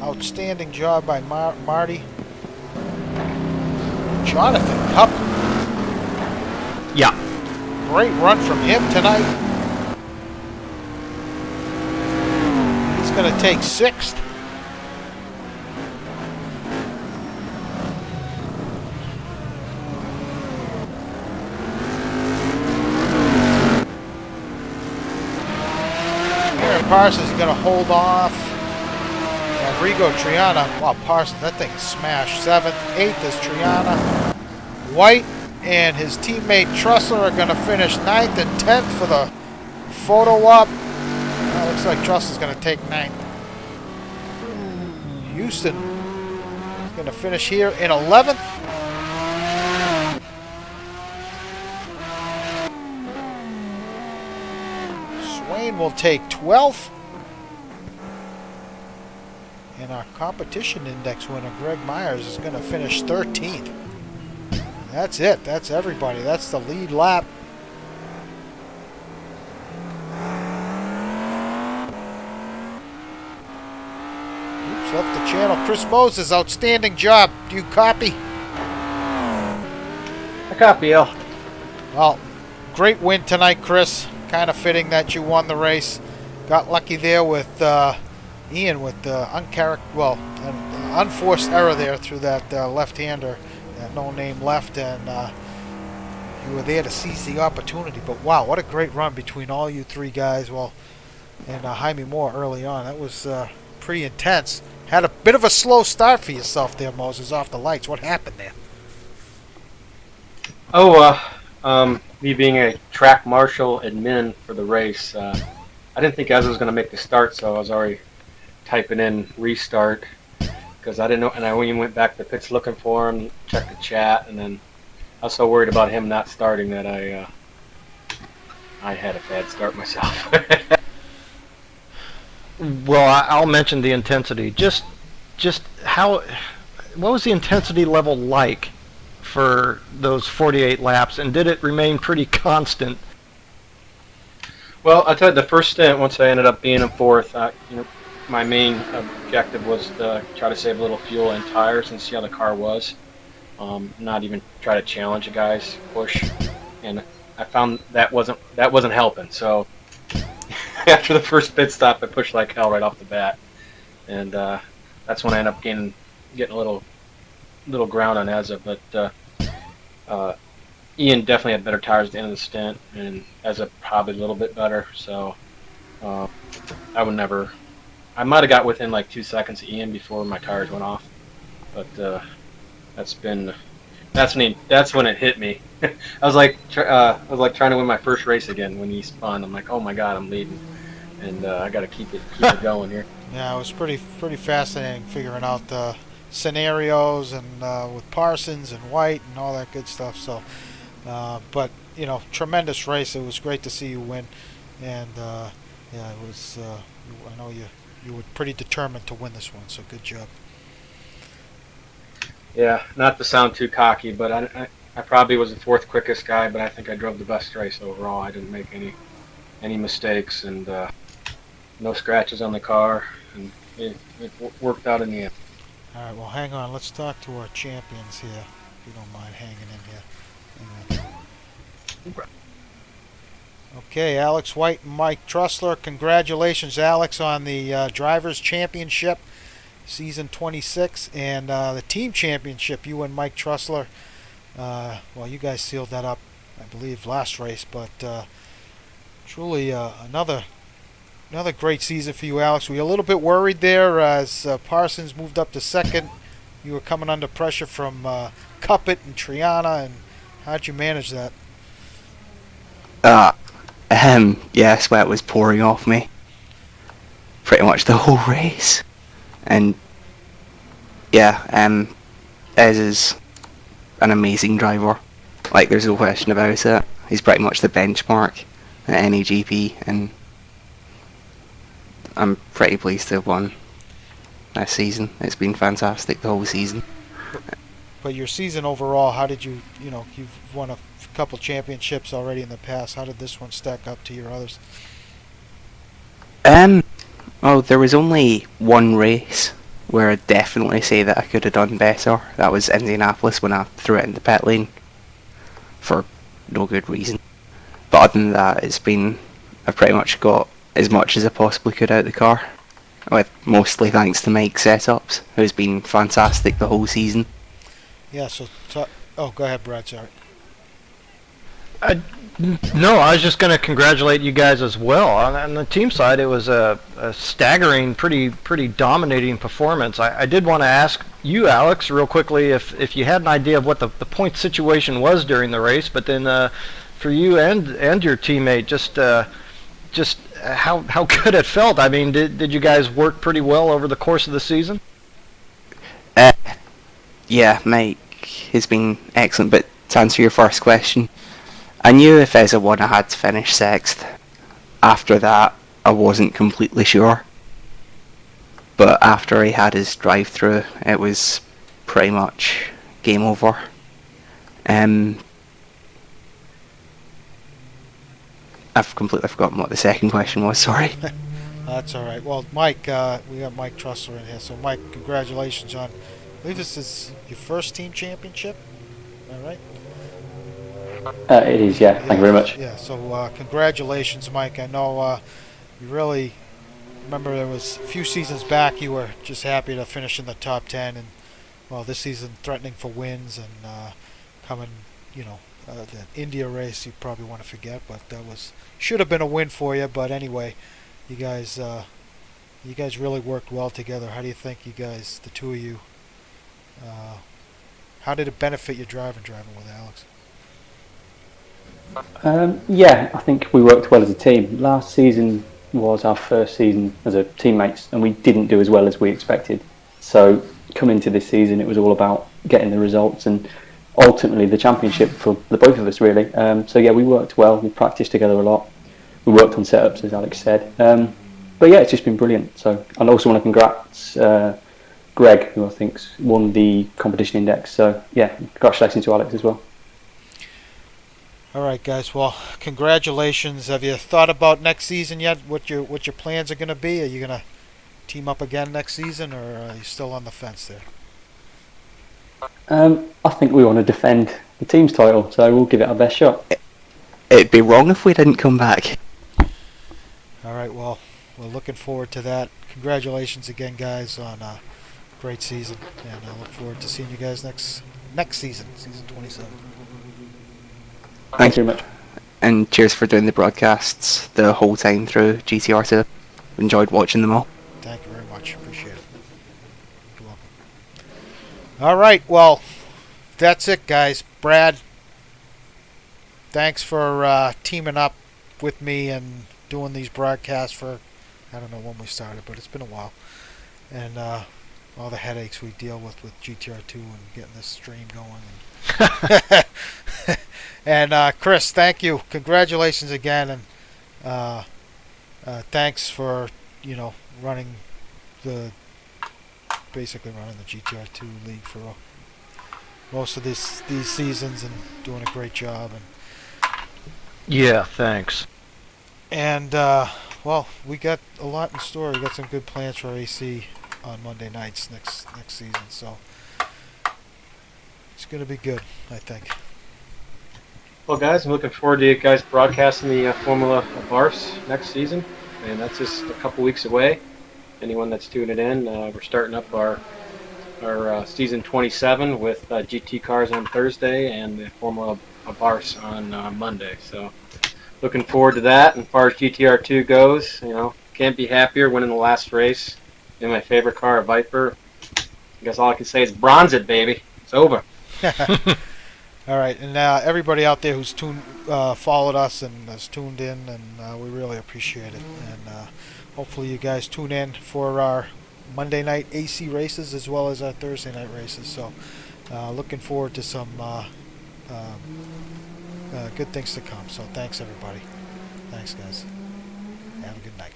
Outstanding job by Marty. Jonathan Cup. Yeah. Great run from him tonight. He's going to take 6th. Aaron Parsons is going to hold off. Rodrigo Triana. Wow, Parsons, that thing is smashed. 7th. 8th is Triana. White and his teammate Trussler are going to finish 9th and 10th for the photo op. Looks like Trussler's going to take 9th. Houston is going to finish here in 11th. Swain will take 12th. And our competition index winner, Greg Myers, is going to finish 13th. That's it. That's everybody. That's the lead lap. Oops, left the channel. Chris Moses, outstanding job. Do you copy? I copy, Al. Well, great win tonight, Chris. Kind of fitting that you won the race. Got lucky there with Ian with the an unforced error there through that left-hander, that no-name left, and you were there to seize the opportunity. But wow, what a great run between all you 3 guys. Well, and Jaime Moore early on. That was pretty intense. Had a bit of a slow start for yourself there, Moses, off the lights. What happened there? Me being a track marshal admin for the race, I didn't think Ezra was going to make the start, so I was already typing in restart because I didn't know. And I went back to the pits looking for him, checked the chat, and then I was so worried about him not starting that I had a bad start myself. Well, I'll mention the intensity. Just what was the intensity level like for those 48 laps, and did it remain pretty constant? Well, I tell you, the first stint, once I ended up being in 4th, my main objective was to try to save a little fuel and tires and see how the car was. Not even try to challenge the guys, push, and I found that wasn't helping. So after the first pit stop, I pushed like hell right off the bat, and that's when I ended up getting a little ground on Ezza. But uh, Ian definitely had better tires at the end of the stint, and Ezza probably a little bit better. So uh, I would never. I might have got within like 2 seconds of Ian before my tires went off, but that's been that's when it hit me. I was like trying to win my first race again when he spun. I'm like, oh my god, I'm leading, and I got to keep it going here. Yeah, it was pretty fascinating figuring out the scenarios and with Parsons and White and all that good stuff. So, but tremendous race. It was great to see you win, and yeah, it was. I know you were pretty determined to win this one. So good job. Yeah, not to sound too cocky, but I probably was the fourth quickest guy, but I think I drove the best race overall. I didn't make any mistakes, and no scratches on the car, and it worked out in the end. All right. Well, hang on. Let's talk to our champions here, if you don't mind hanging in here. Hang on. Okay, Alex White and Mike Trussler. Congratulations, Alex, on the Drivers' Championship, Season 26, and the Team Championship. You and Mike Trussler. Well, you guys sealed that up, I believe, last race, but truly another great season for you, Alex. Were you a little bit worried there as Parsons moved up to second? You were coming under pressure from Cuppet and Triana, and how'd you manage that? Uh, yeah, sweat was pouring off me pretty much the whole race. And yeah, Ez is an amazing driver. Like, there's no question about it. He's pretty much the benchmark at any GP, and I'm pretty pleased to have won this season. It's been fantastic the whole season. But your season overall, how did you've won a couple championships already in the past. How did this one stack up to your others? Oh, there was only one race where I'd definitely say that I could have done better. That was Indianapolis, when I threw it in the pit lane for no good reason. But other than that, I've pretty much got as much as I possibly could out of the car, with mostly thanks to Mike's setups, who's been fantastic the whole season. Yeah, go ahead, Brad, sorry. No, I was just going to congratulate you guys as well. On the team side, it was a staggering, pretty dominating performance. I did want to ask you, Alex, real quickly, if you had an idea of what the point situation was during the race, but then for you and your teammate, just how good it felt. I mean, did you guys work pretty well over the course of the season? Yeah, Mike has been excellent, but to answer your first question, I knew if Ezra won I had to finish 6th. After that, I wasn't completely sure. But after he had his drive-through, it was pretty much game over. I've completely forgotten what the second question was, sorry. That's all right. Well, Mike, we got Mike Trussler in here. So, Mike, congratulations on, I believe this is your first team championship. All right. It is, yeah. Thank you very much. Yeah, so congratulations, Mike. I know you really remember there was a few seasons back you were just happy to finish in the top 10, and well, this season threatening for wins and coming, the India race you probably want to forget, but that should have been a win for you. But anyway, you guys really worked well together. How do you think you guys, the two of you, how did it benefit your driving with Alex? Yeah, I think we worked well as a team. Last season was our first season as a teammates, and we didn't do as well as we expected. So coming into this season, it was all about getting the results and ultimately the championship for the both of us, really. So yeah, we worked well. We practiced together a lot. We worked on setups, as Alex said. But yeah, it's just been brilliant. So, and I also want to congrats Greg, who I think's won the competition index. So yeah, congratulations to Alex as well. All right, guys. Well, congratulations. Have you thought about next season yet? What your plans are going to be? Are you going to team up again next season, or are you still on the fence there? I think we want to defend the team's title, so we'll give it our best shot. It'd be wrong if we didn't come back. All right, well, we're looking forward to that. Congratulations again, guys, on a great season, and I look forward to seeing you guys next season, season 27. Thanks very much. And cheers for doing the broadcasts the whole time through GTR2. Enjoyed watching them all. Thank you very much. Appreciate it. You're welcome. All right, well, that's it, guys. Brad, thanks for teaming up with me and doing these broadcasts for, I don't know when we started, but it's been a while. And all the headaches we deal with GTR2 and getting this stream going. And Chris, thank you. Congratulations again, and thanks for running basically running the GTR2 league for most of these seasons and doing a great job. Yeah, thanks. And well, we got a lot in store. We got some good plans for AC on Monday nights next season, so it's going to be good, I think. Well, guys, I'm looking forward to you guys broadcasting the Formula Bars next season, and that's just a couple weeks away. Anyone that's tuning in, we're starting up our season 27 with GT cars on Thursday and the Formula Bars on Monday. So, looking forward to that. And as far as GTR2 goes, can't be happier winning the last race in my favorite car, a Viper. I guess all I can say is bronze it, baby. It's over. All right, and everybody out there who's followed us and has tuned in, and we really appreciate it. And hopefully you guys tune in for our Monday night AC races as well as our Thursday night races. So looking forward to some good things to come. So thanks, everybody. Thanks, guys. Have a good night.